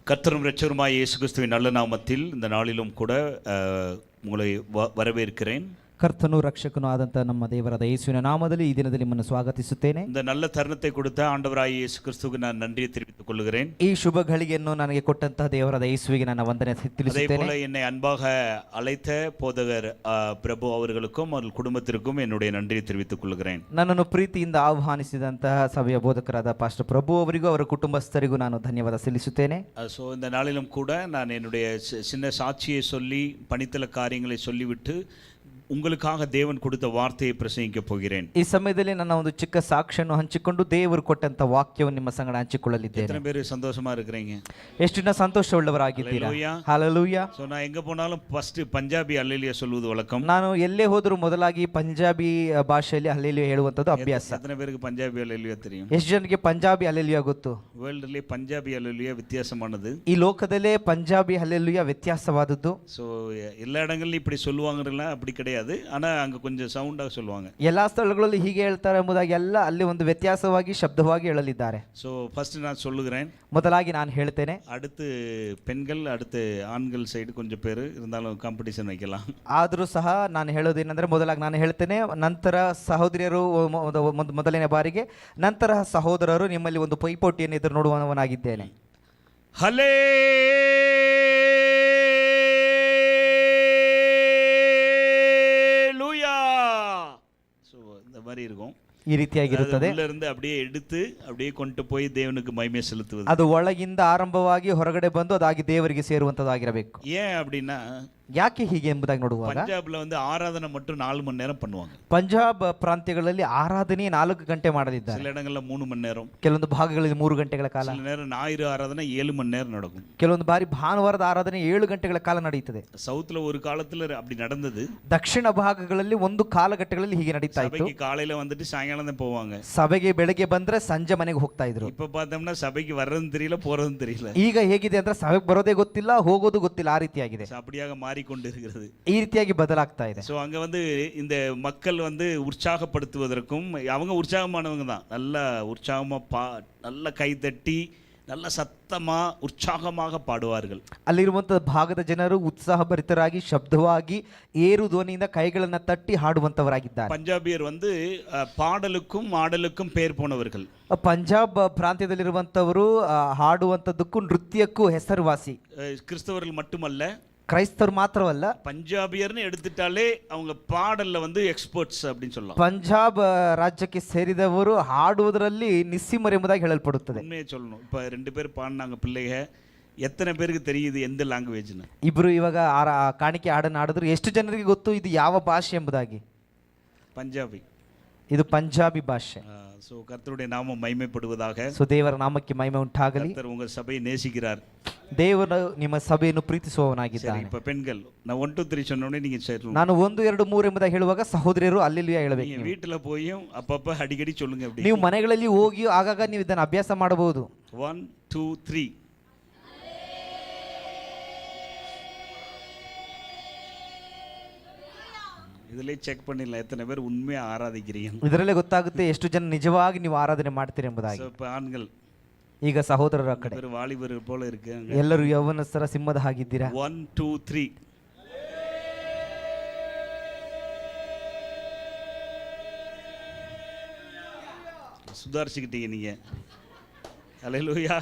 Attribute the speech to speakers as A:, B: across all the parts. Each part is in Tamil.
A: கர்த்தரும் இரட்சகருமாய் இயேசு கிறிஸ்துவின் நல்ல நாமத்தில் இந்த நாளிலும் கூட உங்களை வரவேற்கிறேன்.
B: ಕರ್ತನು ರಕ್ಷಕನು ಆದಂತ ನಮ್ಮ ದೇವರಾದ ಯೇಸುವಿನ ನಾಮದಲ್ಲಿ ಈ ದಿನದಲ್ಲಿ ನಿಮ್ಮನ್ನು ಸ್ವಾಗತಿಸುತ್ತೇನೆ.
A: இந்த நல்ல தருணத்தை கொடுத்த ஆண்டவராய் இயேசு கிறிஸ்துவுக்கு நான் நன்றியை தெரிவித்துக் கொள்கிறேன்.
B: ಈ ಶುಭ ಗಳಿಗೆಯನ್ನು ನನಗೆ ಕೊಟ್ಟಂತ ದೇವರಾದ ಯೇಸುವಿಗೆ ನನ್ನ ವಂದನೆ ತಿಳಿಸುತ್ತೇನೆ.
A: அதேபோல என்னை அன்பாக அழைத்த போதகர் பிரபு அவர்களுக்கும் அவர்கள் குடும்பத்திற்கும் என்னுடைய நன்றியை தெரிவித்துக் கொள்கிறேன்.
B: ನನ್ನನ್ನು ಪ್ರೀತಿಯಿಂದ ಆಹ್ವಾನಿಸಿದಂತಹ ಸಭೆಯ ಬೋಧಕರಾದ ಪಾಸ್ಟರ್ ಪ್ರಭು ಅವರಿಗೂ ಅವರ ಕುಟುಂಬಸ್ಥರಿಗೂ ನಾನು ಧನ್ಯವಾದ ಸಲ್ಲಿಸುತ್ತೇನೆ.
A: ஸோ இந்த நாளிலும் கூட நான் என்னுடைய சின்ன சாட்சியை சொல்லி பணித்தல காரியங்களை சொல்லிவிட்டு உங்களுக்காக தேவன் கொடுத்த வார்த்தையை பிரசங்கிக்க போகிறேன்.
B: ಈ ಸಮಯದಲ್ಲಿ ನನ್ನ ಒಂದು ಚಿಕ್ಕ ಸಾಕ್ಷಿಯನ್ನು ಹಂಚಿಕೊಂಡು ದೇವರು ಕೊಟ್ಟಂತ ವಾಕ್ಯವನ್ನು ನಿಮ್ಮ ಸಂಗಡ ಹಂಚಿಕೊಳ್ಳಲಿದ್ದೇನೆ.
A: எத்தனை பேர் சந்தோஷமா இருக்கிறீங்க?
B: ಎಷ್ಟು ದಿನ ಸಂತೋಷವುಳ್ಳವರಾಗಿದ್ದೀರಾ? ಹಲ್ಲೆಲೂಯಾ.
A: ஸோ நான் எங்க போனாலும் ஃபர்ஸ்ட் பஞ்சாபி அல்லேலூயா சொல்வது வழக்கம்.
B: ನಾನು ಎಲ್ಲೇ ಹೋದರೂ ಮೊದಲಾಗಿ ಪಂಜಾಬಿ ಭಾಷೆಯಲ್ಲಿ ಹಲ್ಲೆಲೂಯಾ ಹೇಳುವಂತದ್ದು ಅಭ್ಯಾಸ.
A: எத்தனை பேருக்கு பஞ்சாபி அல்லேலூயா தெரியும்?
B: ಎಷ್ಟು ಜನಕ್ಕೆ ಪಂಜಾಬಿ ಹಲ್ಲೆಲೂಯಾ ಗೊತ್ತು?
A: வேர்ல்ட்லயே பஞ்சாபி அல்லேலூயா வித்தியாசமானது.
B: ಈ ಲೋಕದಲ್ಲೇ ಪಂಜಾಬಿ ಹಲ್ಲೆಲೂಯಾ ವ್ಯತ್ಯಾಸವಾದದ್ದು.
A: ஸோ எல்லா இடங்கள்லையும் இப்படி சொல்லுவாங்கறಲ್ಲ அப்படி கிடையாது. ஆனா அங்க கொஞ்சம் சவுண்டா சொல்லுவாங்க.
B: ಎಲ್ಲಾ ಸ್ಥಳಗಳಲ್ಲಿ ಹೀಗೆ ಹೇಳ್ತಾರೆ ಎಂಬುದಾಗಿ ಎಲ್ಲ ಅಲ್ಲಿ ಒಂದು ವ್ಯತ್ಯಾಸವಾಗಿ ಶಬ್ದವಾಗಿ ಹೇಳಲಿದ್ದಾರೆ.
A: ஸோ ஃபர்ஸ்ட் நான் சொல்லுகிறேன்.
B: ಮೊದಲಾಗಿ ನಾನು ಹೇಳ್ತೇನೆ.
A: அடுத்து பெண்கள் அடுத்து ஆண்கள் சைடு கொஞ்சம் பேர் இருந்தாலும் காம்படிஷன் வைக்கலாம்.
B: ಆದರೂ ಸಹ ನಾನು ಹೇಳೋದೇನೆಂದರೆ ಮೊದಲಾಗಿ ನಾನು ಹೇಳ್ತೇನೆ, ನಂತರ ಸಹೋದರಿಯರು ಮೊದಲನೇ ಬಾರಿಗೆ, ನಂತರ ಸಹೋದರರು ನಿಮ್ಮಲ್ಲಿ ಒಂದು ಪೈಪೋಟಿಯನ್ನು ಎದುರು ನೋಡುವವನಾಗಿದ್ದೇನೆ.
A: ஹலே மாதிரி இருக்கும்.
B: ಈ ರೀತಿಯಾಗಿರುತ್ತದೆ.
A: ಇருந்து அப்படியே எடுத்து அப்படியே கொண்டு போய் தேவனுக்கு மகிமை செலுத்துவது.
B: ಅದು ಒಳಗಿಂದ ಆರಂಭವಾಗಿ ಹೊರಗಡೆ ಬಂದು ಅದಾಗಿ ದೇವರಿಗೆ ಸೇರುವಂತದ್ದಾಗಿರಬೇಕು.
A: ஏன் அப்படின்னா
B: ಯಾಕೆ ಹೀಗೆ ಎಂಬುದಾಗಿ ನೋಡುವಾಗ
A: பஞ்சாப்ல வந்து ஆராதனை மட்டும் 4 மணி நேரம் பண்ணுவாங்க.
B: ಪಂಜಾಬ್ ಪ್ರಾಂತ್ಯಗಳಲ್ಲಿ ಆರಾಧನೆ 4 ಗಂಟೆ ಮಾಡಲಿದ್ದಾರೆ.
A: சில இடங்கள்ல 3 மணி நேரம்,
B: ಕೆಲವೊಂದು ಭಾಗಗಳಲ್ಲಿ 3 ಗಂಟೆಗಳ ಕಾಲ,
A: சில நேரம் ஞாயிறு ஆராதனை 7 மணி நேரம் நடக்கும்.
B: ಕೆಲವೊಂದು ಬಾರಿ ಭಾನುವಾರದ ಆರಾಧನೆ 7 ಗಂಟೆಗಳ ಕಾಲ ನಡೆಯುತ್ತದೆ.
A: சவுத்ல ஒரு காலத்துல அப்படி நடந்தது.
B: ದಕ್ಷಿಣ ಭಾಗಗಳಲ್ಲಿ ಒಂದು ಕಾಲಘಟ್ಟಗಳಲ್ಲಿ ಹೀಗೆ ನಡೀತಾ ಇತ್ತು.
A: சபைக்கு காலையில வந்துட்டு சாயங்காலம் தான் போவாங்க.
B: ಸಭೆಗೆ ಬೆಳಗ್ಗೆ ಬಂದ್ರೆ ಸಂಜೆ ಮನೆಗೆ ಹೋಗ್ತಾ ಇದ್ರು.
A: இப்ப பார்த்தோம்னா சபைக்கு வர்றதும் தெரியல போறதும் தெரியல.
B: ಈಗ ಹೇಗಿದೆ ಅಂದ್ರೆ ಸಭೆಗೆ ಬರೋದೇ ಗೊತ್ತಿಲ್ಲ, ಹೋಗೋದು ಗೊತ್ತಿಲ್ಲ, ಆ ರೀತಿಯಾಗಿದೆ.
A: அப்படியாக மாறிக்கொண்டிருக்கிறது.
B: ಈ ರೀತಿಯಾಗಿ ಬದಲಾಗ್ತಾ ಇದೆ.
A: ஸோ அங்கே வந்து இந்த மக்கள் வந்து உற்சாகப்படுத்துவதற்கும் அவங்க உற்சாகமானவங்க தான். நல்ல உற்சாகமாக நல்ல கைதட்டி நல்ல சத்தமா உற்சாகமாக பாடுவார்கள்.
B: ಅಲ್ಲಿರುವಂತಹ ಭಾಗದ ಜನರು ಉತ್ಸಾಹಭರಿತರಾಗಿ ಶಬ್ದವಾಗಿ ಏರು ಧ್ವನಿಯಿಂದ ಕೈಗಳನ್ನು ತಟ್ಟಿ ಹಾಡುವಂತವರಾಗಿದ್ದಾರೆ.
A: பஞ்சாபியர் வந்து பாடலுக்கும் ஆடலுக்கும் பேர் போனவர்கள்.
B: ಪಂಜಾಬ್ ಪ್ರಾಂತ್ಯದಲ್ಲಿರುವಂತವರು ಹಾಡುವಂತದ್ದಕ್ಕೂ ನೃತ್ಯಕ್ಕೂ ಹೆಸರುವಾಸಿ.
A: கிறிஸ்தவர்கள் மட்டுமல்ல,
B: ಕ್ರೈಸ್ತರು ಮಾತ್ರವಲ್ಲ,
A: பஞ்சாபியர்னு எடுத்துட்டாலே அவங்க பாடல்ல வந்து எக்ஸ்பர்ட்ஸ் அப்படின்னு சொல்லலாம்.
B: ಪಂಜಾಬ್ ರಾಜ್ಯಕ್ಕೆ ಸೇರಿದವರು ಹಾಡುವುದರಲ್ಲಿ ನಿಸ್ಸಿಮರು ಎಂಬುದಾಗಿ ಹೇಳಲ್ಪಡುತ್ತದೆ.
A: உண்மையை சொல்லணும். இப்போ 2 பேர் பாடினாங்க பிள்ளைங்க, எத்தனை பேருக்கு தெரியுது எந்த ಲ್ಯಾಂಗ್ವೇಜ್ನ?
B: ಇಬ್ರು ಇವಾಗ ಕಾಣಿಕೆ ಹಾಡನ್ನು ಹಾಡಿದ್ರು, ಎಷ್ಟು ಜನರಿಗೆ ಗೊತ್ತು ಇದು ಯಾವ ಭಾಷೆ ಎಂಬುದಾಗಿ?
A: பஞ்சாபಿ.
B: ಇದು ಪಂಜಾಬಿ ಭಾಷೆ.
A: ஸோ கர்த்தருடைய நாமம் மகிமைப்படுவதாக.
B: ಸೊ ದೇವರ ನಾಮಕ್ಕೆ ಮಹಿಮೆ ಉಂಟಾಗಲಿ.
A: கர்த்தர் உங்கள் சபையை நேசிக்கிறார்.
B: ದೇವರು ನಿಮ್ಮ ಸಭೆಯನ್ನು ಪ್ರೀತಿಸುವವನಾಗಿದ್ದಾನೆ.
A: இப்போ பெண்கள் நான் 1 2 3 சொன்னோடனே நீங்க சேரணும்.
B: ನಾನು 1 2 3 ಎಂಬುದಾಗಿ ಹೇಳುವಾಗ ಸಹೋದರಿಯರು ಅಲ್ಲೆಲ್ಲೂಯಾ ಹೇಳಬೇಕು.
A: ನೀವು வீட்ல போயும் அப்பப்ப அடிக்கடி சொல்லுங்க. அப்படி
B: ನೀವು ಮನೆಗಳಲ್ಲಿ ಹೋಗಿ ಆಗಾಗ ನೀವು ಇದನ್ನು ಅಭ್ಯಾಸ ಮಾಡಬಹುದು.
A: 1 2 3 ಇದರಲ್ಲಿ ಚೆಕ್ பண்ணிடலாம் எத்தனை பேர் உண்மையா ஆராதிக்கிறீங்க.
B: ಇದರಲ್ಲೇ ಗೊತ್ತಾಗುತ್ತೆ ಎಷ್ಟು ಜನ ನಿಜವಾಗಿ ನೀವು ಆರಾಧನೆ ಮಾಡ್ತೀರಿ ಎಂಬುದಾಗಿ.
A: இப்போ ஆண்கள்,
B: ಈಗ ಸಹೋದರರ ಕಡೆ
A: வாலிபர் போல இருக்கு,
B: ಎಲ್ಲರೂ ಯೌವನಸ್ಥರ ಸಿಂಹದ ಹಾಗಿದ್ದೀರಾ?
A: 1 2 3 சுதாரிச்சுக்கிட்டீங்க நீங்க. அல்லேலூயா.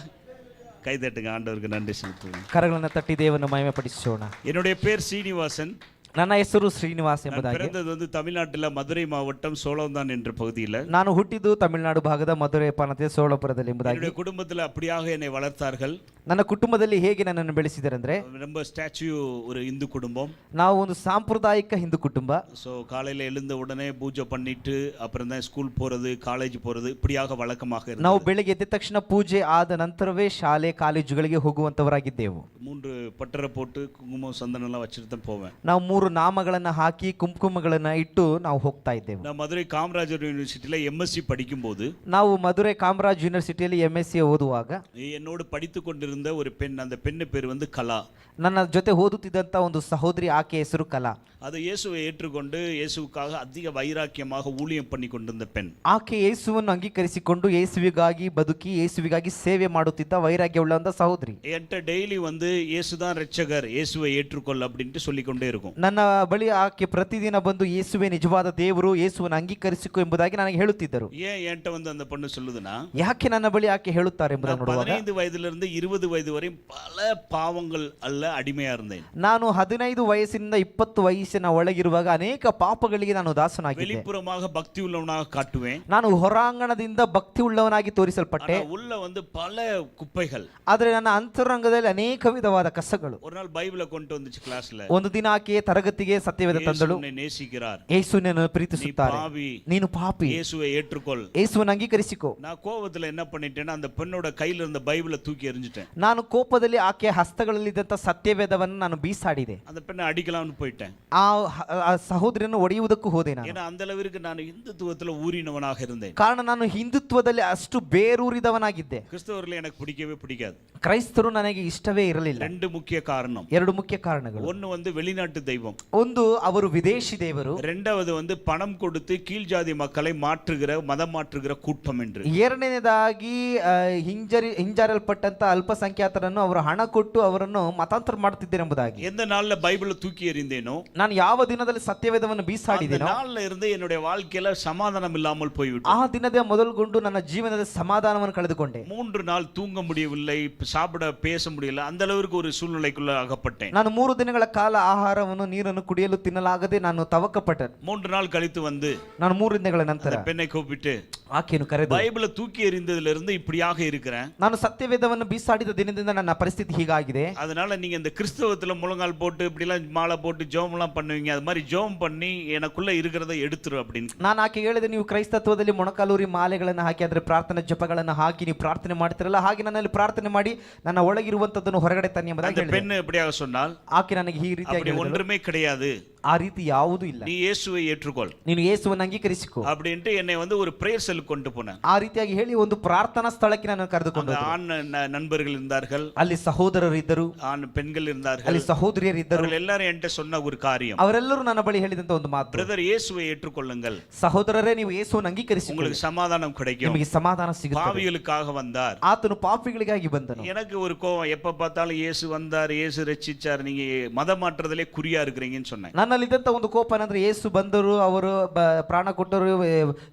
A: கை தட்டுங்க, ஆண்டவருக்கு நன்றி செலுத்துவோம்.
B: ಕರಗಳನ್ನು ತಟ್ಟಿ ದೇವರನ್ನು ಮಹಿಮೆಪಡಿಸೋಣ.
A: என்னுடைய பேர் சீனிவாசன்.
B: ನನ್ನ ಹೆಸರು ಶ್ರೀನಿವಾಸ್ ಎಂಬುದಾಗಿ.
A: பிறந்தது வந்து தமிழ்நாட்டில் மதுரை மாவட்டம் சோழவந்தான் என்ற பகுதியில்.
B: ನಾನು ಹುಟ್ಟಿದ್ದು ತಮಿಳುನಾಡು ಭಾಗದ ಮಧುರೈ ಪ್ರಾಂತ್ಯದ ಸೋಳಪುರದಲ್ಲಿ ಎಂಬುದಾಗಿ.
A: என்னுடைய குடும்பத்தில் அப்படியாக என்னை வளர்த்தார்கள்.
B: ನನ್ನ ಕುಟುಂಬದಲ್ಲಿ ಹೇಗೆ ನನ್ನನ್ನು ಬೆಳೆಸಿದರಂದ್ರೆ,
A: ரொம்ப ஸ்டாச்சு ஒரு இந்து குடும்பம்.
B: ನಾವು ಒಂದು ಸಾಂಪ್ರದಾಯಿಕ ಹಿಂದೂ ಕುಟುಂಬ.
A: ஸோ காலையில் எழுந்த உடனே பூஜை பண்ணிட்டு அப்புறம் தான் ஸ்கூல் போகிறது, காலேஜ் போகிறது, இப்படியாக வழக்கமாக இருந்தது.
B: ನಾವು ಬೆಳಿಗ್ಗೆ ಎದ್ದ ತಕ್ಷಣ ಪೂಜೆ ಆದ ನಂತರವೇ ಶಾಲೆ ಕಾಲೇಜುಗಳಿಗೆ ಹೋಗುವಂತವರಾಗಿದ್ದೆವು.
A: 3 பட்டரை போட்டு குங்குமம் சந்தனம் எல்லாம் வச்சுட்டு தான் போவேன்.
B: ನಾವು 3 ನಾಮಗಳನ್ನು ಹಾಕಿ ಕುಂಕುಮಗಳನ್ನು ಇಟ್ಟು ನಾವು ಹೋಗ್ತಾ ಇದ್ದೆವು.
A: நான் மதுரை காமராஜர் யூனிவர்சிட்டியில் எம்எஸ்சி படிக்கும்போது,
B: ನಾವು ಮಧುರೈ ಕಾಮರಾಜ್ ಯೂನಿವರ್ಸಿಟಿಯಲ್ಲಿ MSc ಓದುವಾಗ
A: என்னோடு படித்து கொண்டிருந்த இருந்த ஒரு பெண், அந்த பெண்ணு பேர் வந்து கலா.
B: ನನ್ನ ಜೊತೆ ಓದುತ್ತಿದ್ದಂಥ ಒಂದು ಸಹೋದರಿ, ಆಕೆ ಹೆಸರು ಕಲಾ.
A: அது இயேசுவை ஏற்றுக்கொண்டு இயேசுவுக்காக அதிக வைராக்கியமாக ஊழியம் பண்ணி கொண்டிருந்த பெண்.
B: ಆಕೆ ಯೇಸುವನ್ನು ಅಂಗೀಕರಿಸಿಕೊಂಡು ಯೇಸುವಿಗಾಗಿ ಬದುಕಿ ಯೇಸುವಿಗಾಗಿ ಸೇವೆ ಮಾಡುತ್ತಿದ್ದ ವೈರಾಗ್ಯವುಳ್ಳ ಸಹೋದರಿ.
A: என்கிட்ட டெய்லி வந்து இயேசுதான் ரட்சகர், இயேசுவை ஏற்றுக்கொள் அப்படின்ட்டு சொல்லிக்கொண்டே இருக்கும்.
B: ನನ್ನ ಬಳಿ ಆಕೆ ಪ್ರತಿದಿನ ಬಂದು ಯೇಸುವೆ ನಿಜವಾದ ದೇವರು, ಯೇಸುವನ್ನು ಅಂಗೀಕರಿಸಿಕೊ ಎಂಬುದಾಗಿ ನನಗೆ ಹೇಳುತ್ತಿದ್ದರು.
A: ஏன் என்கிட்ட வந்து அந்த பொண்ணு சொல்லுதுன்னா,
B: ಯಾಕೆ ನನ್ನ ಬಳಿ ಆಕೆ ಹೇಳುತ್ತಾರೆ ಎಂಬುದನ್ನು ನೋಡುವಾಗ,
A: 15 வயதிலிருந்து 20 வயது வரை பல பாவங்கள் அல்ல அடிமையா இருந்தேன்.
B: ನಾನು 15 ವಯಸ್ಸಿನಿಂದ 20 ವಯಸ್ಸಿನ ಒಳಗಿರುವಾಗ ಅನೇಕ ಪಾಪಗಳಿಗೆ ನಾನು ದಾಸನಾಗಿದ್ದೆ.
A: வெளிப்புறமாக பக்தி உள்ளவனாக காட்டுவேன்,
B: ನಾನು ಹೊರಾಂಗಣದಿಂದ ಭಕ್ತಿ ಉಳ್ಳವನಾಗಿ ತೋರಿಸಲ್ಪಟ್ಟೆ.
A: ஆனா உள்ள வந்து பல குப்பைகள்.
B: ಆದರೆ ನನ್ನ ಅಂತರಂಗದಲ್ಲಿ ಅನೇಕ ವಿಧವಾದ ಕಸಗಳು.
A: ஒரு நாள் பைபிளை கொண்டு வந்துச்சு கிளாஸ்ல.
B: ಒಂದು ದಿನ ಆಕೆ ತರಗತಿಗೆ ಸತ್ಯವೇದ ತಂದಳು.
A: இயேசு நேசிக்கிறார்,
B: ಯೇಸುವನ್ನು ಪ್ರೀತಿಸುತ್ತಾರೆ, ನೀನು ಪಾಪಿ,
A: இயேசுவை ஏற்றுக்கொள்.
B: ಯೇಸುವನ್ನು ಅಂಗೀಕರಿಸಿಕೋ.
A: நான் கோபத்துல என்ன பண்ணிட்டேன்னா, அந்த பெண்ணோட கையில இருந்த பைபிளை தூக்கி எறிஞ்சிட்டேன்.
B: ನಾನು ಕೋಪದಲ್ಲಿ ಆಕೆಯ ಹಸ್ತಗಳಲ್ಲಿದ್ದಂಥ ಸತ್ಯವೇದವನ್ನು ನಾನು ಬೀಸಾಡಿದೆ.
A: அந்த பெண்ணை அடிக்கலாம்னு போயிட்டேன்.
B: ಆ ಸಹೋದರಿಯನ್ನು ಒಡೆಯುವುದಕ್ಕೂ ಹೋದೆ ನಾನು.
A: ஏன்னா அந்த அளவிற்கு நான் இந்துத்துவத்துல ஊறினவனாக இருந்தேன்.
B: ಕಾರಣ ನಾನು ಹಿಂದುತ್ವದಲ್ಲಿ ಅಷ್ಟು ಬೇರೂರಿದವನಾಗಿದ್ದೆ.
A: கிறிஸ்தவர்களை எனக்கு பிடிக்கவே பிடிக்காது.
B: ಕ್ರೈಸ್ತರು ನನಗೆ ಇಷ್ಟವೇ ಇರಲಿಲ್ಲ.
A: ரெண்டு முக்கிய காரணம்.
B: ಎರಡು ಮುಖ್ಯ ಕಾರಣಗಳು.
A: ஒன்னு வந்து வெளிநாட்டு தெய்வம்,
B: ಒಂದು ಅವರು ವಿದೇಶಿ ದೇವರು,
A: ரெண்டாவது வந்து பணம் கொடுத்து கீழ் ஜாதி மக்களை மாற்றுகிற மதம் மாற்றுகிற கூட்டம் என்று.
B: ಎರಡನೇದಾಗಿ ಹಿಂಜರಿಯಲ್ಪಟ್ಟಂತ ಅಲ್ಪಸಂಖ್ಯಾತರನ್ನು ಅವರು ಹಣ ಕೊಟ್ಟು ಅವರನ್ನು ಮತಾಂತರ ಮಾಡುತ್ತಿದ್ದಾರೆ ಎಂಬುದಾಗಿ.
A: எந்த நாள்ல பைபிளை தூக்கி எறிந்தேனோ,
B: ನಾನು ಯಾವ ದಿನದಲ್ಲಿ ಸತ್ಯವೇದವನ್ನು
A: அந்த
B: ಬೀಸಾಡಿದ್ದೇನೋ,
A: நாள்ல இருந்து என்னுடைய வாழ்க்கையில சமாதானம் இல்லாமல் போய்விட்டது.
B: ಆ ದಿನದ ಮೊದಲುಗೊಂಡು ನನ್ನ ಜೀವನದ ಸಮಾಧಾನವನ್ನು ಕಳೆದುಕೊಂಡೆ.
A: 3 நாள் தூங்க முடியவில்லை, சாப்பிட பேச முடியல, அந்த அளவுக்கு ஒரு சூழ்நிலைக்குள்ள அகப்பட்டேன்.
B: ನಾನು 3 ದಿನಗಳ ಕಾಲ ಆಹಾರವನ್ನು ನೀರನ್ನು ಕುಡಿಯಲು ತಿನ್ನಲಾಗದೆ ನಾನು ತವಕಪಟ್ಟೆ.
A: 3 நாள் கழித்து வந்து
B: ನಾನು 3 ದಿನಗಳ ನಂತರ
A: அந்த பெண்ணை கூப்பிட்டு,
B: ಆಕೆಯನ್ನು ಕರೆದು,
A: பைபிளை தூக்கி எறிந்ததுல இருந்து இப்படியாக இருக்கிறேன்,
B: ನಾನು ಸತ್ಯವೇದವನ್ನು ಬೀಸಾಡಿದ ದಿನದಿಂದ ನನ್ನ ಪರಿಸ್ಥಿತಿ ಹೀಗಾಗಿದೆ.
A: அதனால நீங்க இந்த கிறிஸ்தவத்துல முழங்கால் போட்டு இப்படி எல்லாம் மாலை போட்டு ஜெபம்லாம் பண்ணுவீங்க, அது மாதிரி ஜெபம் பண்ணி எனக்குள்ள இருக்கிறத எடுத்துரு அப்படின்னு.
B: ನಾನು ಆಕೆ ಹೇಳಿದೆ, ನೀವು ಕ್ರೈಸ್ತತ್ವದಲ್ಲಿ ಮೊಣಕಾಲೂರಿ ಮಾಲೆಗಳನ್ನು ಹಾಕಿ ಅದರ ಪ್ರಾರ್ಥನಾ ಜಪಗಳನ್ನು ಹಾಕಿ ನೀವು ಪ್ರಾರ್ಥನೆ ಮಾಡ್ತಿರಲ್ಲ, ಹಾಗೆ ನನ್ನಲ್ಲಿ ಪ್ರಾರ್ಥನೆ ಮಾಡಿ ನನ್ನ ಒಳಗಿರುವಂತದ್ದನ್ನು ಹೊರಗಡೆ ತನ್ನಿ ಎಂಬುದಾಗಿ
A: அந்த
B: ಹೇಳಿದೆ.
A: பெண் எப்படியாக சொன்னால்,
B: ಆಕೆ ನನಗೆ ಈ ರೀತಿಯಾಗಿ
A: அப்படி
B: ಹೇಳಿದಳು,
A: ஒன்றுமே கிடையாது,
B: ಆ ರೀತಿ ಯಾವುದೂ ಇಲ್ಲ,
A: நீ இயேசுவை ஏற்றுக்கொள்
B: ನೀನು ಯೇಸುವನ್ನು ಅಂಗೀಕರಿಸಿಕೋ
A: அப்படின்ட்டு என்னை வந்து ஒரு பிரேயர் செல் கொண்டு போனேன்.
B: ಆ ರೀತಿಯಾಗಿ ಹೇಳಿ ಒಂದು ಪ್ರಾರ್ಥನಾ ಸ್ಥಳಕ್ಕೆ ನಾನು ಕರೆದುಕೊಂಡು
A: அந்த
B: ಹೋದೆ.
A: ஆண் நண்பர்கள் இருந்தார்கள்,
B: ಅಲ್ಲಿ ಸಹೋದರರು ಇದ್ದರು,
A: ஆண் பெண்கள் இருந்தார்கள்,
B: ಅಲ್ಲಿ ಸಹೋದರಿಯರು ಇದ್ದರು.
A: அவர்கள் எல்லாரும் என்கிட்ட சொன்ன ஒரு காரியம்,
B: ಅವರೆಲ್ಲರೂ ನನ್ನ ಬಳಿ ಹೇಳಿದಂತ ಒಂದು ಮಾತು,
A: பிரதர் இயேசுவை ஏற்றுக்கொள்ளுங்கள்,
B: ಸಹೋದರರೇ ನೀವು ಯೇಸುವನ್ನು ಅಂಗೀಕರಿಸಿಕೊಳ್ಳಿ,
A: உங்களுக்கு சமாதானம் கிடைக்கும்,
B: ನಿಮಗೆ ಸಮಾಧಾನ ಸಿಗುತ್ತದೆ.
A: பாவிகளுக்காக வந்தார்.
B: ಆತನು ಪಾಪಿಗಳಿಗಾಗಿ ಬಂದನು.
A: எனக்கு ஒரு கோவம், எப்ப பார்த்தாலும் இயேசு வந்தார், இயேசு ரட்சிச்சார், நீங்க மதம் மாற்றுறதுலே குறியா இருக்கிறீங்கன்னு சொன்னேன்.
B: ನನ್ನಲ್ಲಿದ್ದಂತ ಒಂದು ಕೋಪ ಏನಂದ್ರೆ, ಯೇಸು ಬಂದರು, ಅವರು ಪ್ರಾಣ ಕೊಟ್ಟರು,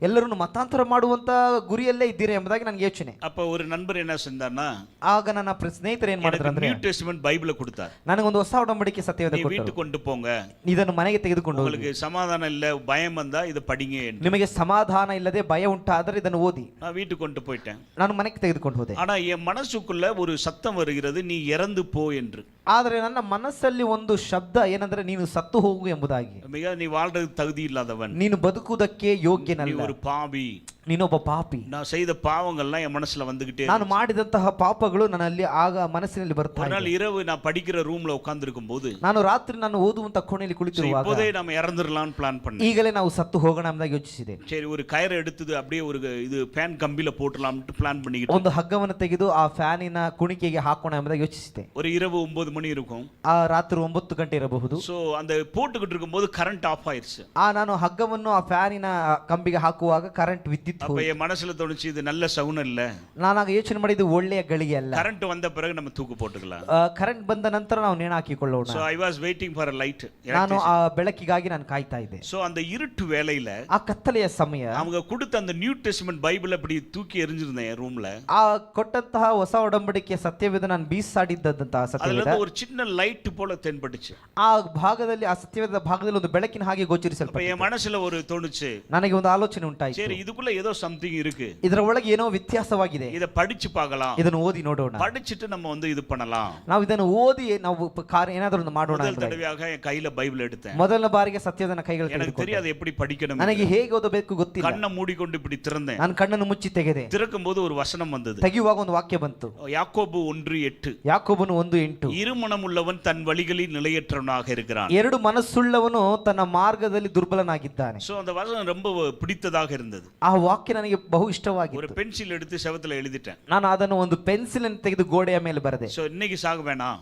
B: ಎಲ್ಲರನ್ನು ಮತಾಂತರ ಮಾಡುವಂತ ಗುರಿಯಲ್ಲೇ ಇದ್ದೀರಾ ಎಂಬುದಾಗಿ ನನಗೆ ಯೋಚನೆ.
A: அப்ப ஒரு நண்பர் என்ன செஞ்சார்னா,
B: ಆಗ ನನ್ನ ಸ್ನೇಹಿತರು ಏನ್ ಮಾಡಿದ್ರು ಅಂದ್ರೆ,
A: நியூ டெஸ்டமென்ட் பைபிளை கொடுத்தார்.
B: ನನಗೊಂದು ಹೊಸ ಒಡಂಬಡಿಕೆ ಸತ್ಯವೇದ
A: நீ
B: ಕೊಟ್ಟರು.
A: வீட்டுக்கு கொண்டு போங்க,
B: ಇದನ್ನು ಮನೆಗೆ ತೆಗೆದುಕೊಂಡು ಹೋಗಿ,
A: உங்களுக்கு சமாதானம் இல்ல, பயம் வந்தா இதை படிங்க என்று.
B: ನಿಮಗೆ ಸಮಾಧಾನ ಇಲ್ಲದೆ ಭಯ ಉಂಟಾದರೆ ಇದನ್ನು ಓದಿ.
A: நான் வீட்டுக்கு கொண்டு போயிட்டேன்.
B: ನಾನು ಮನೆಗೆ ತೆಗೆದುಕೊಂಡು ಹೋದೆ.
A: ஆனா என் மனசுக்குள்ள ஒரு சத்தம் வருகிறது, நீ இறந்து போ என்று.
B: ಆದರೆ ನನ್ನ ಮನಸ್ಸಲ್ಲಿ ಒಂದು ಶಬ್ದ ಏನಂದ್ರೆ, ನೀನು ಸತ್ತು ಹೋಗು ಎಂಬುದಾಗಿ.
A: மிக நீ வாழ்றதுக்கு தகுதி இல்லாதவன்,
B: ನೀನು ಬದುಕುವುದಕ್ಕೆ
A: நீ
B: ಯೋಗ್ಯನಲ್ಲ,
A: ஒரு பாவி,
B: ನೀನೊಬ್ಬ ಪಾಪಿ.
A: நான் செய்த பாவங்கள்லாம் என் மனசுல வந்துகிட்டே
B: ನಾನು ಮಾಡಿದಂತಹ ಪಾಪಗಳು ನನ್ನಲ್ಲಿ ಆಗ ಮನಸ್ಸಿನಲ್ಲಿ ಬರ್ತಾ
A: ஒரு நாள்
B: ಇದೆ.
A: இரவு நான் படிக்கிற ரூம்ல உட்கார்ந்து இருக்கும் போது,
B: ನಾನು ರಾತ್ರಿ ನಾನು ಓದುವಂತ ಕೋಣೆಯಲ್ಲಿ ಕುಳಿತಿರುವಾಗ,
A: இப்போதே நம்ம இறந்துடலாம்னு பிளான் பண்ணேன்.
B: ಈಗಲೇ ನಾವು ಸತ್ತು ಹೋಗೋಣ ಎಂಬುದಾಗಿ ಯೋಚಿಸಿದೆ.
A: சரி, ஒரு கயிறு எடுத்தது அப்படியே ஒரு இது ஃபேன் கம்பியில போட்டுடலாம்னு பிளான் பண்ணிக்கிட்டு,
B: ಒಂದು ಹಗ್ಗವನ್ನು ತೆಗೆದು ಆ ಫ್ಯಾನಿನ ಕುಣಿಕೆಗೆ ಹಾಕೋಣ ಎಂಬುದಾಗಿ ಯೋಚಿಸಿದೆ.
A: ஒரு இரவு 9 மணி இருக்கும்.
B: ಆ ರಾತ್ರಿ 9 ಗಂಟೆ ಇರಬಹುದು.
A: சோ அந்த போட்டுக்கிட்டு இருக்கும்போது கரண்ட் ஆஃப் ஆயிருச்சு.
B: ನಾನು ಹಗ್ಗವನ್ನು ಆ ಫ್ಯಾನಿನ ಕಂಬಿಗೆ ಹಾಕುವಾಗ ಕರೆಂಟ್ ವಿದ್ಯುತ್
A: அப்ப என் மனசுல தோணுச்சு, இது நல்ல சவுண்ட் இல்ல,
B: ನಾನಾಗ ಯೋಚನೆ ಮಾಡಿದ್ದು ಒಳ್ಳೆಯ ಗಳಿಗೆ ಅಲ್ಲ,
A: கரண்ட் வந்த பிறகு நம்ம தூக்கு போட்டுக்கலாம்.
B: ಕರೆಂಟ್ ಬಂದ ನಂತರ ನಾವು ನೇಣು ಹಾಕಿಕೊಳ್ಳೋಣ.
A: So I was waiting for a light.
B: ನಾನು ಆ ಬೆಳಕಿಗಾಗಿ ನಾನು ಕಾಯ್ತಾ ಇದ್ದೆ.
A: சோ அந்த இருட்டு வேளையில
B: ಆ ಕತ್ತಲೆಯ ಸಮಯ
A: அவங்க கொடுத்த அந்த நியூ டெஸ்டமென்ட் பைபிள் அப்படி தூக்கி எறிஞ்சிருந்தேன் ரூம்ல.
B: ಆ ಕೊಟ್ಟಂತಹ ಹೊಸ ಒಡಂಬಡಿಕೆ ಸತ್ಯವೇದ ನಾನು ಬೀಸಾಡಿದ್ದಂತಹ
A: அதுல
B: ಸತ್ಯವೇದ
A: இருந்து ஒரு சின்ன லைட் போல தென்பட்டுச்சு.
B: ಆ ಭಾಗದಲ್ಲಿ, ಆ ಸತ್ಯವೇದ ಭಾಗದಲ್ಲಿ ಒಂದು ಬೆಳಕಿನ ಹಾಗೆ
A: அப்ப
B: ಗೋಚರಿಸಲ್ಪಟ್ಟಿತು.
A: என் மனசுல ஒரு தோணுச்சு,
B: ನನಗೆ ಒಂದು ಆಲೋಚನೆ ಉಂಟಾಯಿತು,
A: சரி இதுக்குள்ள ஏதோ சம்திங் இருக்கு,
B: ಇದರ ಒಳಗೆ ಏನೋ ವ್ಯತ್ಯಾಸವಾಗಿದೆ,
A: இத படிச்சு பார்க்கலாம்,
B: ಇದನ್ನು ಓದಿ ನೋಡೋಣ,
A: படிச்சிட்டு நம்ம வந்து இது பண்ணலாம்.
B: ನಾವು ಇದನ್ನು ಓದಿ ನಾವು ಕಾರ್ಯ ಏನಾದರೂ ಒಂದು ಮಾಡೋಣ.
A: முதல் தடவையாக என் கையில பைபிள் எடுத்தேன்.
B: ಮೊದಲ ಬಾರಿಗೆ ಸತ್ಯವೇದನ ಕೈಗಳು
A: எனக்கு
B: ತೆಗೆದುಕೊಂಡೆ.
A: தெரியாது எப்படி படிக்கணும்.
B: ನನಗೆ ಹೇಗೆ ಓದಬೇಕು ಗೊತ್ತಿಲ್ಲ.
A: கண்ணை மூடிக்கொண்டு இப்படி திறந்தேன்.
B: ನಾನು ಕಣ್ಣನ್ನು ಮುಚ್ಚಿ ತೆಗೆದೆ.
A: திறக்கும் போது ஒரு வசனம் வந்தது.
B: ತೆಗೆಯುವಾಗ ಒಂದು ವಾಕ್ಯ ಬಂತು,
A: யாக்கோபு 1:8.
B: ಯಾಕೋಬನು 1:8.
A: இருமனம் உள்ளவன் தன் வழிகளில் நிலையற்றவனாக இருக்கிறான்.
B: ಎರಡು ಮನಸ್ಸುಳ್ಳವನು ತನ್ನ ಮಾರ್ಗದಲ್ಲಿ ದುರ್ಬಲನಾಗಿದ್ದಾನೆ.
A: சோ அந்த வசனம் ரொம்ப பிடித்ததாக இருந்தது.
B: ಆ ವಾಕ್ಯ ನನಗೆ ಬಹು
A: ஒரு
B: ಇಷ್ಟವಾಗಿತ್ತು.
A: பென்சில் எடுத்து செவத்துல எழுதிட்டேன்.
B: ನಾನು ಅದನ್ನು ಒಂದು ಪೆನ್ಸಿಲ್ ಅನ್ನು ತೆಗೆದು ಗೋಡೆಯ ಮೇಲೆ ಬರೆದೆ.
A: சோ இன்னைக்கு சாக வேணாம்,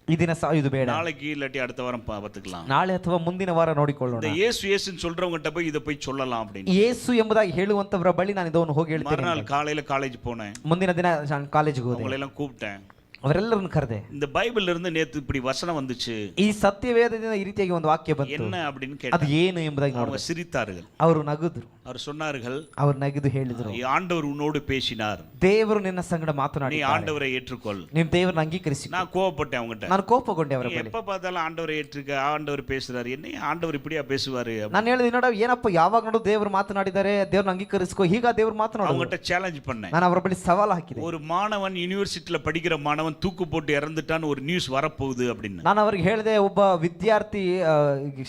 B: ಈ ದಿನ ಸಾಯುವುದು ಬೇಡ,
A: நாளைக்கு இல்லாட்டி அடுத்த வாரம் பார்த்துக்கலாம்.
B: ನಾಳೆ ಅಥವಾ ಮುಂದಿನ ವಾರ ನೋಡಿಕೊಳ್ಳೋಣ.
A: இந்த இயேசு இயேசுன்னு சொல்றவங்ககிட்ட போய் இதை போய் சொல்லலாம் அப்படின்னு.
B: ಯೇಸು ಎಂಬುದಾಗಿ ಹೇಳುವಂತವರ ಬಳಿ ನಾನು ಇದನ್ನು ಹೋಗಿ ಹೇಳ್ತೇನೆ.
A: மறுநாள் காலையில காலேஜ் போனேன்,
B: ಮುಂದಿನ ದಿನ ನಾನು ಕಾಲೇಜಿಗೆ ಹೋದೆ,
A: அவங்களை எல்லாம் கூப்பிட்டேன்.
B: ಅವರೆಲ್ಲರನ್ನು ಕರೆದೆ.
A: இந்த பைபிள்ல இருந்து நேத்து இப்படி வசனம் வந்துச்சு,
B: ಈ ಸತ್ಯವೇದದಿಂದ ಈ ರೀತಿಯಾಗಿ ಒಂದು ವಾಕ್ಯ ಬಂತು,
A: என்ன அப்படின்னு
B: ಅದು
A: கேட்டேன்.
B: ಏನು ಎಂಬುದಾಗಿ
A: அவங்க
B: ನೋಡಿದೆ.
A: சிரித்தார்கள்.
B: ಅವರು ನಗುದ್ರು,
A: அவர் சொன்னார்கள்,
B: ಅವರು ನಗಿದು ಹೇಳಿದ್ರು,
A: ஆண்டவர் உன்னோடு பேசினார்,
B: ದೇವರು ನಿನ್ನ ಸಂಗಡ
A: நீ
B: ಮಾತನಾಡಿ
A: ஆண்டவரை ஏற்றுக்கொள்.
B: ನೀನು ದೇವರನ್ನ ಅಂಗೀಕರಿಸಿ.
A: நான் கோவப்பட்டேன் அவங்ககிட்ட.
B: ನಾನು ಕೋಪಗೊಂಡೆ ಅವರ ಬಳಿ.
A: எப்ப பார்த்தாலும் ஆண்டவரை ஏற்றுக்க, ஆண்டவர் பேசுறாரு, என்ன ஆண்டவர் இப்படியா பேசுவாரு?
B: ನಾನು ಹೇಳಿದೆ, ನೋಡ ಏನಪ್ಪ ಯಾವಾಗ ನೋಡು ದೇವರು ಮಾತನಾಡಿದ್ದಾರೆ, ದೇವ್ರನ್ನ ಅಂಗೀಕರಿಸ್ಕೋ, ಹೀಗ ದೇವ್ರು ಮಾತನಾಡುವ.
A: அவங்ககிட்ட சேலஞ்ச் பண்ணேன்.
B: ನಾನು ಅವರ ಬಳಿ ಸವಾಲು ಹಾಕಿದೆ.
A: ஒரு மாணவன் யூனிவர்சிட்டில படிக்கிற மாணவன் தூக்கு போட்டு இறந்துட்டான்னு ஒரு நியூஸ் வரப்போகுது அப்படின்னு.
B: ನಾನು ಅವರಿಗೆ ಹೇಳಿದೆ, ಒಬ್ಬ ವಿದ್ಯಾರ್ಥಿ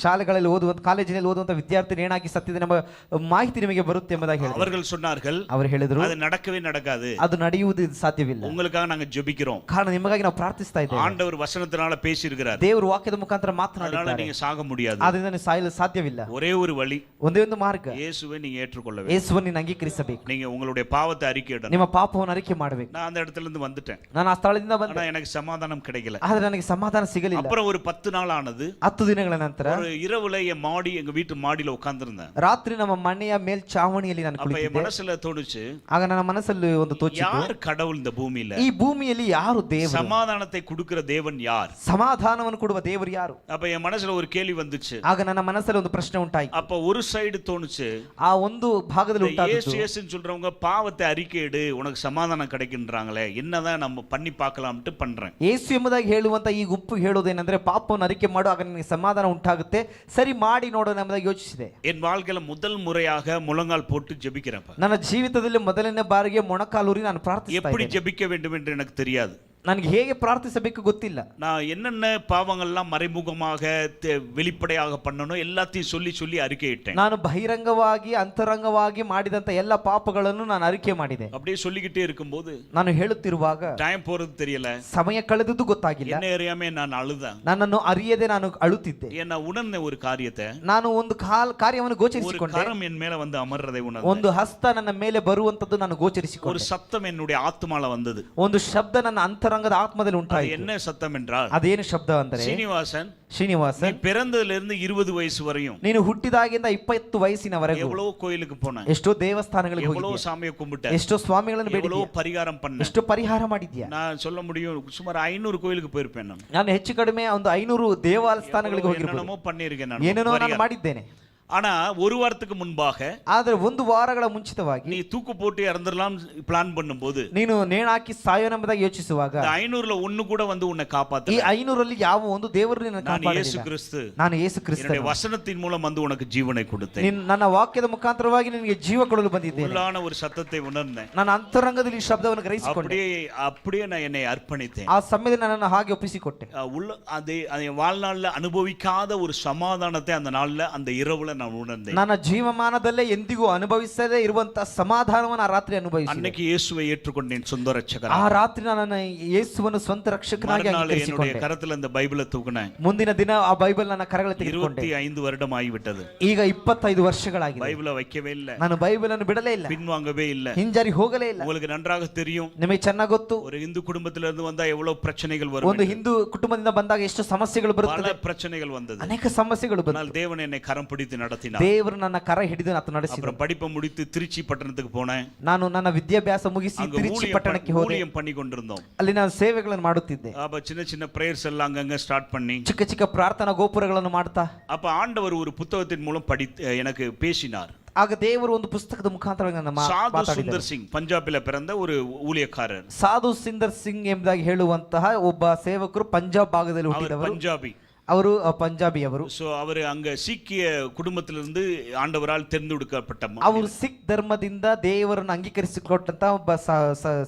B: ಶಾಲೆಗಳಲ್ಲಿ ಓದುವಂತ ಕಾಲೇಜಿನಲ್ಲಿ ಓದುವಂತ ವಿದ್ಯಾರ್ಥಿ ನೇಣಾಕಿ ಸತ್ತಿದೆ ಎಂಬ ಮಾಹಿತಿ ನಿಮಗೆ ಬರುತ್ತೆ ಎಂಬುದಾಗಿ ಹೇಳಿದೆ.
A: அவர்கள் சொன்னார்கள்,
B: ಅವರು ಹೇಳಿದ್ರು,
A: அது நடக்கவே நடக்காது,
B: ಅದು ನಡೆಯುವುದು ಸಾಧ್ಯವಿಲ್ಲ,
A: உங்களுக்காக நாங்க ஜெபிக்கிறோம்,
B: ಕಾರಣ ನಿಮಗಾಗಿ ನಾವು ಪ್ರಾರ್ಥಿಸ್ತಾ ಇದ್ದೇವೆ.
A: ஆண்டவர் வசனத்தினால பேசியிருக்கிறார்,
B: ದೇವರು ವಾಕ್ಯದ ಮುಖಾಂತರ
A: அதனால
B: ಮಾತನಾಡಿದ್ದಾರೆ,
A: நீங்க சாக முடியாது.
B: ಆದ್ರಿಂದ ನೀವು ಸಾಯಲು ಸಾಧ್ಯವಿಲ್ಲ.
A: ஒரே ஒரு வழி,
B: ಒಂದೇ ಒಂದು ಮಾರ್ಗ,
A: இயேசுவை நீங்க ஏற்றுக்கொள்ள வேண்டும்.
B: ಯೇಸುವನ್ನು ನೀನು ಅಂಗೀಕರಿಸಬೇಕು,
A: நீங்க உங்களுடைய பாவத்தை அறிக்கையிடணும்.
B: ನಿಮ್ಮ ಪಾಪವನ್ನು ಅರಿಕೆ ಮಾಡಬೇಕು.
A: நான் அந்த இடத்துல இருந்து வந்துட்டேன்,
B: ನಾನು ಆ ಸ್ಥಳದಿಂದ ಬಂದೆ,
A: ஆனா எனக்கு சமாதானம் கிடைக்கல.
B: ಆದ್ರೆ ನನಗೆ ಸಮಾಧಾನ ಸಿಗಲಿಲ್ಲ.
A: அப்புறம் ஒரு 10 நாள் ஆனது.
B: 10 ದಿನಗಳ ನಂತರ
A: ஒரு இரவுல என் மாடி, எங்க வீட்டு மாடியில உட்கார்ந்திருந்தேன்.
B: ರಾತ್ರಿ ನಮ್ಮ ಮನೆಯ ಮೇಲ್ಛಾವಣಿಯಲ್ಲಿ ನಾನು
A: அப்ப என்
B: ಕುಳಿತಿದ್ದೆ.
A: மனசுல தோணுச்சு,
B: ಆಗ ನನ್ನ ಮನಸ್ಸಲ್ಲಿ ಒಂದು ತೋಚಿತು,
A: யார் கடவுள் இந்த பூமியில?
B: ಈ ಭೂಮಿಯಲ್ಲಿ ಯಾರು ದೇವರು?
A: சமாதானத்தை கொடுக்கிற தேவன் யார்?
B: ಸಮಾಧಾನವನ್ನು ಕೊಡುವ ದೇವರು ಯಾರು?
A: அப்ப என் மனசுல ஒரு கேள்வி வந்துச்சு.
B: ಆಗ ನನ್ನ ಮನಸ್ಸಲ್ಲಿ ಒಂದು ಪ್ರಶ್ನೆ ಉಂಟಾಯಿತು.
A: அப்ப ஒரு சைடு தோணுச்சு,
B: ಆ ಒಂದು ಭಾಗದಲ್ಲಿ
A: இந்த இயேசு
B: ಉಂಟಾಯಿತು,
A: இயேசுன்னு சொல்றவங்க பாவத்தை அறிக்கையிடு, உனக்கு சமாதானம் கிடைக்கின்றாங்களே, என்னதான் நம்ம பண்ணி பார்க்கலாம்ட்டு பண்றேன்.
B: ಯೇಸು ಎಂಬುದಾಗಿ ಹೇಳುವಂತ ಈ ಗುಂಪು ಹೇಳುವುದೇನೆಂದ್ರೆ, ಪಾಪವನ್ನು ಅರಿಕೆ ಮಾಡು, ಆಗ ನಿನಗೆ ಸಮಾಧಾನ ಉಂಟಾಗುತ್ತೆ, ಸರಿ ಮಾಡಿ ನೋಡೋಣ ಎಂಬುದಾಗಿ ಯೋಚಿಸಿದೆ.
A: என் வாழ்க்கையில முதல் முறையாக முழங்கால் போட்டு ஜெபிக்கிறப்ப,
B: ನನ್ನ ಜೀವಿತದಲ್ಲಿ ಮೊದಲನೇ ಬಾರಿಗೆ ಮೊಣಕಾಲೂರಿ ನಾನು ಪ್ರಾರ್ಥಿಸ್ತಾ
A: எப்படி
B: ಇದ್ದೇನೆ.
A: ஜெபிக்க வேண்டும் என்று எனக்கு தெரியாது.
B: ನನಗೆ ಹೇಗೆ ಪ್ರಾರ್ಥಿಸಬೇಕು ಗೊತ್ತಿಲ್ಲ.
A: நான் என்னென்ன பாவங்கள்லாம் மறைமுகமாக வெளிப்படையாக பண்ணணும் எல்லாத்தையும் சொல்லி சொல்லி அறிக்கையிட்டேன்.
B: ನಾನು ಬಹಿರಂಗವಾಗಿ ಅಂತರಂಗವಾಗಿ ಮಾಡಿದಂತ ಎಲ್ಲ ಪಾಪಗಳನ್ನು ನಾನು ಅರಿಕೆ ಮಾಡಿದೆ.
A: அப்படியே சொல்லிக்கிட்டே இருக்கும்போது
B: ನಾನು ಹೇಳುತ್ತಿರುವಾಗ
A: டைம் போறது தெரியல,
B: ಸಮಯ ಕಳೆದದ್ದು ಗೊತ್ತಾಗಿಲ್ಲ.
A: என்ன அறியாம நான் அழுதேன்.
B: ನನ್ನನ್ನು ಅರಿಯದೆ ನಾನು ಅಳುತ್ತಿದ್ದೆ.
A: ஏன்னா உணர்ந்த ஒரு காரியத்தை,
B: ನಾನು ಒಂದು ಕಾರ್ಯವನ್ನು
A: ஒரு
B: ಗೋಚರಿಸಿಕೊಂಡೆ.
A: கரம் என் மேல வந்து அமர்றதை உணர்ந்தேன்.
B: ಒಂದು ಹಸ್ತ ನನ್ನ ಮೇಲೆ ಬರುವಂತದ್ದು ನಾನು
A: ஒரு
B: ಗೋಚರಿಸಿಕೊಂಡೆ.
A: சத்தம் என்னுடைய ஆத்மால வந்தது.
B: ಒಂದು ಶಬ್ದ ನನ್ನ ಅಂತರಂಗದ ಆತ್ಮದಲ್ಲಿ
A: அது
B: ಉಂಟಾಯಿತು.
A: என்ன சத்தம் என்றால்,
B: ಅದೇನು ಶಬ್ದ ಅಂದರೆ,
A: சீனிவாசன், நீ
B: ಶ್ರೀನಿವಾಸನ್,
A: பிறந்ததுல இருந்து 20 வயசு வரையும்
B: ನೀನು ಹುಟ್ಟಿದಾಗಿಂದ 20 ವಯಸ್ಸಿನವರೆಗೂ
A: எவ்வளவு கோயிலுக்கு போன,
B: ಎಷ್ಟೋ ದೇವಸ್ಥಾನಗಳಿಗೆ
A: எவ்வளவு
B: ಹೋಗಿದ್ಯಾ,
A: சாமியை கும்பிட்ட,
B: ಎಷ್ಟೋ ಸ್ವಾಮಿಗಳನ್ನು
A: எவ்வளவு
B: ಬೇಡಿದ್ಯಾ,
A: பரிகாரம் பண்ண.
B: ಎಷ್ಟೋ ಪರಿಹಾರ ಮಾಡಿದ್ಯಾ.
A: நான் சொல்ல முடியும், சுமார் 500 கோயிலுக்கு போயிருப்பேன்.
B: ನಾನು ಹೆಚ್ಚು ಕಡಿಮೆ ಒಂದು 500 ದೇವಸ್ಥಾನಗಳಿಗೆ ಹೋಗಿರ್ಬೋದು,
A: என்னென்னமோ பண்ணியிருக்கேன் நான்
B: ಏನೇನೋ ನಾನು
A: பரிகாரம்.
B: ಮಾಡಿದ್ದೇನೆ.
A: ஆனா ஒரு வாரத்துக்கு முன்பாக
B: ಆದರೆ ಒಂದು ವಾರಗಳ ಮುಂಚಿತವಾಗಿ
A: நீ தூக்கு போட்டு இறந்துடலாம் பிளான் பண்ணும்போது,
B: ನೀನು ನೇಣಾಕಿ ಸಾಯೋನೆಂಬುದಾಗಿ ಯೋಚಿಸುವಾಗ,
A: இந்த 500ல ஒண்ணு கூட வந்து உன்னை
B: ಈ
A: காப்பாத்த
B: 500ರಲ್ಲಿ ಯಾವ ಒಂದು ದೇವರು ನಿನ್ನ
A: நான் இயேசு
B: ಕಾಪಾಡಲಿಲ್ಲ.
A: கிறிஸ்து
B: ನಾನು ಯೇಸು ಕ್ರಿಸ್ತನು,
A: என்னுடைய வசனத்தின் மூலம் வந்து உனக்கு ஜீவனை கொடுத்தேன்.
B: ನನ್ನ ವಾಕ್ಯದ ಮುಖಾಂತರವಾಗಿ ನಿನಗೆ ಜೀವ ಕೊಡಲು ಬಂದಿದ್ದೇನೆ.
A: உள்ளான ஒரு சத்தத்தை உணர்ந்தேன்.
B: ನಾನು ಅಂತರಂಗದಲ್ಲಿ ಈ ಶಬ್ದವನ್ನು ಗ್ರಹಿಸಿಕೊಂಡೆ.
A: அப்படியே நான் என்னை அர்ப்பணித்தேன்.
B: ಆ ಸಮಯದಲ್ಲಿ ನನ್ನನ್ನು ಹಾಗೆ ಒಪ್ಪಿಸಿಕೊಟ್ಟೆ.
A: அதை வாழ்நாள்ல அனுபவிக்காத ஒரு சமாதானத்தை அந்த நாள்ல, அந்த இரவுல நான் உணர்ந்தேன்.
B: ನನ್ನ ಜೀವಮಾನದಲ್ಲೇ ಎಂದಿಗೂ ಅನುಭವಿಸದೇ ಇರುವಂತ ಸಮಾಧಾನವನ್ನು ಆ ರಾತ್ರಿ ಅನುಭವಿಸಿದೆ.
A: அன்னைக்கு இயேசுவை ஏற்றுக்கொண்டேன் சொந்த ரட்சகரா.
B: ಆ ರಾತ್ರಿ ನಾನು ಯೇಸುವನ್ನು ಸ್ವಂತ ರಕ್ಷಕನಾಗಿ
A: மறுநாள் என்னுடைய
B: ಅಂಗೀಕರಿಸಿಕೊಂಡೆ.
A: கரத்துல இந்த பைபிளை தூக்குனேன்.
B: ಮುಂದಿನ ದಿನ ಆ ಬೈಬಲ್ ನನ್ನ ಕರಗಳಲ್ಲಿ ತೆಗೆದುಕೊಂಡೆ.
A: 25 வருடம் ஆகிவிட்டது.
B: ಈಗ 25 ವರ್ಷಗಳಾಗಿದೆ.
A: பைபிளை வைக்கவே இல்லை,
B: ನಾನು ಬೈಬಲ್ ಅನ್ನು ಬಿಡಲೇ ಇಲ್ಲ,
A: பின்வாங்கவே இல்லை.
B: ಹಿಂಜರಿ ಹೋಗಲೇ ಇಲ್ಲ.
A: உங்களுக்கு நன்றாக தெரியும்,
B: ನಿಮಗೆ ಚೆನ್ನಾಗಿ ಗೊತ್ತು,
A: ஒரு இந்து குடும்பத்தில இருந்து வந்தா எவ்வளவு பிரச்சனைகள் வரும்.
B: ಒಂದು ಹಿಂದೂ ಕುಟುಂಬದಿಂದ ಬಂದಾಗ ಎಷ್ಟು ಸಮಸ್ಯೆಗಳು ಬರುತ್ತದೆ,
A: பல பிரச்சனைகள் வந்தது.
B: ಅನೇಕ ಸಮಸ್ಯೆಗಳು ಬಂದವು.
A: ஆனால் தேவன் என்னை கரம் பிடித்து நடத்தினார்.
B: ದೇವರು ನನ್ನ ಕರ ಹಿಡಿದು ಆತ ನಡೆಸಿದ.
A: அப்புறம் படிப்பை முடித்து திருச்சி பட்டணத்துக்கு போனேன்.
B: ನಾನು ನನ್ನ ವಿದ್ಯಾಭ್ಯಾಸ ಮುಗಿಸಿ
A: அங்க
B: ತಿರುಚಿ ಪಟ್ಟಣಕ್ಕೆ ಹೋದೆ.
A: ஊழியம் பண்ணி கொண்டிருந்தோம்.
B: ಅಲ್ಲಿ ನಾನು ಸೇವೆಗಳನ್ನು ಮಾಡುತ್ತಿದ್ದೆ.
A: அப்ப சின்ன சின்ன பிரேயர்ஸ் எல்லாம் அங்கங்க ஸ்டார்ட் பண்ணி,
B: ಚಿಕ್ಕ ಚಿಕ್ಕ ಪ್ರಾರ್ಥನಾ ಗೋಪುರಗಳನ್ನು ಮಾಡ್ತಾ,
A: அப்ப ஆண்டவர் ஒரு புத்தகத்தின் மூலம் எனக்கு பேசினார்.
B: ಆಗ ದೇವರು ಒಂದು ಪುಸ್ತಕದ ಮುಖಾಂತರ ನನ್ನ
A: சாது சுந்தர் சிங், பஞ்சாபில பிறந்த ஒரு ஊழியக்காரர்.
B: ಸಾಧು ಸುಂದರ್ ಸಿಂಗ್ ಎಂಬುದಾಗಿ ಹೇಳುವಂತಹ ಒಬ್ಬ ಸೇವಕರು ಪಂಜಾಬ್ ಭಾಗದಲ್ಲಿ ಹುಟ್ಟಿದವರು.
A: பஞ்சாபಿ,
B: ಅವರು ಪಂಜಾಬಿಯವರು.
A: சோ அவர் அங்க சீக்கிய குடும்பத்திலிருந்து ஆண்டவரால் தேர்ந்தெடுக்கப்பட்ட
B: ಅವರು ಸಿಖ್ ಧರ್ಮದಿಂದ ದೇವರನ್ನು ಅಂಗೀಕರಿಸಿಕೊಟ್ಟಂತ ಒಬ್ಬ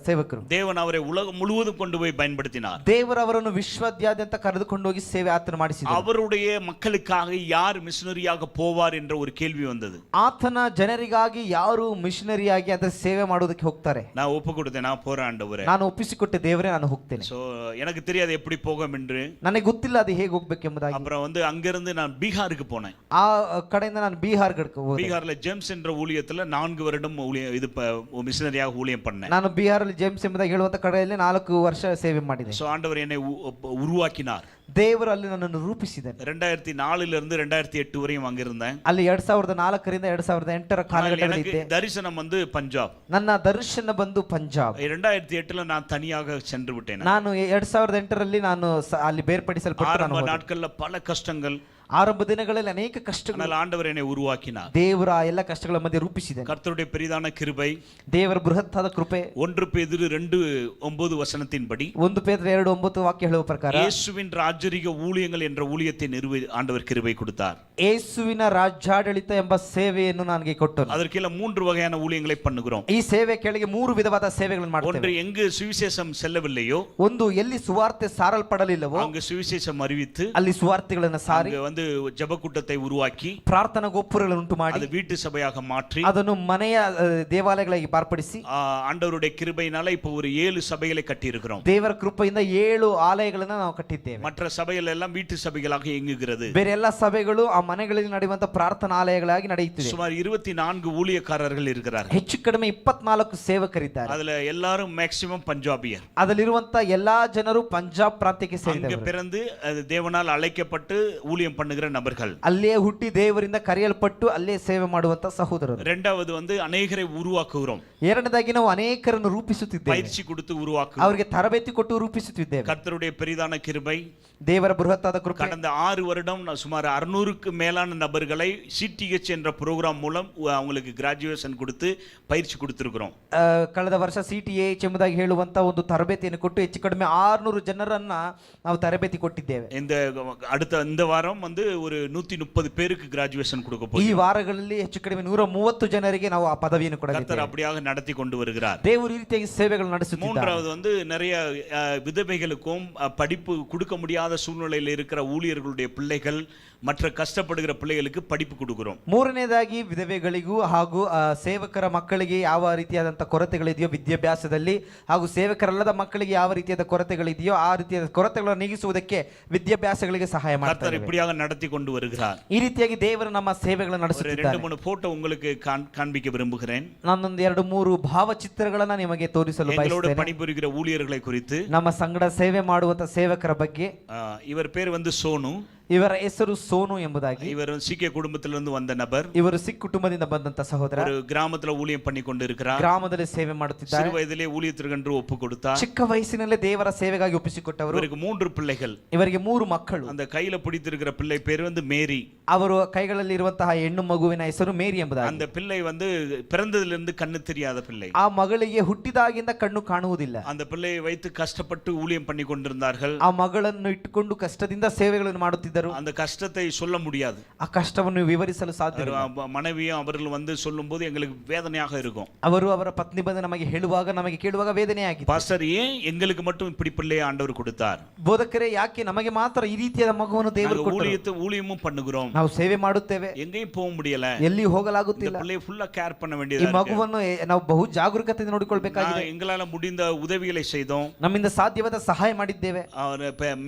B: ಸೇವಕರು.
A: தேவன் அவரை உலகம் முழுவதும் கொண்டு போய் பயன்படுத்தினார்.
B: ದೇವರು ಅವರನ್ನು ವಿಶ್ವದಾದ್ಯಂತ ಕರೆದುಕೊಂಡು ಹೋಗಿ ಸೇವೆ ಆತನ ಮಾಡಿಸಿದರು.
A: அவருடைய மக்களுக்காக யார் மிஷனரியாக போவார் என்ற ஒரு கேள்வி வந்தது.
B: ಆತನ ಜನರಿಗಾಗಿ ಯಾರು ಮಿಷನರಿಯಾಗಿ ಅದರ ಸೇವೆ ಮಾಡೋದಕ್ಕೆ ಹೋಗ್ತಾರೆ?
A: நான் ஒப்பு கொடுத்தேன், நான் போறேன் ಆண்டவரೇ.
B: ನಾನು ಒಪ್ಪಿಸಿಕೊಟ್ಟೆ, ದೇವರೇ ನಾನು ಹೋಗ್ತೇನೆ.
A: சோ எனக்கு தெரியாது எப்படி போகும் என்று.
B: ನನಗೆ ಗೊತ್ತಿಲ್ಲ ಅದು ಹೇಗೆ ಹೋಗ್ಬೇಕು. ಎಂಬುದಾಗಿ.
A: அப்புறம் வந்து அங்கிருந்து நான் பீகாருக்கு போனேன்.
B: ಆ ಕಡೆಯಿಂದ ನಾನು ಬಿಹಾರ್ಗೆ ಹೋದೆ.
A: பீகார்ல ஜேம்ஸ் என்ற ஊழியத்துல 4 வருடம் ஊழியம் இது மிஷனரியாக ஊழியம் பண்ணேன்.
B: ನಾನು ಬಿಹಾರಲ್ಲಿ ಜೇಮ್ಸ್ ಎಂಬುದಾಗಿ ಹೇಳುವಂತ ಕಡೆಯಲ್ಲಿ 4 ವರ್ಷ ಸೇವೆ ಮಾಡಿದೆ.
A: சோ ஆண்டவர் என்னை உருவாக்கினார்.
B: ದೇವರು ಅಲ್ಲಿ ನನ್ನನ್ನು ರೂಪಿಸಿದನು.
A: 2004 இருந்து 2008 வரையும் அங்க இருந்தேன்.
B: ಅಲ್ಲಿ 2004 ರಿಂದ 2008 ಕಾಲಘಟ್ಟದಲ್ಲಿ
A: தரிசனம் வந்து பஞ்சாப்.
B: ನನ್ನ ದರ್ಶನ ಬಂದು ಪಂಜಾಬ್.
A: 2008 நான் தனியாக சென்று விட்டேன்.
B: ನಾನು 2008 ನಾನು ಅಲ್ಲಿ ಬೇರ್ಪಡಿಸಲ್ಪಟ್ಟು
A: ஆரம்ப நாட்கள்ல பல கஷ்டங்கள்,
B: ಆರಂಭ ದಿನಗಳಲ್ಲಿ ಅನೇಕ ಕಷ್ಟಗಳು.
A: ஆண்டவர் என்னை உருவாக்கினார்.
B: ದೇವರ ಆ ಎಲ್ಲ ಕಷ್ಟಗಳ ಮಧ್ಯೆ ರೂಪಿಸಿದನು.
A: கர்த்தருடைய பெரிதான கிருபை,
B: ದೇವರ ಬೃಹತ್ತಾದ ಕೃಪೆ.
A: 1 பேதுரு 2:9 வசனத்தின்படி
B: 1 ಪೇತ್ರ 2:9 ವಾಕ್ಯ ಹೇಳುವ ಪ್ರಕಾರ
A: இயேசுவின் ராஜரிக ஊழியங்கள் என்ற ஊழியத்தை ஆண்டவர் கிருபை கொடுத்தார்.
B: ಯೇಸುವಿನ ರಾಜ್ಯಾಡಳಿತ ಎಂಬ ಸೇವೆಯನ್ನು ನನಗೆ ಕೊಟ್ಟನು.
A: அதற்கெಲ್ಲ 3 வகையான ஊழியங்களை பண்ணுகிறோம்.
B: ಈ ಸೇವೆ ಕೆಳಗೆ 3 ವಿಧವಾದ ಸೇವೆಗಳನ್ನು ಮಾಡ್ತೇವೆ.
A: ஒன்று, எங்கு சுவிசேஷம் செல்லவில்லையோ,
B: ಒಂದು ಎಲ್ಲಿ ಸುವಾರ್ತೆ ಸಾರಲ್ಪಡಲಿಲ್ಲವೋ
A: அங்கு சுவிசேஷம் அறிவித்து
B: ಅಲ್ಲಿ ಸುವಾರ್ತೆಗಳನ್ನು ಸಾರಿ
A: வந்து ஜெப கூட்டத்தை உருவாக்கி
B: ಪ್ರಾರ್ಥನಾ ಗೋಪುರಗಳನ್ನು ಉಂಟು ಮಾಡಿ
A: அது வீட்டு சபையாக மாற்றி
B: ಅದನ್ನು ಮನೆಯ ದೇವಾಲಯಗಳಾಗಿ ಮಾರ್ಪಡಿಸಿ
A: ஆண்டவருடைய கிருபையினால இப்போ ஒரு 7 சபைகளை கட்டி இருக்கிறோம்.
B: ದೇವರ ಕೃಪೆಯಿಂದ 7 ಆಲಯಗಳನ್ನು ನಾವು ಕಟ್ಟಿದ್ದೇವೆ.
A: மற்ற சபைகள் எல்லாம் வீட்டு சபைகளாக இயங்குகிறது.
B: ಬೇರೆ ಎಲ್ಲ ಸಭೆಗಳು ಆ ಮನೆಗಳಲ್ಲಿ ನಡೆಯುವಂತ ಪ್ರಾರ್ಥನಾಲಯಗಳಾಗಿ ನಡೆಯುತ್ತಿದೆ.
A: சுமார் 24 ஊழியக்காரர்கள் இருக்கிறார்கள்.
B: ಹೆಚ್ಚು ಕಡಿಮೆ 24 ಸೇವಕರಿದ್ದಾರೆ.
A: அதுல எல்லாரும் மேக்ஸிமம் பஞ்சாபியர்.
B: ಅದರಲ್ಲಿರುವಂತ ಎಲ್ಲಾ ಜನರು ಪಂಜಾಬ್ ಪ್ರಾಂತ್ಯಕ್ಕೆ
A: அங்க
B: ಸೇರಿದವರು.
A: பிறந்து தேவனால் அழைக்கப்பட்டு ஊழியம் பண்ணுகிற நபர்கள்.
B: ಅಲ್ಲೇ ಹುಟ್ಟಿ ದೇವರಿಂದ ಕರೆಯಲ್ಪಟ್ಟು ಅಲ್ಲೇ ಸೇವೆ ಮಾಡುವಂತ ಸಹೋದರರು.
A: இரண்டாவது வந்து அநேகரை உருவாக்குகிறோம்.
B: ಎರಡನೇದಾಗಿ ನಾವು ಅನೇಕರನ್ನು ರೂಪಿಸುತ್ತಿದ್ದೇವೆ.
A: பயிற்சி கொடுத்து உருவாக்குகிறோம்.
B: ಅವರಿಗೆ ತರಬೇತಿ ಕೊಟ್ಟು ರೂಪಿಸುತ್ತಿದ್ದೇವೆ.
A: கர்த்தருடைய பெரிதான கிருபை,
B: ದೇವರ ಬೃಹತ್ತಾದ ಕೃಪೆ.
A: கடந்த 6 வருடம் சுமார் 600க்கு மேலான நபர்களை சிடிஎச் என்ற ப்ரோக்ராம் மூலம் அவங்களுக்கு கிராஜுவேஷன் கொடுத்து பயிற்சி கொடுத்திருக்கிறோம்.
B: ಕಳೆದ ವರ್ಷ CTH ಎಂಬುದಾಗಿ ಹೇಳುವಂತ ಒಂದು ತರಬೇತಿಯನ್ನು ಕೊಟ್ಟು ಹೆಚ್ಚು ಕಡಿಮೆ 600 ಜನರನ್ನ ನಾವು ತರಬೇತಿ ಕೊಟ್ಟಿದ್ದೇವೆ.
A: இந்த வாரம் வந்து ஒரு 130 பேருக்கு கிராஜுவேஷன் கொடுக்க போகிறோம்.
B: ಈ ವಾರಗಳಲ್ಲಿ ಹೆಚ್ಚು ಕಡಿಮೆ 130 ಜನರಿಗೆ ನಾವು ಆ ಪದವಿಯನ್ನು ಕೊಡಲಿದ್ದೇವೆ.
A: கர்த்தர் அப்படியாக நடத்தி கொண்டு வருகிறார்.
B: ದೇವರು ಈ ರೀತಿಯಾಗಿ ಸೇವೆಗಳನ್ನು ನಡೆಸುತ್ತಿದ್ದಾರೆ.
A: மூன்றாவது வந்து நிறைய விதவைகளுக்கும் படிப்பு கொடுக்க முடியாத சூழ்நிலையில் இருக்கிற ஊழியர்களுடைய பிள்ளைகள், மற்ற கஷ்டப்படுகிற பிள்ளைகளுக்கு படிப்பு கொடுக்கிறோம்.
B: ಮೂರನೇದಾಗಿ ವಿಧವೆಗಳಿಗೂ ಹಾಗೂ ಸೇವಕರ ಮಕ್ಕಳಿಗೆ ಯಾವ ರೀತಿಯಾದಂತಹ ಕೊರತೆಗಳಿದೆಯೋ ವಿದ್ಯಾಭ್ಯಾಸದಲ್ಲಿ, ಹಾಗೂ ಸೇವಕರಲ್ಲದ ಮಕ್ಕಳಿಗೆ ಯಾವ ರೀತಿಯಾದ ಕೊರತೆಗಳಿದೆಯೋ ಆ ರೀತಿಯಾದ ಕೊರತೆಗಳನ್ನು ನೀಗಿಸುವುದಕ್ಕೆ ವಿದ್ಯಾಭ್ಯಾಸಗಳಿಗೆ ಸಹಾಯ ಮಾಡ್ತಾರೆ.
A: கர்த்தர் இப்படியாக நடத்தி கொண்டு வருகிறார்.
B: ಈ ರೀತಿಯಾಗಿ ದೇವರು ನಮ್ಮ ಸೇವೆಗಳನ್ನು ನಡೆಸುತ್ತಿದ್ದಾರೆ.
A: 2-3 போட்டோ உங்களுக்கு காண்பிக்க விரும்புகிறேன்.
B: ನಾನೊಂದು 2-3 ಭಾವಚಿತ್ರಗಳನ್ನ ನಿಮಗೆ ತೋರಿಸಲು
A: எங்களோட
B: ಬಯಸುತ್ತೇನೆ.
A: பணிபுரிகிற ஊழியர்களை குறித்து.
B: ನಮ್ಮ ಸಂಗಡ ಸೇವೆ ಮಾಡುವಂತ ಸೇವಕರ ಬಗ್ಗೆ.
A: இவர் பேர் வந்து சோனு.
B: ಇವರ ಹೆಸರು ಸೋನು ಎಂಬುದಾಗಿ.
A: இவர் சீக்கிய குடும்பத்திலிருந்து வந்த நபர்.
B: ಇವರು ಸಿಖ್ ಕುಟುಂಬದಿಂದ ಬಂದಂತ ಸಹೋದರ.
A: ஒரு கிராமத்துல ஊழியம் பண்ணி கொண்டிருக்கிறார்.
B: ಗ್ರಾಮದಲ್ಲಿ ಸೇವೆ ಮಾಡುತ್ತಿದ್ದಾರೆ.
A: சிறு வயதிலே ஊழியத்திற்கென்று ஒப்பு கொடுத்தார்.
B: ಚಿಕ್ಕ ವಯಸ್ಸಿನಲ್ಲೇ ದೇವರ ಸೇವೆಗಾಗಿ ಒಪ್ಪಿಸಿಕೊಟ್ಟವರು.
A: இவருக்கு 3 பிள்ளைகள்.
B: ಇವರಿಗೆ 3 ಮಕ್ಕಳು.
A: அந்த கையில பிடித்திருக்கிற பிள்ளை பேர் வந்து மேரி.
B: ಅವರು ಕೈಗಳಲ್ಲಿ ಇರುವಂತಹ ಹೆಣ್ಣು ಮಗುವಿನ ಹೆಸರು ಮೇರಿ ಎಂಬುದಾಗಿ.
A: அந்த பிள்ளை வந்து பிறந்ததிலிருந்து கண்ணு தெரியாத பிள்ளை.
B: ಆ ಮಗಳಿಗೆ ಹುಟ್ಟಿದಾಗಿಂದ ಕಣ್ಣು ಕಾಣುವುದಿಲ್ಲ.
A: அந்த பிள்ளையை வைத்து கஷ்டப்பட்டு ஊழியம் பண்ணி கொண்டிருந்தார்கள்.
B: ಆ ಮಗಳನ್ನು ಇಟ್ಟುಕೊಂಡು ಕಷ್ಟದಿಂದ ಸೇವೆಗಳನ್ನು ಮಾಡುತ್ತಿದ್ದರು.
A: அந்த கஷ்டத்தை சொல்ல முடியாது.
B: ಆ ಕಷ್ಟವನ್ನು ವಿವರಿಸಲು ಸಾಧ್ಯವಿಲ್ಲ.
A: மனைவியும் அவர்கள் வந்து சொல்லும்போது எங்களுக்கு வேதனையாக இருக்கும்.
B: ಅವರು ಅವರ ಪತ್ನಿ ಬಂದು ನಮಗೆ ಹೇಳುವಾಗ ನಮಗೆ ಕೇಳುವಾಗ ವೇದನೆಯಾಗಿದೆ.
A: பாஸ்டர், ஏன் எங்களுக்கு மட்டும் இப்படி பிள்ளையை ஆண்டவர் கொடுத்தார்?
B: ಬೋಧಕರೇ, ಯಾಕೆ ನಮಗೆ ಮಾತ್ರ ಈ ರೀತಿಯಾದ ಮಗುವನ್ನು ದೇವರು ಕೊಟ್ಟರು?
A: ஊழியமும் பண்ணுகிறோம்,
B: ನಾವು ಸೇವೆ ಮಾಡುತ್ತೇವೆ,
A: எங்கேயும் போக முடியல,
B: ಎಲ್ಲಿ ಹೋಗಲಾಗುತ್ತಿಲ್ಲ.
A: பிள்ளையை ஃபுல்லா கேர் பண்ண
B: ಈ
A: வேண்டியது.
B: ಮಗುವನ್ನು ನಾವು ಬಹು ಜಾಗರೂಕತೆಯಿಂದ ನೋಡಿಕೊಳ್ಳಬೇಕಾಗಿದೆ.
A: எங்களால முடிந்த உதவிகளை செய்தோம்.
B: ನಮ್ಮಿಂದ ಸಾಧ್ಯವಾದ ಸಹಾಯ ಮಾಡಿದ್ದೇವೆ.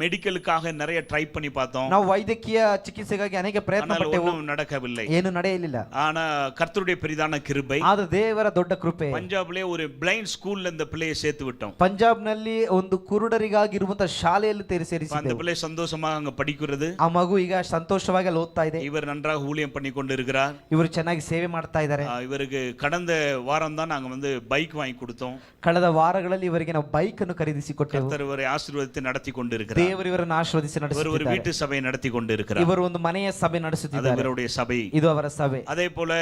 A: மெடிக்கலுக்காக நிறைய ட்ரை பண்ணி பார்த்தோம்.
B: ನಾವು ವೈದ್ಯಕೀಯ ಚಿಕಿತ್ಸೆಗಾಗಿ ಅನೇಕ ಪ್ರಯತ್ನ ಪಟ್ಟೆವು,
A: நடக்கவில்லை.
B: ಏನು ನಡೆಯಲಿಲ್ಲ.
A: ஆனா கர்த்தருடைய பெரிதான கிருபை,
B: ಆದ ದೇವರ ದೊಡ್ಡ ಕೃಪೆ.
A: பஞ்சாப்ல ஒரு பிளைண்ட் ஸ்கூல்ல இந்த பிள்ளையை சேர்த்து விட்டோம்.
B: ಪಂಜಾಬ್ ನಲ್ಲಿ ಒಂದು ಕುರುಡರಿಗಾಗಿ ಇರುವಂತ ಶಾಲೆಯಲ್ಲಿ ಸೇರಿಸಿದ್ದೇವೆ.
A: அந்த பிள்ளை சந்தோஷமாக அங்க படிக்கிறது.
B: ಆ ಮಗು ಈಗ ಸಂತೋಷವಾಗಿ ಅಲ್ಲಿ ಓದ್ತಾ ಇದೆ.
A: இவர் நன்றாக ஊழியம் பண்ணி கொண்டிருக்கிறார்.
B: ಇವರು ಚೆನ್ನಾಗಿ ಸೇವೆ ಮಾಡ್ತಾ ಇದ್ದಾರೆ.
A: இவருக்கு கடந்த வாரம் தான் நாங்க வந்து பைக் வாங்கி கொடுத்தோம்.
B: ಕಳೆದ ವಾರಗಳಲ್ಲಿ ಇವರಿಗೆ ನಾವು ಬೈಕ್ ಅನ್ನು ಖರೀದಿಸಿ ಕೊಟ್ಟೆವು.
A: கர்த்தர் இவரை ஆசீர்வதித்து நடத்தி கொண்டிருக்கிறார்.
B: ದೇವರು ಇವರನ್ನು ಆಶೀರ್ವದಿಸಿ ನಡೆಸುತ್ತಿದ್ದಾರೆ.
A: ஒரு வீட்டு சபை நடத்தி கொண்டிருக்கிறார்.
B: ಇವರು ಒಂದು ಮನೆಯ ಸಭೆ ನಡೆಸುತ್ತಿದ್ದಾರೆ.
A: அவருடைய சபை,
B: ಇದು ಅವರ ಸಭೆ.
A: அதே போல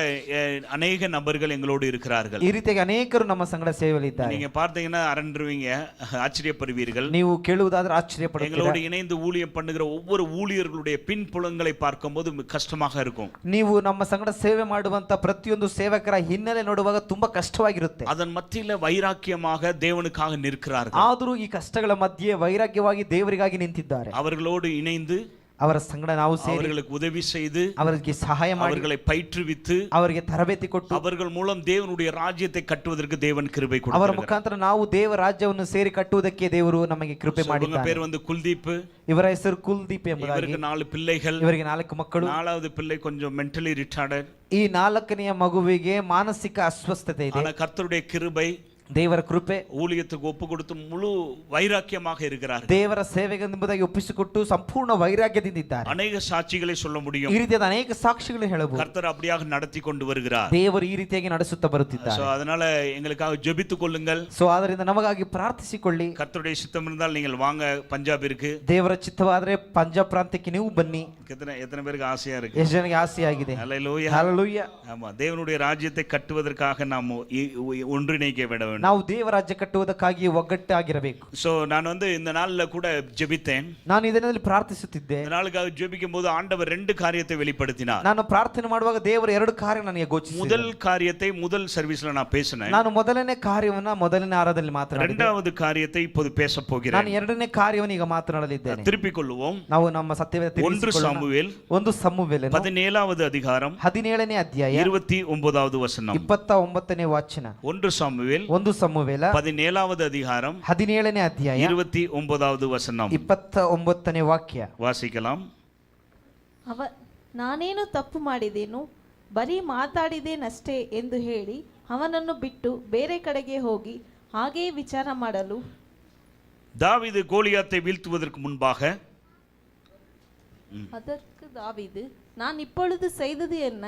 A: அநேக நபர்கள் எங்களோடு இருக்கிறார்கள்.
B: ಈ ರೀತಿಯಾಗಿ ಅನೇಕರು ನಮ್ಮ ಸಂಗಡ ಸೇವೆಯಲ್ಲಿ ಇದ್ದಾರೆ.
A: நீங்க பார்த்தீங்கன்னா அரண்டுருவீங்க, ஆச்சரியப்படுவீர்கள்.
B: ನೀವು ಕೇಳುವುದಾದ್ರೆ ಆಶ್ಚರ್ಯಪಡುತ್ತೀರಾ.
A: எங்களோடு இணைந்து ஊழியம் பண்ணுகிற ஒவ்வொரு ஊழியர்களுடைய பின்புலங்களை பார்க்கும்போது கஷ்டமாக இருக்கும்.
B: ನೀವು ನಮ್ಮ ಸಂಗಡ ಸೇವೆ ಮಾಡುವಂತ ಪ್ರತಿಯೊಂದು ಸೇವಕರ ಹಿನ್ನೆಲೆ ನೋಡುವಾಗ ತುಂಬಾ ಕಷ್ಟವಾಗಿರುತ್ತೆ.
A: அதன் மத்தியில வைராக்கியமாக தேவனுக்காக நிற்கிறார்கள்.
B: ಆದರೂ ಈ ಕಷ್ಟಗಳ ಮಧ್ಯೆ ವೈರಾಗ್ಯವಾಗಿ ದೇವರಿಗಾಗಿ ನಿಂತಿದ್ದಾರೆ.
A: அவர்களோடு இணைந்து
B: ಅವರ ಸಂಗಡ ನಾವು ಸೇರಿ
A: அவர்களுக்கு உதவி செய்து
B: ಅವರಿಗೆ ಸಹಾಯ ಮಾಡಿ
A: அவர்களை பயிற்றுவித்து
B: ಅವರಿಗೆ ತರಬೇತಿ ಕೊಟ್ಟು
A: அவர்கள் மூலம் தேவனுடைய ராஜ்யத்தை கட்டுவதற்கு தேவன் கிருபை
B: ಅವರ
A: கொடுத்தார்.
B: ಮುಖಾಂತರ ನಾವು ದೇವ ರಾಜ್ಯವನ್ನು ಸೇರಿ ಕಟ್ಟುವುದಕ್ಕೆ ದೇವರು ನಮಗೆ ಕೃಪೆ
A: இவங்க
B: ಮಾಡಿದ್ದಾರೆ.
A: பேர் வந்து குல்தீப்.
B: ಇವರ ಹೆಸರು ಕುಲ್ದೀಪ್ ಎಂಬುದಾಗಿ.
A: இவருக்கு 4 பிள்ளைகள்.
B: ಇವರಿಗೆ 4 ಮಕ್ಕಳು.
A: 4வது பிள்ளை கொஞ்சம் மென்டலி ரிட்டார்டட்.
B: ಈ 4ನೆಯ ಮಗುವಿಗೆ ಮಾನಸಿಕ ಅಸ್ವಸ್ಥತೆ ಇದೆ.
A: ஆனா கர்த்தருடைய கிருபை,
B: ದೇವರ ಕೃಪೆ,
A: ஊழியத்துக்கு ஒப்பு கொடுத்து முழு வைராக்கியமாக இருக்கிறார்.
B: ದೇವರ ಸೇವೆಗೆ ಎಂಬುದಾಗಿ ಒಪ್ಪಿಸಿಕೊಟ್ಟು ಸಂಪೂರ್ಣ ವೈರಾಗ್ಯದಿಂದ ಇದ್ದಾರೆ.
A: ಅನೇಕ ಸಾಕ್ಷಿகளை சொல்ல முடியும்.
B: ಈ ರೀತಿಯಾದ ಅನೇಕ ಸಾಕ್ಷಿಗಳನ್ನು ಹೇಳಬಹುದು.
A: கர்த்தர் அப்படியாக நடத்தி கொண்டு வருகிறார்.
B: ದೇವರು ಈ ರೀತಿಯಾಗಿ ನಡೆಸುತ್ತಾ ಬರುತ್ತಿದ್ದಾರೆ.
A: சோ அதனால எங்களுக்காக ஜெபித்துக் கொள்ளுங்கள்.
B: ಸೋ ಆದ್ದರಿಂದ ನಮಗಾಗಿ ಪ್ರಾರ್ಥಿಸಿಕೊಳ್ಳಿ.
A: கர்த்தருடைய சித்தம் இருந்தால் நீங்கள் வாங்க பஞ்சாபிற்கு.
B: ದೇವರ ಚಿತ್ತವಾದರೆ ಪಂಜಾಬ್ ಪ್ರಾಂತ್ಯಕ್ಕೆ ನೀವು ಬನ್ನಿ.
A: எத்தனை பேருக்கு ஆசையா இருக்கு?
B: ಎಷ್ಟು ಜನರಿಗೆ ಆಸೆಯಾಗಿದೆ?
A: ஹல்லேலூயா.
B: ಹಲ್ಲೆಲೂಯಾ.
A: ஆமா, தேவனுடைய ராஜ்யத்தை கட்டுவதற்காக நாம் ஒன்றிணைக்க வேண்டும்.
B: ನಾವು ದೇವ ರಾಜ್ಯ ಕಟ್ಟುವುದಕ್ಕಾಗಿ ಒಗ್ಗಟ್ಟಾಗಿರಬೇಕು.
A: சோ நான் வந்து இந்த நாள்ல கூட ஜெபித்தேன்.
B: ನಾನು ಇದರಲ್ಲಿ ಪ್ರಾರ್ಥಿಸುತ್ತಿದ್ದೆ.
A: இந்த நாளுக்காக ஜெபிக்கும் போது ஆண்டவர் 2 காரியத்தை வெளிப்படுத்தினார்.
B: ನಾನು ಪ್ರಾರ್ಥನೆ ಮಾಡುವಾಗ ದೇವರು 2 ಕಾರ್ಯ ನನಗೆ ಗೋಚರಿಸಿದರು.
A: முதல் காரியத்தை முதல் சர்வீஸ்ல நான் பேசினேன்.
B: ನಾನು ಮೊದಲನೇ ಕಾರ್ಯವನ್ನ ಮೊದಲನೇ ಆರಾಧನೆಯಲ್ಲಿ ಮಾತನಾಡಿದೆ.
A: இரண்டாவது காரியத்தை இப்போது பேச போகிறேன்.
B: ನಾನು ಎರಡನೇ ಕಾರ್ಯವನ್ನು ಈಗ ಮಾತನಾಡಲಿದ್ದೇನೆ.
A: திருப்பிக் கொள்வோம்.
B: ನಾವು ನಮ್ಮ ಸತ್ಯವೇದ
A: 1 சாமுவேல்
B: 1 ಸಮುವೇಲ
A: 17வது அதிகாரம்
B: 17ನೇ ಅಧ್ಯಾಯ
A: 29வது ವಚனம்.
B: 29ನೇ ವಚನ.
A: 1 சாமுவேல்
B: 1 ಸಮುವೇಲ
A: 17வது அதிகாரம்
B: 17ನೇ ಅಧ್ಯಾಯ
A: 29வது ವಚனம்.
B: 29ನೇ ವಾಕ್ಯ
A: ವಾಸಿಕಲಾಂ.
C: ನಾನೇನು ತಪ್ಪು ಮಾಡಿದೇನು, ಬರೀ ಮಾತಾಡಿದೇನಷ್ಟೇ ಎಂದು ಹೇಳಿ ಅವನನ್ನು ಬಿಟ್ಟು ಬೇರೆ ಕಡೆಗೆ ಹೋಗಿ ಹಾಗೇ ವಿಚಾರ ಮಾಡಲು.
A: தாவீது கோலியாத்தை வீழ்த்துவதற்கு முன்பாக
C: அதற்கு தாவீது, நான் இப்பொழுது செய்தது என்ன,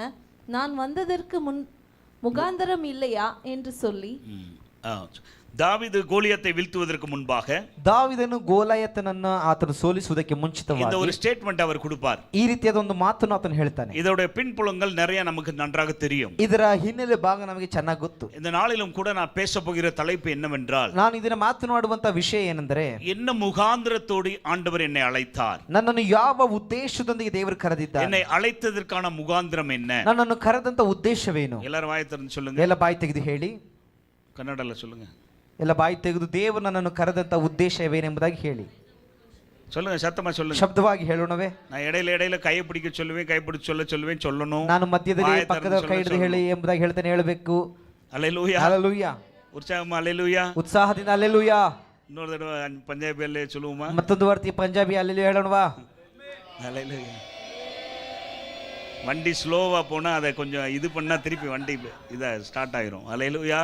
C: நான் வந்ததற்கு முகாந்தரம் இல்லையா என்று சொல்லி.
A: தாவீது கோலியாத்தை வீழ்த்துவதற்கு முன்பாக
B: ದಾವೀದನು ಗೋಲಾಯತನನ್ನು ಆತನು ಸೋಲಿಸುವುದಕ್ಕೆ ಮುಂಚಿತವಾಗಿ
A: இந்த ஒரு ஸ்டேட்மெண்ட் அவர் கொடுப்பார்.
B: ಈ ರೀತಿಯಾದ ಒಂದು ಮಾತನ್ನು ಆತನು ಹೇಳ್ತಾನೆ.
A: இதோட பின்புலங்கள் நிறைய நமக்கு நன்றாக தெரியும்.
B: ಇದರ ಹಿನ್ನೆಲೆ ಭಾಗ ನಮಗೆ ಚೆನ್ನಾಗಿ ಗೊತ್ತು.
A: இந்த நாளிலும் கூட நான் பேச போகிற தலைப்பு என்னவென்றால்,
B: ನಾನು ಇದನ್ನ ಮಾತನಾಡುವಂತ ವಿಷಯ ಏನೆಂದರೆ,
A: என்ன முகாந்திரத்தோடு ஆண்டவர் என்னை அழைத்தார்,
B: ನನ್ನನ್ನು ಯಾವ ಉದ್ದೇಶದೊಂದಿಗೆ ದೇವರು ಕರೆದಿದ್ದಾರೆ,
A: என்னை அழைத்ததற்கான முகாந்திரம் என்ன,
B: ನನ್ನನ್ನು ಕರೆದಂತ ಉದ್ದೇಶವೇನು.
A: எல்லாரும் வாயை திறந்து சொல்லுங்க.
B: ಎಲ್ಲ ಬಾಯಿ ತೆಗೆದು ಹೇಳಿ.
A: ಕನ್ನಡಲ್ಲ சொல்லுங்க.
B: ಎಲ್ಲ ಬಾಯಿ ತೆಗೆದು ದೇವರು ನನ್ನನ್ನು ಕರೆದಂತ ಉದ್ದೇಶವೇನೆಂಬುದಾಗಿ ಹೇಳಿ.
A: சொல்லுங்க, சத்தமா சொல்லுங்க.
B: ಶಬ್ದವಾಗಿ ಹೇಳೋಣವೇ.
A: நான் இடையில கையை பிடிக்க சொல்லுவேன், கை பிடிச்சு சொல்லுவேன், சொல்லணும்.
B: ನಾನು ಮಧ್ಯದಲ್ಲಿ ಪಕ್ಕದ ಕೈ ಹಿಡಿದು ಹೇಳಿ ಎಂಬುದಾಗಿ ಹೇಳ್ತೇನೆ, ಹೇಳಬೇಕು.
A: அல்லேலூயா.
B: ಹಲ್ಲೆಲೂಯಾ.
A: உற்சாகமா அல்லேலூயா.
B: ಉತ್ಸಾಹದಿಂದ ಹಲ್ಲೆಲೂಯಾ.
A: இன்னொரு தடவை பஞ்சாபியಲ್ಲೇ சொல்லுவோமா?
B: ಮತ್ತೊಂದು ವಾರ್ತಿ ಪಂಜಾಬಿ ಹಲ್ಲೆಲೂಯಾ ಹೇಳೋಣವಾ?
A: அல்லேலூயா. வண்டி ஸ்லோவா போனா அதை கொஞ்சம் இது பண்ணா திருப்பி வண்டி இதை ஸ்டார்ட் ஆயிரும். அல்லேலூயா.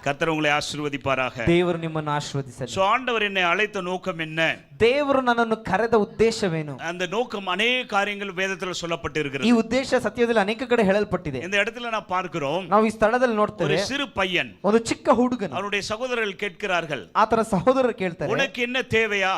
A: கர்த்தர் உங்களை ஆசீர்வதிப்பாராக.
B: ದೇವರು ನಿಮ್ಮನ್ನು ಆಶೀರ್ವದಿಸಲಿ.
A: சோ ஆண்டவர் என்னை அழைத்த நோக்கம் என்ன?
B: ದೇವರು ನನ್ನನ್ನು ಕರೆದ ಉದ್ದೇಶವೇನು?
A: அந்த நோக்கம் அநேக காரியங்கள் வேதத்தில் சொல்லப்பட்டு
B: ಈ
A: இருக்கிறது.
B: ಉದ್ದೇಶ ಸತ್ಯದಲ್ಲಿ ಅನೇಕ ಕಡೆ ಹೇಳಲ್ಪಟ್ಟಿದೆ.
A: இந்த இடத்துல நான் பார்க்கிறோம்,
B: ನಾವು ಈ ಸ್ಥಳದಲ್ಲಿ
A: ஒரு
B: ನೋಡ್ತೇವೆ,
A: சிறு பையன்,
B: ಒಂದು ಚಿಕ್ಕ ಹುಡುಗನು,
A: அவனுடைய சகோதரர்கள் கேட்கிறார்கள்,
B: ಆತನ ಸಹೋದರರು ಕೇಳ್ತಾರೆ,
A: உனக்கு என்ன தேவையா,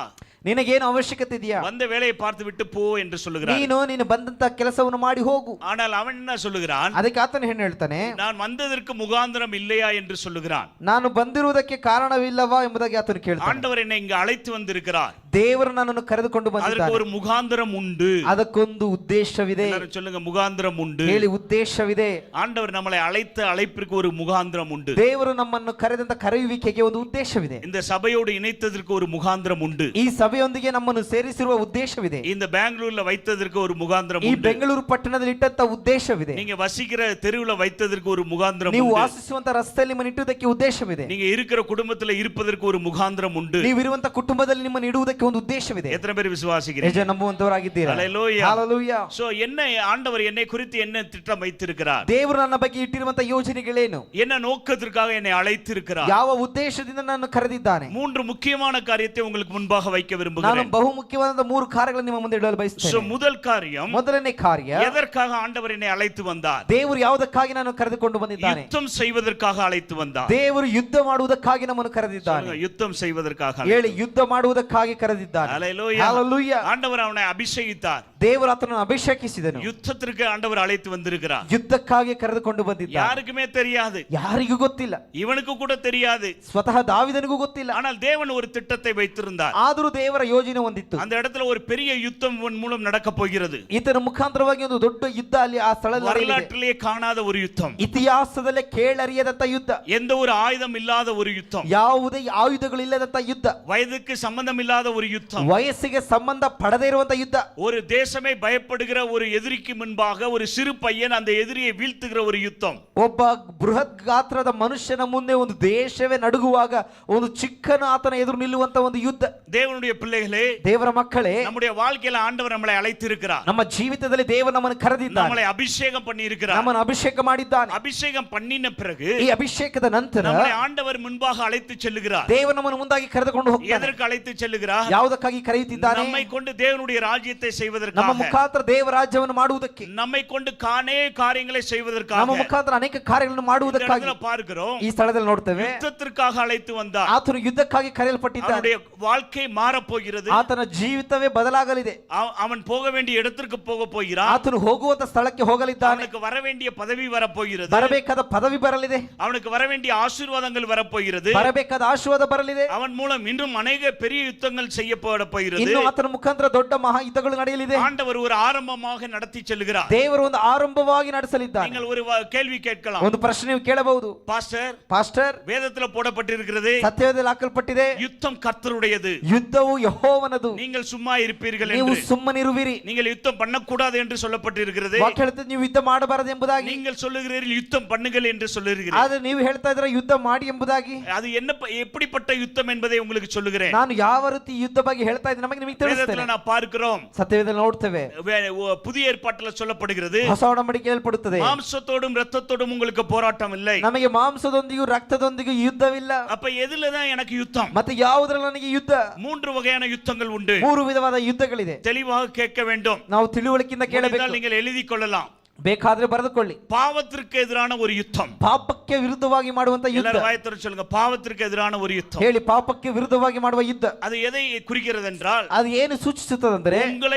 B: ನಿನಗೇನು ಅವಶ್ಯಕತೆ ಇದೆಯಾ,
A: வந்த வேலையை பார்த்து விட்டு போ என்று சொல்லுகிறார்.
B: ನೀನು ಬಂದಂತ ಕೆಲಸವನ್ನು ಮಾಡಿ ಹೋಗು.
A: ஆனால் அவன் என்ன சொல்லுகிறான்?
B: ಅದಕ್ಕೆ ಆತನ ಏನು ಹೇಳ್ತಾನೆ,
A: நான் வந்ததற்கு முகாந்திரம் இல்லையா என்று சொல்லுகிறான்.
B: ನಾನು ಬಂದಿರುವುದಕ್ಕೆ ಕಾರಣವಿಲ್ಲವಾ ಎಂಬುದಾಗಿ ಆತನು ಕೇಳ್ತಾನೆ.
A: ஆண்டவர் என்னை இங்கு அழைத்து வந்திருக்கிறார்,
B: ದೇವರು ನನ್ನನ್ನು ಕರೆದುಕೊಂಡು
A: அதற்கு
B: ಬಂದಿದ್ದಾನೆ,
A: ஒரு முகாந்திரம் உண்டு.
B: ಅದಕ್ಕೊಂದು ಉದ್ದೇಶವಿದೆ.
A: எல்லாரும் சொல்லுங்க, முகாந்திரம் உண்டு.
B: ಹೇಳಿ, ಉದ್ದೇಶವಿದೆ.
A: ஆண்டவர் நம்மளை அழைத்த அழைப்பிற்கு ஒரு முகாந்திரம் உண்டு.
B: ದೇವರು ನಮ್ಮನ್ನು ಕರೆದಂತ ಕರೆಯುವಿಕೆಗೆ ಒಂದು ಉದ್ದೇಶವಿದೆ.
A: இந்த சபையோடு இணைத்ததற்கு ஒரு முகாந்திரம் உண்டு.
B: ಈ ಸಭೆಯೊಂದಿಗೆ ನಮ್ಮನ್ನು ಸೇರಿಸಿರುವ ಉದ್ದೇಶವಿದೆ.
A: இந்த பெங்களூர்ல வைத்ததற்கு ஒரு முகாந்திரம்
B: ಈ
A: உண்டு.
B: ಬೆಂಗಳೂರು ಪಟ್ಟಣದಲ್ಲಿ ಇಟ್ಟಂತ ಉದ್ದೇಶವಿದೆ.
A: நீங்க வசிக்கிற தெருவுல வைத்ததற்கு ஒரு முகாந்திரம்
B: ನೀವು
A: உண்டு.
B: ವಾಸಿಸುವಂತ ರಸ್ತೆಯಲ್ಲಿ ನಿಮ್ಮನ್ನು ಇಟ್ಟುವುದಕ್ಕೆ ಉದ್ದೇಶವಿದೆ.
A: நீங்க இருக்கிற குடும்பத்துல இருப்பதற்கு ஒரு முகாந்திரம் உண்டு.
B: ನೀವು ಇರುವಂತ ಕುಟುಂಬದಲ್ಲಿ ನಿಮ್ಮನ್ನು ಇಡುವುದಕ್ಕೆ ಒಂದು ಉದ್ದೇಶವಿದೆ.
A: எத்தனை பேர் விசுவாசிக்கிறீங்க?
B: ನಂಬುವಂತವರಾಗಿದ್ದೀರಾ?
A: ஹல்லேலூயா.
B: ಹಲ್ಲೆಲೂಯಾ.
A: சோ என்ன ஆண்டவர் என்னை குறித்து என்ன திட்டம் வைத்திருக்கிறார்?
B: ದೇವರು ನನ್ನ ಬಗ್ಗೆ ಇಟ್ಟಿರುವಂತ ಯೋಜನೆಗಳೇನು?
A: என்ன நோக்கத்திற்காக என்னை அழைத்திருக்கிறார்?
B: ಯಾವ ಉದ್ದೇಶದಿಂದ ನನ್ನ ಕರೆದಿದ್ದಾನೆ?
A: 3 முக்கியமான காரியத்தை உங்களுக்கு முன்பாக வைக்க
B: ನಾನು
A: விரும்புகிறேன்.
B: ಬಹು ಮುಖ್ಯವಾದ 3 ಕಾರ್ಯಗಳನ್ನು ನಿಮ್ಮ ಮುಂದೆ ಇಡಲು
A: சோ
B: ಬಯಸುತ್ತೇನೆ.
A: முதல் காரியம்,
B: ಮೊದಲನೇ ಕಾರ್ಯ,
A: எதற்காக ஆண்டவர் என்னை அழைத்து வந்தார்?
B: ದೇವರು ಯಾವುದಕ್ಕಾಗಿ ನಾನು ಕರೆದುಕೊಂಡು ಬಂದಿದ್ದಾನೆ?
A: யுத்தம் செய்வதற்காக அழைத்து வந்தார்.
B: ದೇವರು ಯುದ್ಧ ಮಾಡುವುದಕ್ಕಾಗಿ ನಮ್ಮನ್ನು ಕರೆದಿದ್ದಾನೆ.
A: சொல்லுங்க, யுத்தம் செய்வதற்காக.
B: ಹೇಳಿ, ಯುದ್ಧ ಮಾಡುವುದಕ್ಕಾಗಿ ಕರೆದಿದ್ದಾನೆ.
A: ஹல்லேலூயா.
B: ಹಲ್ಲೆಲೂಯಾ.
A: ஆண்டவர் அவனை அபிஷேகித்தார்.
B: ದೇವರು ಆತನನ್ನು ಅಭಿಷೇಕಿಸಿದನು.
A: யுத்தத்திற்கு ஆண்டவர் அழைத்து வந்திருக்கிறார்.
B: ಯುದ್ಧಕ್ಕಾಗಿ ಕರೆದುಕೊಂಡು ಬಂದಿದ್ದ.
A: யாருக்குமே தெரியாது,
B: ಯಾರಿಗೂ ಗೊತ್ತಿಲ್ಲ,
A: இவனுக்கு கூட தெரியாது.
B: ಸ್ವತಃ ದಾವಿದನಿಗೂ ಗೊತ್ತಿಲ್ಲ.
A: ஆனால் தேவன் ஒரு திட்டத்தை வைத்திருந்தார்.
B: ಆದರೂ ದೇವರ ಯೋಜನೆ ಹೊಂದಿತ್ತು.
A: அந்த இடத்துல ஒரு பெரிய யுத்தம் இவன் மூலம் நடக்க போகிறது.
B: ಈತನ ಮುಖಾಂತರವಾಗಿ ಒಂದು ದೊಡ್ಡ ಯುದ್ಧ ಅಲ್ಲಿ ಆ ಸ್ಥಳದಲ್ಲಿ ನಡೆಯಲಿದೆ.
A: வரலாற்றிலே காணாத ஒரு யுத்தம்,
B: ಇತಿಹಾಸದಲ್ಲೇ ಕೇಳರಿಯದಂತ ಯುದ್ಧ,
A: எந்த ஒரு ஆயுதம் ಇಲ್ಲದ ஒரு யுத்தம்,
B: ಯಾವುದೇ ಆಯುಧಗಳಿಲ್ಲದಂತ ಯುದ್ಧ,
A: வயதுக்கு சம்பந்தம் இல்லாத ஒரு யுத்தம்,
B: ವಯಸ್ಸಿಗೆ ಸಂಬಂಧ ಪಡದೇ ಇರುವಂತ ಯುದ್ಧ,
A: ஒரு தேசமே பயப்படுகிற ஒரு எதிரிக்கு முன்பாக ஒரு சிறு பையன் அந்த எதிரியை வீழ்த்துகிற ஒரு யுத்தம்.
B: ಒಬ್ಬ ಬೃಹತ್ ಗಾತ್ರದ ಮನುಷ್ಯನ ಮುಂದೆ ಒಂದು ದೇಶವೇ ನಡುಗುವಾಗ ಒಂದು ಚಿಕ್ಕನ ಆತನ ಎದುರು ನಿಲ್ಲುವಂತ ಒಂದು ಯುದ್ಧ.
A: தேவனுடைய பிள்ளைகளே,
B: ದೇವರ ಮಕ್ಕಳೇ,
A: நம்முடைய வாழ்க்கையில ஆண்டவர் நம்மளை அழைத்திருக்கிறார்.
B: ನಮ್ಮ ಜೀವಿತದಲ್ಲಿ ದೇವರು ನಮ್ಮನ್ನು ಕರೆದಿದ್ದಾನೆ,
A: நம்மளை அபிஷேகம் பண்ணி இருக்கிறார்.
B: ನಮ್ಮನ್ನು ಅಭಿಷೇಕ ಮಾಡಿದ್ದಾನೆ.
A: அபிஷேகம் பண்ணின பிறகு
B: ಈ ಅಭಿಷೇಕದ ನಂತರ
A: நம்மளை ஆண்டவர் முன்பாக அழைத்து செல்லுகிறார்.
B: ದೇವರು ನಮ್ಮನ್ನು ಮುಂದಾಗಿ ಕರೆದುಕೊಂಡು ಹೋಗ್ತಾನೆ.
A: எதற்கு அழைத்து செல்லுகிறார்?
B: ಯಾವುದಕ್ಕಾಗಿ ಕರೆಯುತ್ತಿದ್ದಾನೆ?
A: நம்மை கொண்டு தேவனுடைய ராஜ்யத்தை
B: ನಮ್ಮ
A: செய்வதற்காக,
B: ಮುಖಾಂತರ ದೇವ ರಾಜ್ಯವನ್ನು ಮಾಡುವುದಕ್ಕೆ,
A: நம்மை கொண்டு காணே காரியங்களை செய்வதற்காக.
B: ನಮ್ಮ ಮುಖಾಂತರ ಅನೇಕ ಕಾರ್ಯಗಳನ್ನು ಮಾಡುವುದಕ್ಕಾಗಿ
A: பார்க்கிறோம்.
B: ಈ ಸ್ಥಳದಲ್ಲಿ ನೋಡ್ತೇವೆ.
A: ಯುದ್ಧத்திற்காக ಅழைத்து வந்தார்.
B: ಆತನು ಯುದ್ಧಕ್ಕಾಗಿ ಕರೆಯಲ್ಪಟ್ಟಿದ್ದಾನೆ.
A: அவனுடைய வாழ்க்கை மாற போகிறது.
B: ಆತನ ಜೀವಿತವೇ ಬದಲಾಗಲಿದೆ.
A: அவன் போக வேண்டிய இடத்திற்கு போக போகிறான்.
B: ಆತನು ಹೋಗುವಂತ ಸ್ಥಳಕ್ಕೆ ಹೋಗಲಿದ್ದಾನೆ.
A: அவனுக்கு வர வேண்டிய பதவி வர போகிறது.
B: ಬರಬೇಕಾದ ಪದವಿ ಬರಲಿದೆ.
A: அவனுக்கு வர வேண்டிய ஆசீர்வாதங்கள் வர போகிறது.
B: ಬರಬೇಕಾದ ಆಶೀರ್ವಾದ ಬರಲಿದೆ.
A: அவன் மூலம் இன்னும் ಅನೇಕ பெரிய யுத்தங்கள் செய்யப்பட போகிறது.
B: ಇನ್ನು ಆತನ ಮುಖಾಂತರ ದೊಡ್ಡ ಮಹಾ ಯುದ್ಧಗಳು ನಡೆಯಲಿದೆ.
A: ஆண்டவர் ஒரு ஆரம்பமாக நடத்தி செல்கிறார்.
B: ದೇವರು ಒಂದು ಆರಂಭವಾಗಿ ನಡೆಸಲಿದ್ದಾನೆ.
A: நீங்கள் ஒரு கேள்வி கேட்கலாம்.
B: ಒಂದು ಪ್ರಶ್ನೆ ನೀವು ಕೇಳಬಹುದು. ಪಾಸ್ಟರ್,
A: வேதத்துல போடப்பட்டிருக்கிறது,
B: ಸತ್ಯವೇದದಲ್ಲಿ ಹಾಕಲ್ಪಟ್ಟಿದೆ,
A: யுத்தம் கர்த்தருடையது,
B: ಯುದ್ಧವು ಯೆಹೋವನದು,
A: நீங்கள் சும்மா இருப்பீர்கள்
B: ನೀವು
A: என்று.
B: ಸುಮ್ಮನಿರುವಿರಿ.
A: நீங்கள் யுத்தம் பண்ணக்கூடாது என்று சொல்லப்பட்டிருக்கிறது.
B: ವಾಕ್ಯ ಹೇಳುತ್ತದೆ ನೀವು ಯುದ್ಧ ಮಾಡಬಾರದು ಎಂಬುದಾಗಿ.
A: நீங்கள் சொல்லுகிறீர்கள் யுத்தம் பண்ணுங்கள் என்று சொல்லுகிறீர்கள்.
B: ಆದ್ರೆ ನೀವು ಹೇಳ್ತಾ ಇದ್ದೀರಾ ಯುದ್ಧ ಮಾಡಿ ಎಂಬುದಾಗಿ.
A: அது என்ன எப்படிப்பட்ட யுத்தம் என்பதை உங்களுக்கு சொல்லுகிறேன்.
B: ನಾನು ಯಾವ ರೀತಿ ಯುದ್ಧ ಬಗ್ಗೆ ಹೇಳ್ತಾ ಇದ್ದೀನಿ ನಮಗೆ ನಿಮಗೆ ತಿಳಿಸ್ತೇನೆ.
A: வேதத்துல நான் பார்க்கிறோம்,
B: ಸತ್ಯವೇದದಲ್ಲಿ ನೋಡ್ತೇವೆ,
A: புதிய ஏற்பாட்டில் சொல்லப்படுகிறது,
B: ಹೊಸ ಒಡಂಬಡಿಕೆ ಹೇಳಲ್ಪಡುತ್ತದೆ,
A: மாம்சத்தோடும் இரத்தத்தோடும் உங்களுக்கு போராட்டம் இல்லை.
B: ನಮಗೆ ಮಾಂಸದೊಂದಿಗೂ ರಕ್ತದೊಂದಿಗೂ ಯುದ್ಧವಿಲ್ಲ.
A: அப்ப எதுலதான் எனக்கு யுத்தம்?
B: ಮತ್ತೆ ಯಾವುದರಲ್ಲಿ ನನಗೆ ಯುದ್ಧ?
A: 3 வகையான யுத்தங்கள் உண்டு.
B: 3 ವಿಧವಾದ ಯುದ್ಧಗಳಿದೆ.
A: தெளிவாக கேட்க வேண்டும்.
B: ನಾವು ತಿಳುವಳಿಕೆಯಿಂದ ಕೇಳಬೇಕು.
A: நீங்கள் எழுதி கொள்ளலாம்.
B: ಬೇಕಾದ್ರೆ ಬರೆದುಕೊಳ್ಳಿ.
A: பாவத்திற்கு எதிரான ஒரு யுத்தம்.
B: ಪಾಪಕ್ಕೆ ವಿರುದ್ಧವಾಗಿ ಮಾಡುವಂತ ಯುದ್ಧ.
A: எல்லாரும் வாயத்தோட சொல்லுங்க, பாவத்திற்கு எதிரான ஒரு யுத்தம்.
B: ಹೇಳಿ, ಪಾಪಕ್ಕೆ ವಿರುದ್ಧವಾಗಿ ಮಾಡುವ ಯುದ್ಧ.
A: அது எதை குறிக்கிறது என்றால்,
B: ಅದು ಏನು ಸೂಚಿಸುತ್ತದಂದ್ರೆ,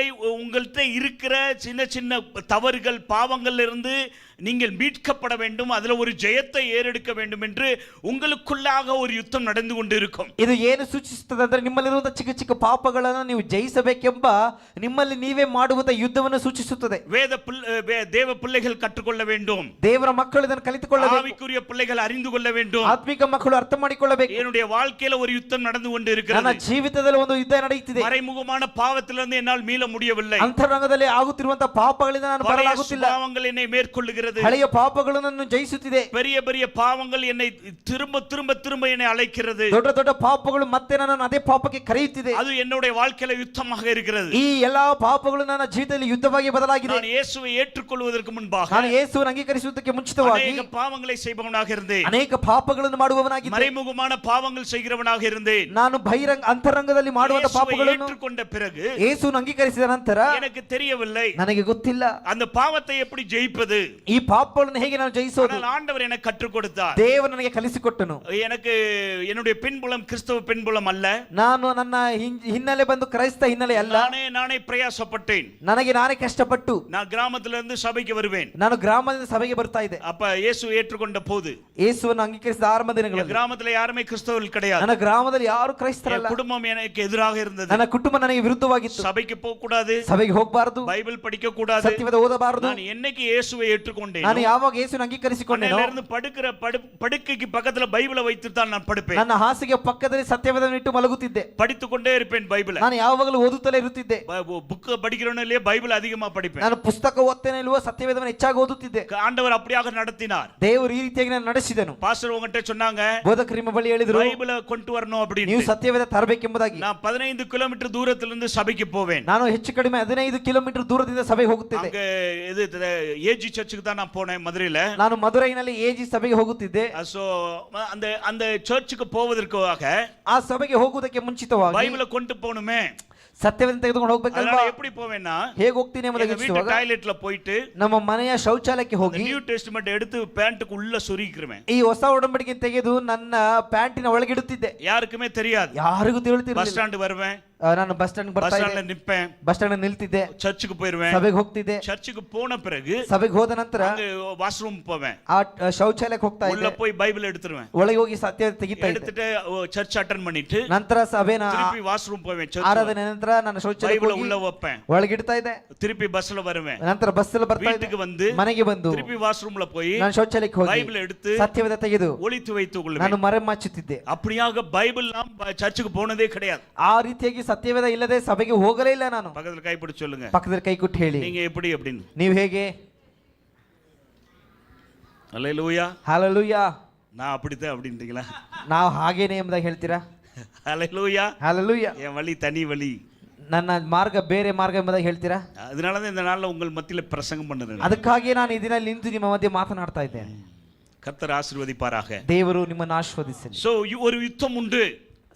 A: உங்கள்கிட்ட இருக்கிற சின்ன சின்ன தவறுகள், பாவங்கள்ல இருந்து நீங்கள் மீட்கப்பட வேண்டும், அதுல ஒரு ஜெயத்தை ஏறெடுக்க வேண்டும் என்று உங்களுக்குள்ளாக ஒரு யுத்தம் நடந்து கொண்டு இருக்கும்.
B: ಇದು ಏನು ಸೂಚಿಸುತ್ತದೆ ಅಂದ್ರೆ, ನಿಮ್ಮಲ್ಲಿರುವಂತ ಚಿಕ್ಕ ಚಿಕ್ಕ ಪಾಪಗಳನ್ನು ನೀವು ಜಯಿಸಬೇಕೆಂಬ ನಿಮ್ಮಲ್ಲಿ ನೀವೇ ಮಾಡುವಂತ ಯುದ್ಧವನ್ನು ಸೂಚಿಸುತ್ತದೆ.
A: தேவ பிள்ளைகள் கற்றுக்கொள்ள வேண்டும்.
B: ದೇವರ ಮಕ್ಕಳು ಇದನ್ನು ಕಲಿತುಕೊಳ್ಳಬೇಕು.
A: ஆவிக்குரிய பிள்ளைகள் அறிந்து கொள்ள வேண்டும்.
B: ಆತ್ಮಿಕ ಮಕ್ಕಳು ಅರ್ಥ ಮಾಡಿಕೊಳ್ಳಬೇಕು.
A: என்னுடைய வாழ்க்கையில ஒரு யுத்தம் நடந்து கொண்டு இருக்கிறது.
B: ನನ್ನ ಜೀವಿತದಲ್ಲಿ ಒಂದು ಯುದ್ಧ ನಡೆಯುತ್ತಿದೆ.
A: மறைமுகமான பாவத்திலிருந்து என்னால் மீள முடியவில்லை.
B: ಅಂತರಂಗದಲ್ಲಿ ಆಗುತ್ತಿರುವಂತ ಪಾಪಗಳಿಂದ ನಾನು ಬರಲಾಗುತ್ತಿಲ್ಲ.
A: பாவங்கள் என்னை மேற்கொள்ளுகிறது.
B: ಹಳೆಯ ಪಾಪಗಳು ನನ್ನನ್ನು ಜಯಿಸುತ್ತಿದೆ.
A: பெரிய பெரிய பாவங்கள் என்னை திரும்ப திரும்ப திரும்ப என்னை அழைக்கிறது.
B: ದೊಡ್ಡ ದೊಡ್ಡ ಪಾಪಗಳು ಮತ್ತೆ ನನ್ನನ್ನು ಅದೇ ಪಾಪಕ್ಕೆ ಕರೆಯುತ್ತಿದೆ.
A: அது என்னுடைய வாழ்க்கையில யுத்தமாக இருக்கிறது.
B: ಈ ಎಲ್ಲಾ ಪಾಪಗಳು ನನ್ನ ಜೀವಿತದಲ್ಲಿ ಯುದ್ಧವಾಗಿ ಬದಲಾಗಿದೆ.
A: நான் இயேசுவை ஏற்றுக்கொள்வதற்கு முன்பாக,
B: ನಾನು ಯೇಸುವನ್ನು ಅಂಗೀಕರಿಸುವುದಕ್ಕೆ ಮುಂಚಿತವಾಗಿ
A: அநேக பாவங்களை செய்பவனாக இருந்தேன்.
B: ಅನೇಕ ಪಾಪಗಳನ್ನು ಮಾಡುವವನಾಗಿದ್ದೆ.
A: மறைமுகமான பாவங்கள் செய்கிறவனாக இருந்தேன்.
B: ನಾನು ಬಹಿರಂಗ ಅಂತರಂಗದಲ್ಲಿ ಮಾಡುವಂತ ಪಾಪಗಳನ್ನು
A: ஏற்றுக்கொண்ட பிறகு,
B: ಯೇಸುವನ್ನು ಅಂಗೀಕರಿಸಿದ ನಂತರ
A: எனக்கு தெரியவில்லை
B: ನನಗೆ ಗೊತ್ತಿಲ್ಲ
A: அந்த பாவத்தை எப்படி ஜெயிப்பது.
B: ಈ ಪಾಪಗಳನ್ನು ಹೇಗೆ ನಾನು ಜಯಿಸೋದು.
A: ஆனால் ஆண்டவர் எனக்கு கற்றுக் கொடுத்தார்.
B: ದೇವರು ನನಗೆ ಕಲಿಸಿಕೊಟ್ಟನು.
A: எனக்கு என்னுடைய பின்புலம் கிறிஸ்தவ பின்புலம் அல்ல.
B: ನಾನು ನನ್ನ ಹಿನ್ನೆಲೆ ಬಂದು ಕ್ರೈಸ್ತ ಹಿನ್ನೆಲೆ ಅಲ್ಲ.
A: நானே பிரயாசப்பட்டேன்.
B: ನನಗೆ ನಾನೇ ಕಷ್ಟಪಟ್ಟು
A: நான் கிராமத்திலிருந்து சபைக்கு வருவேன்.
B: ನಾನು ಗ್ರಾಮದಿಂದ ಸಭೆಗೆ ಬರ್ತಾ ಇದ್ದೆ.
A: அப்ப இயேசு ஏற்றுக்கொண்ட போது,
B: ಯೇಸುವನ್ನು ಅಂಗೀಕರಿಸಿದ ಆರಂಭ ದಿನಗಳಲ್ಲಿ
A: கிராமத்துல யாருமே கிறிஸ்தவர்கள் கிடையாது.
B: ನನ್ನ ಗ್ರಾಮದಲ್ಲಿ ಯಾರು ಕ್ರೈಸ್ತರಲ್ಲ.
A: குடும்பம் எனக்கு எதிராக இருந்தது.
B: ನನ್ನ ಕುಟುಂಬ ನನಗೆ ವಿರುದ್ಧವಾಗಿತ್ತು.
A: சபைக்கு போக கூடாது,
B: ಸಭೆಗೆ ಹೋಗಬಾರದು,
A: பைபிள் படிக்க கூடாது,
B: ಸತ್ಯವೇದ ಓದಬಾರದು.
A: நான் என்னைக்கு இயேசுவை ஏற்றுக்கொண்டேன்,
B: ನಾನು ಯಾವಾಗ ಯೇಸುವನ್ನು ಅಂಗೀಕರಿಸಿಕೊಂಡೆನೋ,
A: இருந்து படுக்கைக்கு பக்கத்துல பைபிளை வைத்து தான் நான் படுப்பேன்.
B: ನನ್ನ ಹಾಸಿಗೆ ಪಕ್ಕದಲ್ಲಿ ಸತ್ಯವೇದವನ್ನು ಇಟ್ಟು ಮಲಗುತ್ತಿದ್ದೆ.
A: படித்துக்கொண்டே இருப்பேன் பைபிளை.
B: ನಾನು ಯಾವಾಗಲೂ ಓದುತ್ತಲೇ ಇರುತ್ತಿದ್ದೆ.
A: புக் படிக்கிறோன்னு இல்லையே, பைபிள் அதிகமா படிப்பேன்.
B: ನಾನು ಪುಸ್ತಕ ಓದ್ತೇನೆ ಇಲ್ವೋ, ಸತ್ಯವೇದವನ್ನು ಹೆಚ್ಚಾಗಿ ಓದುತ್ತಿದ್ದೆ.
A: ஆண்டவர் அப்படியாக நடத்தினார்.
B: ದೇವರು ಈ ರೀತಿಯಾಗಿ ನಾನು ನಡೆಸಿದನು.
A: பாஸ்டர் உங்ககிட்ட சொன்னாங்க,
B: ಬೋಧಕರು ನಿಮ್ಮ ಬಳಿ ಹೇಳಿದ್ರು,
A: பைபிளை கொண்டு வரணும் அப்படின்னு.
B: ನೀವು ಸತ್ಯವೇದ ತರಬೇಕೆಂಬುದಾಗಿ.
A: நான் 15 கிலோமೀಟರ್ ದೂರத்திலிருந்து சபைக்கு போவேன்.
B: ನಾನು ಹೆಚ್ಚು ಕಡಿಮೆ 15 ಕಿಲೋಮೀಟರ್ ದೂರದಿಂದ ಸಭೆಗೆ ಹೋಗುತ್ತಿದ್ದೆ.
A: அங்க இது ஏஜி சர்ச்சுக்கு தான் நான் போனேன் மதுரையில.
B: ನಾನು ಮಧುರೈನಲ್ಲಿ ಏಜಿ ಸಭೆಗೆ ಹೋಗುತ್ತಿದ್ದೆ.
A: சோ அந்த சர்ச்சுக்கு போவதற்காக,
B: ಆ ಸಭೆಗೆ ಹೋಗುವುದಕ್ಕೆ ಮುಂಚಿತವಾಗಿ
A: பைபிளை கொண்டு போகணுமே,
B: ಸತ್ಯವೇದ ತೆಗೆದುಕೊಂಡು ಹೋಗ್ಬೇಕಲ್ವಾ.
A: எப்படி போவேன்னா,
B: ಹೇಗೆ ಹೋಗ್ತೀನಿ ಎಂಬುದಕ್ಕೆ
A: வீட்டு டாய்ಲೆಟ್ல போயிட்டு
B: ನಮ್ಮ ಮನೆಯ ಶೌಚಾಲಯಕ್ಕೆ ಹೋಗಿ
A: நியூ டெஸ்டமென்ட் எடுத்து பேண்ட்டுக்கு உள்ள சொருகிக்கிறேன்.
B: ಈ ಹೊಸ ಒಡಂಬಡಿಕೆ ತೆಗೆದು ನನ್ನ ಪ್ಯಾಂಟಿನ ಒಳಗಿಡುತ್ತಿದ್ದೆ.
A: யாருக்குமே தெரியாது.
B: ಯಾರಿಗೂ
A: பஸ்
B: ತಿಳಿದಿರಲಿಲ್ಲ.
A: ஸ்டாண்ட் வருவேன்,
B: ನಾನು ಬಸ್ ಸ್ಟ್ಯಾಂಡ್ ಬರ್ತಾ
A: பஸ்
B: ಇದ್ದೆ,
A: ஸ்டாண்ட்ல நிப்பேன்,
B: ಬಸ್ ಸ್ಟ್ಯಾಂಡ್ ನಿಲ್ತಿದ್ದೆ,
A: சர்ச்சுக்கு போயிருவேன்,
B: ಸಭೆಗೆ ಹೋಗ್ತಿದ್ದೆ,
A: சர்ச்சுக்கு போன பிறகு
B: ಸಭೆಗೆ ಹೋದ ನಂತರ
A: அங்க வாஷ்ரூம் போவேன்,
B: ಆ ಶೌಚಾಲಯಕ್ಕೆ ಹೋಗ್ತಾ
A: உள்ள
B: ಇದ್ದೆ,
A: போய் பைபிள் எடுத்துருவேன்,
B: ಒಳಗೆ ಹೋಗಿ ಸತ್ಯ ತೆಗಿತಾ ಇದ್ದೆ,
A: எடுத்துட்டு சர்ச் அட்டெண்ட் பண்ணிட்டு
B: ನಂತರ ಸಭೆನ
A: திருப்பி வாஷ்ரூம் போவேன், சர்ச்
B: ಆರಾಧನೆ ನಂತರ ನಾನು ಶೌಚಾಲಯಕ್ಕೆ
A: பைபிள
B: ಹೋಗಿ
A: உள்ள வைப்பேன்,
B: ಒಳಗಿಡ್ತಾ ಇದ್ದೆ,
A: திருப்பி பஸ்ல வருவேன்,
B: ನಂತರ ಬಸ್ ಅಲ್ಲಿ ಬರ್ತಾ ಇದ್ದೆ,
A: வீட்டுக்கு வந்து
B: ಮನೆಗೆ ಬಂದು
A: திருப்பி வாஷ்ரூம்ல போய்
B: ನಾನು ಶೌಚಾಲಯಕ್ಕೆ ಹೋಗಿ
A: பைபிள் எடுத்து
B: ಸತ್ಯವೇದ ತೆಗೆದು
A: ஒளித்து வைத்துக்
B: ನಾನು
A: கொள்வேன்.
B: ಮರೆಮಾಚುತ್ತಿದ್ದೆ.
A: அப்படியாக பைபிள் நாம் சர்ச்சுக்கு போனதே கிடையாது.
B: ಆ ರೀತಿಯಾಗಿ ಸತ್ಯವೇದ ಇಲ್ಲದೆ ಸಭೆಗೆ ಹೋಗಲೇ ಇಲ್ಲ ನಾನು.
A: பக்கத்துல கைப்பிடிச்சு சொல்லுங்க,
B: ಪಕ್ಕದಲ್ಲಿ ಕೈ ಕೊಟ್ಟು ಹೇಳಿ,
A: நீங்க எப்படி அப்படின்னு.
B: ನೀವು ಹೇಗೆ?
A: அல்லேலூயா.
B: ಹalleluya.
A: நான் அப்படித்தான் அப்படின்றீங்களா?
B: ನಾವು ಹಾಗೇನೆ ಎಂಬುದಾಗಿ ಹೇಳ್ತೀರಾ?
A: அல்லேலூயா.
B: ಹalleluya.
A: என் வழி தனி வழி,
B: ನನ್ನ ಮಾರ್ಗ ಬೇರೆ ಮಾರ್ಗ ಎಂಬುದಾಗಿ ಹೇಳ್ತೀರಾ?
A: அதனாலதான் இந்த நாள்ல உங்கள் மத்தியில பிரசங்கம் பண்ணுறேன்.
B: ಅದಕ್ಕಾಗಿ ನಾನು ಈ ದಿನ ನಿಂತು ನಿಮ್ಮ ಮಧ್ಯೆ ಮಾತನಾಡ್ತಾ ಇದ್ದೇನೆ.
A: கர்த்தர் ஆசீர்வதிப்பாராக.
B: ದೇವರು ನಿಮ್ಮನ್ನು ಆಶೀರ್ವದಿಸಲಿ.
A: சோ ஒரு யுத்தம் உண்டு.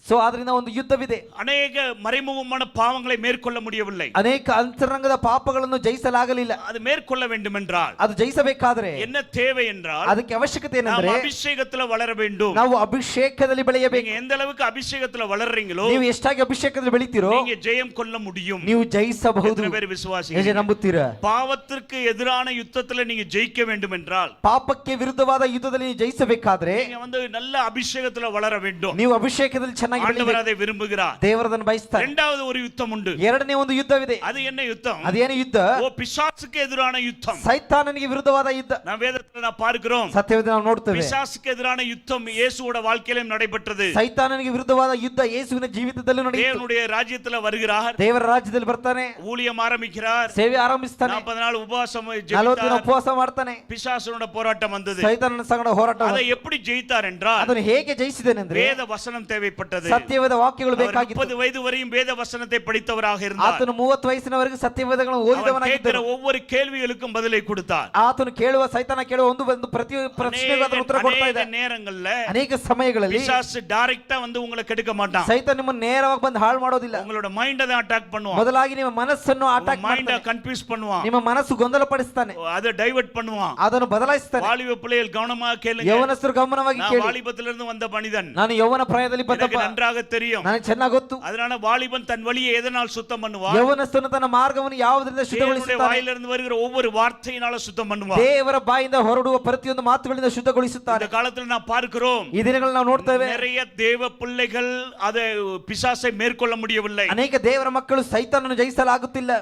B: ಸೊ ಆದ್ರಿಂದ ಒಂದು ಯುದ್ಧವಿದೆ.
A: அநேக மறைமுகமான பாவங்களை மேற்கொள்ள முடியவில்லை.
B: ಅನೇಕ ಅಂತರಂಗದ ಪಾಪಗಳನ್ನು ಜಯಿಸಲಾಗಲಿಲ್ಲ.
A: அது மேற்கொள்ள வேண்டும் என்றால்
B: ಅದು ಜಯಿಸಬೇಕಾದ್ರೆ
A: என்ன தேவை என்றால்
B: ಅದಕ್ಕೆ ಅವಶ್ಯಕತೆ
A: நாம்
B: ಏನಂದ್ರೆ
A: அபிஷேகத்துல வளர வேண்டும்.
B: ನಾವು ಅಭಿಷೇಕದಲ್ಲಿ ಬೆಳೆಯಬೇಕು.
A: நீங்க எந்த அளவுக்கு அபிஷேகத்துல வளர்றீங்களோ
B: ನೀವು ಎಷ್ಟಾಗಿ ಅಭಿಷೇಕದಲ್ಲಿ ಬೆಳಿತೀರೋ
A: நீங்க ஜெயம் கொள்ள முடியும்.
B: ನೀವು ಜಯಿಸಬಹುದು.
A: எத்தனை பேர் விசுவாசிகள்?
B: ಹೇಗೆ ನಂಬುತ್ತೀರಾ?
A: பாவத்திற்கு எதிரான யுத்தத்துல நீங்க ஜெயிக்க வேண்டும் என்றால்
B: ಪಾಪಕ್ಕೆ ವಿರುದ್ಧವಾದ ಯುದ್ಧದಲ್ಲಿ ನೀವು ಜಯಿಸಬೇಕಾದ್ರೆ
A: நீங்க வந்து நல்ல அபிஷேகத்துல வளர வேண்டும்.
B: ನೀವು ಅಭಿಷೇಕದಲ್ಲಿ ಚೆನ್ನಾಗಿ
A: ஆண்டவர்
B: ಬೆಳೆಯಬೇಕು.
A: அதை விரும்புகிறார்.
B: ದೇವರದನ್ನು ಬಯಸ್ತಾರೆ.
A: இரண்டாவது ஒரு யுத்தம் உண்டு.
B: ಎರಡನೇ ಒಂದು ಯುದ್ಧವಿದೆ.
A: அது என்ன யுத்தம்?
B: ಅದೇನು ಯುದ್ಧ?
A: ஓ பிசாசுக்கு எதிரான யுத்தம்.
B: ಸೈತಾನನಿಗೆ ವಿರುದ್ಧವಾದ ಯುದ್ಧ.
A: நாம் வேதத்துல நான் பார்க்கிறோம்.
B: ಸತ್ಯವೇದ ನಾವು ನೋಡ್ತೇವೆ.
A: பிசாசுக்கு எதிரான யுத்தம் இயேசுவோட வாழ்க்கையிலும் நடைபெற்றது.
B: ಸೈತಾನನಿಗೆ ವಿರುದ್ಧವಾದ ಯುದ್ಧ ಯೇಸುವಿನ ಜೀವಿತದಲ್ಲೂ ನಡೆಯಿತು.
A: தேவனுடைய ராஜ்யத்துல வருகிறார்,
B: ದೇವರ ರಾಜ್ಯದಲ್ಲಿ ಬರ್ತಾನೆ,
A: ஊழியம் ஆரம்பிக்கிறார்,
B: ಸೇವೆ ಆರಂಭಿಸ್ತಾನೆ,
A: 40 நாள் உபவாசம்
B: 40 ದಿನ
A: ஜெயித்தார்.
B: ಉಪವಾಸ ಮಾಡ್ತಾನೆ.
A: பிசாசுனோட போராட்டம் வந்தது.
B: ಸೈತಾನನ ಸಂಗಡ ಹೋರಾಟ.
A: அதை எப்படி ஜெயித்தார் என்றால்
B: ಅದನ್ನು ಹೇಗೆ ಜಯಿಸಿದನೆಂದ್ರೆ
A: வேத வசனம் தேவைப்பட்டது.
B: ಸತ್ಯವೇದ ವಾಕ್ಯಗಳು
A: அவர்
B: ಬೇಕಾಗಿತ್ತು.
A: 30 வயது வரையும் வேத வசனத்தை படித்தவராக இருந்தார்.
B: ಆತನು 30 ವಯಸ್ಸಿನವರೆಗೆ ಸತ್ಯವೇದಗಳನ್ನು
A: அவர் கேட்கிற
B: ಓದಿದವನಾಗಿದ್ದರು.
A: ஒவ்வொரு கேள்விகளுக்கும் பதிலை கொடுத்தார்.
B: ಆತನು ಕೇಳುವ ಸೈತಾನ ಕೇಳುವ ಒಂದು ಪ್ರತಿ ಪ್ರಶ್ನೆಗೂ ಆತನು ಉತ್ತರ ಕೊಡ್ತಾ ಇದ್ದ.
A: அநேக நேரங்கள்ல
B: ಅನೇಕ ಸಮಯಗಳಲ್ಲಿ
A: பிசாசு டைரக்ட்டா வந்து உங்களை கெடுக்க மாட்டான்.
B: ಸೈತಾನ ನಿಮ್ಮನ್ನು ನೇರವಾಗಿ ಬಂದು ಹಾಳು ಮಾಡೋದಿಲ್ಲ.
A: உங்களோட மைண்ட தான் அட்டாக் பண்ணுவான்.
B: ಮೊದಲಾಗಿ ನಿಮ್ಮ ಮನಸ್ಸನ್ನು ಅಟ್ಯಾಕ್
A: மைண்ட
B: ಮಾಡ್ತಾನೆ.
A: கன்ஃபியூஸ் பண்ணுவான்.
B: ನಿಮ್ಮ ಮನಸ್ಸು ಗೊಂದಲಪಡಿಸ್ತಾನೆ.
A: அதை டைவர்ட் பண்ணுவான்.
B: ಅದನ್ನು ಬದಲಾಯಿಸ್ತಾನೆ.
A: வாலிப பிள்ளைகள் கவனமாக கேளுங்க.
B: ಯೌವನಸ್ಥರು ಗಮನವಾಗಿ
A: நான்
B: ಕೇಳಿ.
A: வாலிபத்திலிருந்து வந்த மனிதன்.
B: ನಾನು ಯೌವನ ಪ್ರಾಯದಲ್ಲಿ
A: எனக்கு
B: ಬಂದಪ್ಪ.
A: நன்றாக தெரியும்.
B: ನನಗೆ ಚೆನ್ನಾಗಿ ಗೊತ್ತು.
A: அதனால வாலிபன் தன் வழியை எதனால் சுத்தம் பண்ணுவான்?
B: ಯೌವನಸ್ಥನು ತನ್ನ ಮಾರ್ಗವನ್ನು ಯಾವುದರಿಂದ
A: தேவனுடைய
B: ಶುದ್ಧಗೊಳಿಸುತ್ತಾನೆ?
A: வாயிலிருந்து வருகிற ஒவ்வொரு வார்த்தையினால சுத்தம் பண்ணுவான்.
B: ದೇವರ ಬಾಯಿಂದ ಹೊರಡುವ ಪ್ರತಿಯೊಂದು ಮಾತುಗಳಿಂದ ಶುದ್ಧಗೊಳಿಸುತ್ತಾನೆ.
A: இந்த காலத்துல நான் பார்க்கிறோம்,
B: ಈ ದಿನಗಳಲ್ಲಿ ನಾವು ನೋಡ್ತೇವೆ
A: நிறைய தேவ பிள்ளைகள் அதை பிசாசை மேற்கொள்ள முடியவில்லை.
B: ಅನೇಕ ದೇವರ ಮಕ್ಕಳು ಸೈತಾನನ್ನು ಜಯಿಸಲಾಗುತ್ತಿಲ್ಲ.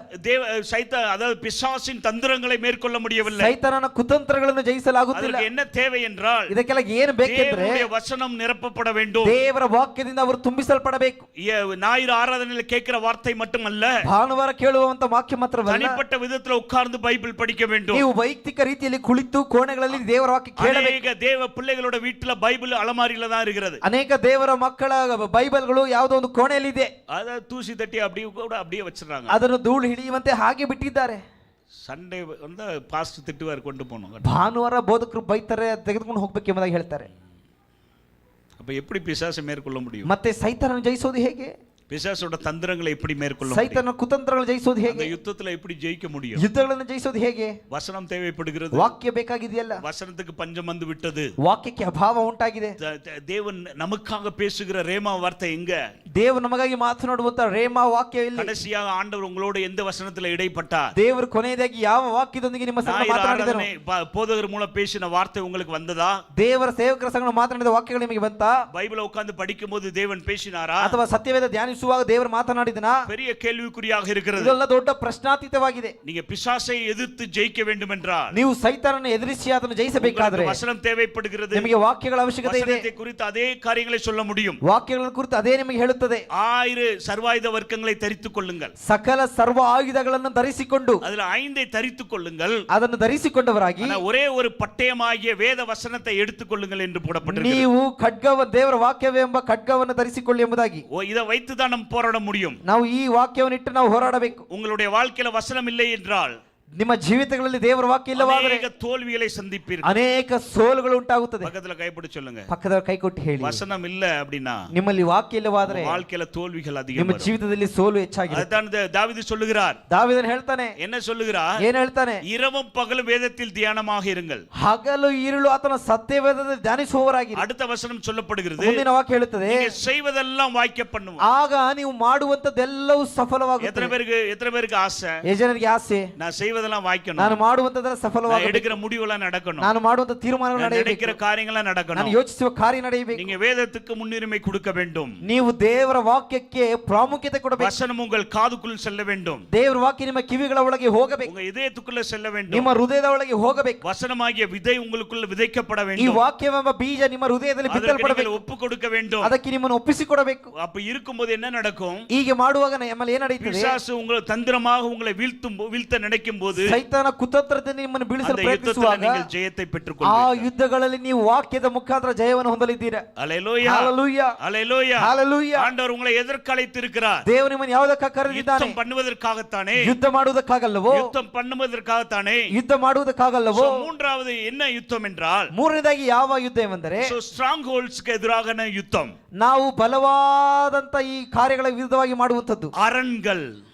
A: அதாவது பிசாசின் தந்திரங்களை மேற்கொள்ள முடியவில்லை.
B: ಸೈತಾನನ ಕುತಂತ್ರಗಳನ್ನು ಜಯಿಸಲಾಗುತ್ತಿಲ್ಲ.
A: அதற்கு என்ன தேவை என்றால்
B: ಇದಕ್ಕೆಲ್ಲ ಏನು ಬೇಕೆಂದ್ರೆ
A: தேவனுடைய வசனம் நிரப்பப்பட வேண்டும்.
B: ದೇವರ ವಾಕ್ಯದಿಂದ ಅವರು ತುಂಬಿಸಲ್ಪಡಬೇಕು.
A: ஞாயிறு ஆராதனையில் கேட்கிற வார்த்தை மட்டுமல்ல,
B: ಭಾನುವಾರ ಕೇಳುವಂತ ವಾಕ್ಯ ಮಾತ್ರವಲ್ಲ,
A: தனிப்பட்ட விதத்துல உட்கார்ந்து பைபிள் படிக்க வேண்டும்.
B: ನೀವು ವೈಯಕ್ತಿಕ ರೀತಿಯಲ್ಲಿ ಕುಳಿತು ಕೋಣೆಗಳಲ್ಲಿ ದೇವರ ವಾಕ್ಯ ಕೇಳಬೇಕು.
A: அநேக தேவ பிள்ளைகளோட வீட்டுல பைபிள் அலமாரியில தான் இருக்கிறது.
B: ಅನೇಕ ದೇವರ ಮಕ್ಕಳ ಬೈಬಲ್ಗಳು ಯಾವುದೋ ಒಂದು ಕೋಣೆಯಲ್ಲಿ ಇದೆ.
A: அத தூசி தட்டி அப்படியே கூட அப்படியே வச்சிருக்காங்க.
B: ಅದನ್ನು ಧೂಳು ಹಿಡಿಯುವಂತೆ ಹಾಗೆ ಬಿಟ್ಟಿದ್ದಾರೆ.
A: சண்டே வந்து பாஸ்டர் திட்டுவார், கொண்டு போகணும்.
B: ಭಾನುವಾರ ಬೋಧಕರು ಬೈತಾರೆ, ತೆಗೆದುಕೊಂಡು ಹೋಗ್ಬೇಕೆಂಬುದಾಗಿ ಹೇಳ್ತಾರೆ.
A: அப்ப எப்படி பிசாசை மேற்கொள்ள முடியும்?
B: ಮತ್ತೆ ಸೈತಾನನ್ನು ಜಯಿಸೋದು ಹೇಗೆ?
A: பிசாசோட தந்திரங்களை எப்படி மேற்கொள்ள முடியும்?
B: ಸೈತಾನನ ಕುತಂತ್ರಗಳನ್ನು ಜಯಿಸೋದು
A: அந்த
B: ಹೇಗೆ?
A: யுத்தத்துல எப்படி ஜெயிக்க முடியும்?
B: ಯುದ್ಧಗಳನ್ನು ಜಯಿಸೋದು ಹೇಗೆ?
A: வசனம் தேவைப்படுகிறது.
B: ವಾಕ್ಯ ಬೇಕಾಗಿದೆಯಲ್ಲ.
A: வசனத்துக்கு பஞ்சம் வந்து விட்டது.
B: ವಾಕ್ಯಕ್ಕೆ ಅಭಾವ ಉಂಟಾಗಿದೆ.
A: தேவன் நமக்காக பேசுகிற ரேமா வார்த்தை எங்க?
B: ದೇವರು ನಮಗಾಗಿ ಮಾತನಾಡುವಂತ ರೇಮಾ ವಾಕ್ಯ ಇಲ್ಲಿ.
A: கடைசியாக ஆண்டவர் உங்களோட எந்த வசனத்துல இடைப்பட்டார்?
B: ದೇವರು ಕೊನೆಯದಾಗಿ ಯಾವ ವಾಕ್ಯದೊಂದಿಗೆ ನಿಮ್ಮ ಸಂಗಡ ಮಾತನಾಡಿದರು?
A: போதகர் மூலம் பேசின வார்த்தை உங்களுக்கு வந்ததா?
B: ದೇವರ ಸೇವಕರ ಸಂಗಡ ಮಾತನಾಡಿದ ವಾಕ್ಯಗಳು ನಿಮಗೆ ಬಂತಾ?
A: பைபிளை உட்கார்ந்து படிக்கும்போது தேவன் பேசினாரா?
B: ಅಥವಾ ಸತ್ಯವೇದ ಧ್ಯಾನಿಸುವಾಗ ದೇವರು ಮಾತನಾಡಿದನಾ?
A: பெரிய கேள்விக்குறியாக இருக்கிறது.
B: ಇದೆಲ್ಲ ದೊಡ್ಡ ಪ್ರಶ್ನಾತೀತವಾಗಿದೆ.
A: நீங்க பிசாசை எதிர்த்து ஜெயிக்க வேண்டும் என்றால்,
B: ನೀವು ಸೈತಾನನ್ನು ಎದುರಿಸಿ ಅದನ್ನು ಜಯಿಸಬೇಕಾದ್ರೆ
A: வசனம் தேவைப்படுகிறது.
B: ನಿಮಗೆ ವಾಕ್ಯಗಳ ಅವಶ್ಯಕತೆ ಇದೆ.
A: வசனத்தை குறித்து அதே காரியங்களை சொல்ல முடியும்.
B: ವಾಕ್ಯಗಳ ಕುರಿತು ಅದೇ ನಿಮಗೆ ಹೇಳುತ್ತದೆ.
A: 1000 சர்வாயுத வர்க்கங்களை தரித்துக் கொள்ளுங்கள்.
B: ಸಕಲ ಸರ್ವ ಆಯುಧಗಳನ್ನು ಧರಿಸಿಕೊಂಡು
A: அதுல 5ஐ தரித்துக் கொள்ளுங்கள்.
B: ಅದನ್ನು ಧರಿಸಿಕೊಂಡವರಾಗಿ
A: ஒரே ஒரு பட்டயமாகிய வேத வசனத்தை எடுத்துக் கொள்ளுங்கள் என்று போடப்பட்டிருக்கிறது.
B: ನೀವು ಖಡ್ಗವ ದೇವರ ವಾಕ್ಯವೆಂಬ ಖಡ್ಗವನ್ನು ಧರಿಸಿಕೊಳ್ಳಿ ಎಂಬುದಾಗಿ.
A: இதை வைத்து தான் நம்ம போராட முடியும்.
B: ನಾವು ಈ ವಾಕ್ಯವನ್ನು ಇಟ್ಟು ನಾವು ಹೋರಾಡಬೇಕು.
A: உங்களுடைய வாழ்க்கையில வசனம் இல்லை என்றால்,
B: ನಿಮ್ಮ ಜೀವಿತಗಳಲ್ಲಿ ದೇವರ ವಾಕ್ಯ ಇಲ್ಲವಾದರೆ
A: அநேக தோல்விகளை சந்திப்பீர்கள்.
B: ಅನೇಕ ಸೋಲುಗಳು ಉಂಟಾಗುತ್ತದೆ.
A: பக்கத்துல கைப்பிடி சொல்லுங்க.
B: ಪಕ್ಕದವರ ಕೈ ಕೊಟ್ಟು ಹೇಳಿ,
A: வசனம் இல்ல அப்படின்னா
B: ನಿಮ್ಮಲ್ಲಿ ವಾಕ್ಯ ಇಲ್ಲವಾದರೆ
A: வாழ்க்கையில தோல்விகள் அதிகம்
B: ನಿಮ್ಮ
A: வரும்.
B: ಜೀವಿತದಲ್ಲಿ ಸೋಲು ಹೆಚ್ಚಾಗಿದೆ.
A: அதுதான் தாவீது சொல்லுகிறார்.
B: ದಾವೀದನು ಹೇಳ್ತಾನೆ,
A: என்ன சொல்லுகிறார்?
B: ಏನ್ ಹೇಳ್ತಾನೆ?
A: இரவும் பகலும் வேதத்தில் தியானமாக இருங்கள்.
B: ಹಗಲು ಇರುಳು ಆತನ ಸತ್ಯವೇದದಲ್ಲಿ ಧ್ಯಾನಿಸುವವರಾಗಿ.
A: அடுத்த வசனம் சொல்லப்படுகிறது,
B: ಮುಂದಿನ ವಾಕ್ಯ ಹೇಳುತ್ತದೆ,
A: நீங்க செய்வதெல்லாம் வாய்க்க பண்ணும்.
B: ಆಗ ನೀವು ಮಾಡುವಂತದ್ದೆಲ್ಲವೂ ಸಫಲವಾಗುತ್ತದೆ.
A: எத்தனை பேருக்கு ஆசை?
B: ಜನರಿಗೆ ಆಸೆ,
A: நான் செய்வதெல்லாம் வாய்க்கணும்,
B: ನಾನು ಮಾಡುವಂತದ್ದೆಲ್ಲ
A: நான்
B: ಸಫಲವಾಗಬೇಕು,
A: எடுக்கிற முடிவெல்லாம் நடக்கணும்,
B: ನಾನು ಮಾಡುವಂತ ತೀರ್ಮಾನಗಳು
A: நான்
B: ನಡೆಯಬೇಕು,
A: நினைக்கிற காரியங்கள்லாம்
B: ನಾನು
A: நடக்கணும்.
B: ಯೋಚಿಸುವ ಕಾರ್ಯ ನಡೆಯಬೇಕು.
A: நீங்க வேதத்துக்கு முன்னுரிமை கொடுக்க வேண்டும்.
B: ನೀವು ದೇವರ ವಾಕ್ಯಕ್ಕೆ ಪ್ರಾಮುಖ್ಯತೆ ಕೊಡಬೇಕು.
A: வசனம் உங்கள் காதுக்குள் செல்ல வேண்டும்.
B: ದೇವರ ವಾಕ್ಯ ನಿಮ್ಮ ಕಿವಿಗಳ ಒಳಗೆ ಹೋಗಬೇಕು,
A: உங்க இதயத்துக்குள்ள செல்ல வேண்டும்.
B: ನಿಮ್ಮ ಹೃದಯದ ಒಳಗೆ ಹೋಗಬೇಕು.
A: வசனமாகிய விதை உங்களுக்குள்ள விதைக்கப்பட
B: ಈ
A: வேண்டும்.
B: ವಾಕ್ಯವೆಂಬ ಬೀಜ ನಿಮ್ಮ ಹೃದಯದಲ್ಲಿ
A: அதற்கு
B: ಬಿತ್ತಲ್ಪಡಬೇಕು,
A: நீங்கள் ஒப்பு கொடுக்க வேண்டும்.
B: ಅದಕ್ಕೆ ನಿಮ್ಮನ್ನು ಒಪ್ಪಿಸಿಕೊಡಬೇಕು.
A: அப்ப இருக்கும்போது என்ன நடக்கும்?
B: ಹೀಗೆ ಮಾಡುವಾಗ ನಮ್ಮಲ್ಲಿ ಏನ್ ನಡೆಯುತ್ತದೆ?
A: பிசாசு உங்களை தந்திரமாக உங்களை வீழ்த்த நினைக்கும் போது
B: ಸೈತಾನ ಕುತಂತ್ರದಿಂದ ನಿಮ್ಮನ್ನು ಬೀಳಿಸಲು
A: அந்த யுத்தத்தில்
B: ಪ್ರಯತ್ನಿಸುವಾಗ
A: நீங்கள் ஜெயத்தை
B: ಆ
A: பெற்றுக்கொள்வீர்கள்.
B: ಯುದ್ಧಗಳಲ್ಲಿ ನೀವು ವಾಕ್ಯದ ಮುಖಾಂತರ ಜಯವನ್ನು ಹೊಂದಲಿದ್ದೀರಾ.
A: அல்லேலூயா,
B: ಹalleluya,
A: அல்லேலூயா.
B: ಹalleluya.
A: ஆண்டவர் உங்களை எதற்கு அழைத்திருக்கிறார்?
B: ದೇವರು ನಿಮ್ಮನ್ನು ಯಾವುದಕ್ಕೆ ಕರೆದಿದ್ದಾನೆ?
A: யுத்தம் பண்ணுவதற்காகத்தானே.
B: ಯುದ್ಧ ಮಾಡುವುದಕ್ಕಾಗಲ್ಲವೋ?
A: யுத்தம் பண்ணுவதற்காகத்தானே.
B: ಯುದ್ಧ ಮಾಡುವುದಕ್ಕಾಗಲ್ಲವೋ?
A: So, மூன்றாவது என்ன யுத்தம் என்றால்,
B: ಮೂರನೇದಾಗಿ ಯಾವ ಯುದ್ಧ ಎಂದರೆ
A: ஸ்ட்ராங் ஹோல்ட்ஸ்க்கு எதிரான யுத்தம்.
B: ನಾವು ಬಲವಾದಂತ ಈ ಕಾರ್ಯಗಳ ವಿರುದ್ಧವಾಗಿ ಮಾಡುವಂತದ್ದು.
A: அரண்கள்,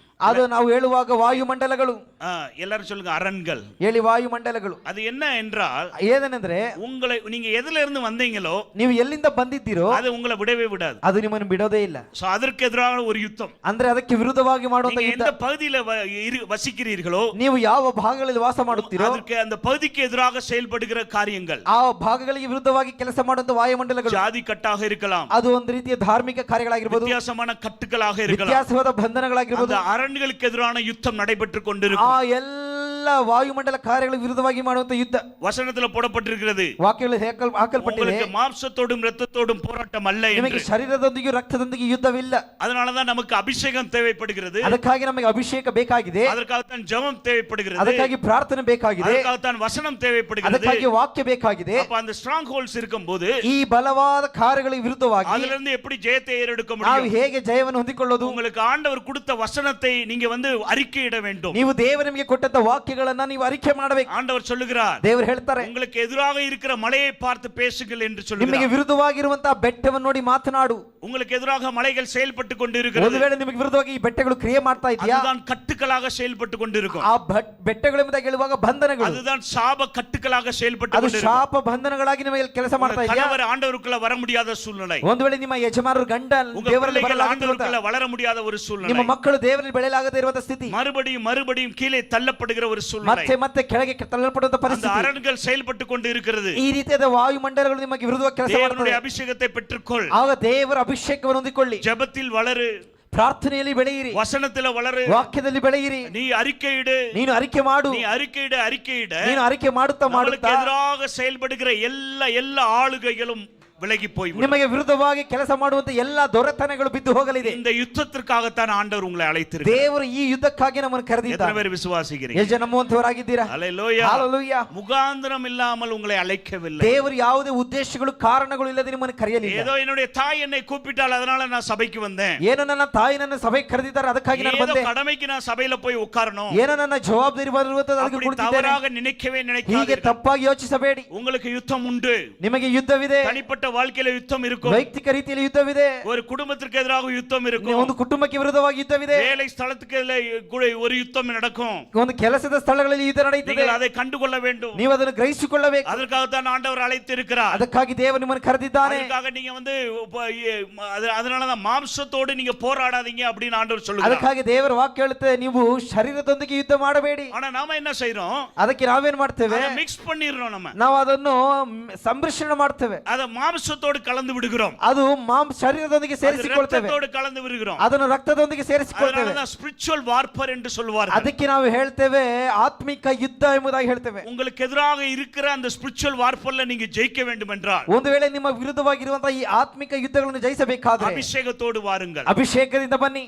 B: ಅದು ನಾವು ಹೇಳುವಾಗ ವಾಯುಮಂಡಲಗಳು.
A: எல்லாரும் சொல்லுங்க, அரண்கள்.
B: ಹೇಳಿ, ವಾಯುಮಂಡಲಗಳು.
A: அது என்ன என்றால்,
B: ಏನೆಂದ್ರೆ
A: உங்களை நீங்க எதுல இருந்து வந்தீங்களோ
B: ನೀವು ಎಲ್ಲಿಂದ ಬಂದಿದ್ದೀರೋ
A: அது உங்களை விடவே விடாது.
B: ಅದು ನಿಮ್ಮನ್ನು ಬಿಡೋದೇ ಇಲ್ಲ.
A: So, அதற்கு எதிரான ஒரு யுத்தம்.
B: ಅಂದ್ರೆ ಅದಕ್ಕೆ ವಿರುದ್ಧವಾಗಿ ಮಾಡುವಂತ
A: நீங்க
B: ಯುದ್ಧ.
A: எந்த பகுதியில வசிக்கிறீர்களோ
B: ನೀವು ಯಾವ ಭಾಗಗಳಲ್ಲಿ ವಾಸ ಮಾಡುತ್ತೀರೋ
A: அதற்கு அந்த பகுதிக்கு எதிராக செயல்படுகிற காரியங்கள்,
B: ಆ ಭಾಗಗಳಿಗೆ ವಿರುದ್ಧವಾಗಿ ಕೆಲಸ ಮಾಡುವಂತ ವಾಯುಮಂಡಲಗಳು.
A: ஜாதி கட்டாக இருக்கலாம்,
B: ಅದು ಒಂದು ರೀತಿಯ ಧಾರ್ಮಿಕ ಕಾರ್ಯಗಳಾಗಿರ್ಬೋದು,
A: வித்தியாசமான கட்டுகளாக இருக்கலாம்.
B: ವ್ಯತ್ಯಾಸವಾದ ಬಂಧನಗಳಾಗಿರ್ಬೋದು.
A: அந்த அரண்களுக்கு எதிரான யுத்தம் நடைபெற்று கொண்டிருக்கும்.
B: ಆ ಎಲ್ಲ ವಾಯುಮಂಡಲ ಕಾರ್ಯಗಳಿಗೆ ವಿರುದ್ಧವಾಗಿ ಮಾಡುವಂತ ಯುದ್ಧ
A: வசனத்துல போடப்பட்டிருக்கிறது,
B: ವಾಕ್ಯಗಳು ಹಾಕಲ್ಪಟ್ಟಿದೆ.
A: உங்களுக்கு மாம்சத்தோடும் இரத்தத்தோடும் போராட்டம் அல்ல என்று.
B: ನಿಮಗೆ ಶರೀರದೊಂದಿಗೆ ರಕ್ತದೊಂದಿಗೆ ಯುದ್ಧವಿಲ್ಲ.
A: அதனாலதான் நமக்கு அபிஷேகம் தேவைப்படுகிறது.
B: ಅದಕ್ಕಾಗಿ ನಮಗೆ ಅಭಿಷೇಕ ಬೇಕಾಗಿದೆ.
A: அதற்காகத்தான் ஜெபம் தேவைப்படுகிறது.
B: ಅದಕ್ಕಾಗಿ ಪ್ರಾರ್ಥನೆ ಬೇಕಾಗಿದೆ.
A: அதற்காகத்தான் வசனம் தேவைப்படுகிறது.
B: ಅದಕ್ಕಾಗಿ ವಾಕ್ಯ ಬೇಕಾಗಿದೆ.
A: அப்ப அந்த ஸ்ட்ராங் ஹோல்ட்ஸ் இருக்கும்போது
B: ಈ ಬಲವಾದ ಕಾರ್ಯಗಳಿಗೆ ವಿರುದ್ಧವಾಗಿ
A: அதிலிருந்து இருந்து எப்படி ஜெயத்தை ஏறெடுக்க
B: ನಾವು
A: முடியும்?
B: ಹೇಗೆ ಜಯವನ್ನು ಹೊಂದಿಕೊಳ್ಳೋದು?
A: உங்களுக்கு ஆண்டவர் கொடுத்த வசனத்தை நீங்க அறிக்கையிட வேண்டும்.
B: ನೀವು ದೇವರು ನಿಮಗೆ ಕೊಟ್ಟಂತ ವಾಕ್ಯಗಳನ್ನ ನೀವು ಅರಿಕೆ ಮಾಡಬೇಕು.
A: ஆண்டவர் சொல்லுகிறார்,
B: ದೇವರು ಹೇಳ್ತಾರೆ,
A: உங்களுக்கு எதிராக இருக்கிற மலையை பார்த்து பேசுங்கள் என்று
B: ನಿಮಗೆ
A: சொல்லுகிறார்.
B: ವಿರುದ್ಧವಾಗಿರುವಂತಹ ಬೆಟ್ಟವನ್ನು ನೋಡಿ ಮಾತನಾಡು.
A: உங்களுக்கு எதிராக மலைகள் செயல்பட்டு
B: ಒಂದು
A: கொண்டிருக்கிறது.
B: ವೇಳೆ ನಿಮಗೆ ವಿರುದ್ಧವಾಗಿ ಈ ಬೆಟ್ಟಗಳು ಕ್ರಿಯೆ ಮಾಡ್ತಾ ಇದೆಯಾ?
A: அதுதான் கட்டுக்களாக செயல்பட்டு கொண்டிருக்கும்.
B: ಆ ಬೆಟ್ಟಗಳು ಎಂಬುದಾಗಿ ಹೇಳುವಾಗ ಬಂಧನಗಳು,
A: அதுதான் சாப கட்டுக்களாக செயல்பட்டு
B: ಅದು
A: கொண்டிருக்கும்.
B: ಶಾಪ ಬಂಧನಗಳಾಗಿ ನಿಮಗೆ ಕೆಲಸ ಮಾಡ್ತಾ ಇದೆಯಾ?
A: கணவர் ஆண்டவருக்குள்ள வர முடியாத சூழ்நிலை,
B: ಒಂದು ವೇಳೆ ನಿಮ್ಮ ಯಜಮಾನರು ಗಂಡ
A: உங்க
B: ದೇವರಲ್ಲಿ
A: பிள்ளைகள்
B: ಬರಲಾಗದಿರುವಂತ,
A: ஆண்டவருக்குள்ள வளர முடியாத ஒரு
B: ನಿಮ್ಮ
A: சூழ்நிலை,
B: ಮಕ್ಕಳು ದೇವರಲ್ಲಿ ಬೆಳೆಯಲಾಗದೇ ಇರುವಂತ ಸ್ಥಿತಿ,
A: மறுபடியும் கீழே தள்ளப்படுகிற ஒரு சூழ்நிலை,
B: ಮತ್ತೆ ಮತ್ತೆ ಕೆಳಗೆ ತಳ್ಳಲ್ಪಡುವಂತ
A: அந்த
B: ಪರಿಸ್ಥಿತಿ,
A: அரண்கள் செயல்பட்டு கொண்டு இருக்கிறது.
B: ಈ ರೀತಿಯಾದ ವಾಯುಮಂಡಲಗಳು ನಿಮಗೆ ವಿರುದ್ಧವಾಗಿ ಕೆಲಸ
A: தேவனுடைய
B: ಮಾಡುತ್ತವೆ.
A: அபிஷேகத்தை பெற்றுக்கொள்,
B: ಆಗ ದೇವರ ಅಭಿಷೇಕವನ್ನು ಹೊಂದಿಕೊಳ್ಳಿ,
A: ஜெபத்தில் வளரு,
B: ಪ್ರಾರ್ಥನೆಯಲ್ಲಿ ಬೆಳೆಯಿರಿ,
A: வசனத்துல வளரு,
B: ವಾಕ್ಯದಲ್ಲಿ ಬೆಳೆಯಿರಿ,
A: நீ அறிக்கையிடு,
B: ನೀನು ಅರಿಕೆ ಮಾಡು,
A: நீ அறிக்கையிட
B: ನೀನು ಅರಿಕೆ ಮಾಡುತ್ತಾ
A: நம்மளுக்கு
B: ಮಾಡುತ್ತಾ
A: எதிராக செயல்படுகிற எல்லா ஆளுகைகளும் விலகி போய்விடும்.
B: ನಿಮಗೆ ವಿರುದ್ಧವಾಗಿ ಕೆಲಸ ಮಾಡುವಂತ ಎಲ್ಲಾ ದೊರೆತನಗಳು ಬಿದ್ದು ಹೋಗಲಿದೆ.
A: இந்த யுத்தத்திற்காகத்தான் ஆண்டவர் உங்களை அழைத்திருக்கிறார்.
B: ದೇವರು ಈ ಯುದ್ಧಕ್ಕಾಗಿ ನಮ್ಮನ್ನು
A: எத்தனை
B: ಕರೆದಿದ್ದಾರೆ.
A: பேர் விசுவாசிக்கிறீங்க?
B: ಎಷ್ಟು ಜನ ನಂಬುವಂತವರಾಗಿದ್ದೀರಾ?
A: ஹல்லேலூயா.
B: ಹalleluya.
A: முகாந்திரம் இல்லாமல் உங்களை அழைக்கவில்லை.
B: ದೇವರು ಯಾವುದೇ ಉದ್ದೇಶಗಳು ಕಾರಣಗಳು ಇಲ್ಲದೆ ನಿಮ್ಮನ್ನು ಕರೆಯಲಿಲ್ಲ.
A: ஏதோ என்னுடைய தாய் என்னை கூப்பிட்டால் அதனால நான் சபைக்கு வந்தேன்.
B: ಏನೋ ನನ್ನ ತಾಯಿ ನನ್ನ ಸಭೆಗೆ ಕರೆದಿದ್ದಾರೆ ಅದಕ್ಕಾಗಿ ನಾನು
A: ஏதோ
B: ಬಂದೆ.
A: கடமைக்கு நான் சபையில போய் உட்காரணும்.
B: ಏನೋ ನನ್ನ ಜವಾಬ್ದಾರಿ ಬರುವಂತದ್ದು ಅದಕ್ಕೆ
A: அப்படி
B: ಕುಳಿತಿದ್ದೇನೆ.
A: தவறாக நினைக்கவே
B: ಹೀಗೆ
A: நினைக்காதீர்கள்.
B: ತಪ್ಪಾಗಿ ಯೋಚಿಸಬೇಡಿ.
A: உங்களுக்கு யுத்தம் உண்டு.
B: ನಿಮಗೆ ಯುದ್ಧವಿದೆ.
A: தனிப்பட்ட வாழ்க்கையில யுத்தம் இருக்கும்.
B: ವೈಯಕ್ತಿಕ ರೀತಿಯಲ್ಲಿ ಯುದ್ಧವಿದೆ.
A: ஒரு குடும்பத்திற்கு எதிராக யுத்தம் இருக்கும்.
B: ಒಂದು ಕುಟುಂಬಕ್ಕೆ ವಿರುದ್ಧವಾಗಿ ಯುದ್ಧವಿದೆ.
A: வேலை ஸ்தலத்துக்கு ஒரு யுத்தம் நடக்கும்.
B: ಒಂದು ಕೆಲಸದ ಸ್ಥಳಗಳಲ್ಲಿ ಯುದ್ಧ ನಡೆಯುತ್ತದೆ.
A: நீங்கள் அதை கண்டுகொள்ள வேண்டும்.
B: ನೀವು ಅದನ್ನು ಗ್ರಹಿಸಿಕೊಳ್ಳಬೇಕು.
A: அதற்காகத்தான் ஆண்டவர் அழைத்திருக்கிறார்.
B: ಅದಕ್ಕಾಗಿ ದೇವರು ನಿಮ್ಮನ್ನು ಕರೆದಿದ್ದಾನೆ.
A: ಅದಕ್ಕಾக நீங்க அதனாலதான் மாம்சத்தோடு நீங்க போராடாதீங்க அப்படின்னு ஆண்டவர் சொல்லுகிறார்.
B: ಅದಕ್ಕಾಗಿ ದೇವರ ವಾಕ್ಯ ಹೇಳುತ್ತೆ ನೀವು ಶರೀರದೊಂದಿಗೆ ಯುದ್ಧ ಮಾಡಬೇಡಿ.
A: ஆனா நாம என்ன செய்றோம்?
B: ಅದಕ್ಕೆ ನಾವೇನ್ ಮಾಡ್ತೇವೆ?
A: மிக்ஸ் பண்ணிடுறோம்.
B: ನಾವು ಅದನ್ನು ಸಂಮಿಶ್ರಣ ಮಾಡ್ತೇವೆ.
A: அத மாம்சத்தோடு கலந்து விடுகிறோம்.
B: ಅದು ಶರೀರದೊಂದಿಗೆ ಸೇರಿಸಿಕೊಳ್ತೇವೆ.
A: ரத்தத்தோடு கலந்து விடுகிறோம்.
B: ಅದನ್ನು ರಕ್ತದೊಂದಿಗೆ ಸೇರಿಸಿಕೊಳ್ತೇವೆ.
A: அதனாலதான் ஸ்பிரிச்சுவல் வார்ஃபேர் என்று சொல்வார்கள்.
B: ಅದಕ್ಕೆ ನಾವು ಹೇಳ್ತೇವೆ ಆತ್ಮಿಕ ಯುದ್ಧ ಎಂಬುದಾಗಿ ಹೇಳ್ತೇವೆ.
A: உங்களுக்கு எதிராக இருக்கிற அந்த ஸ்பிரிச்சுவல் வார்ஃபேர்ல நீங்க ஜெயிக்க வேண்டும் என்றால்
B: ಒಂದು ವೇಳೆ ನಿಮ್ಮ ವಿರುದ್ಧವಾಗಿರುವಂತಹ ಈ ಆತ್ಮಿಕ ಯುದ್ಧಗಳನ್ನು ಜಯಿಸಬೇಕಾದ್ರೆ
A: அபிஷேகத்தோடு வாருங்கள்.
B: ಅಭಿಷೇಕದಿಂದ ಬನ್ನಿ.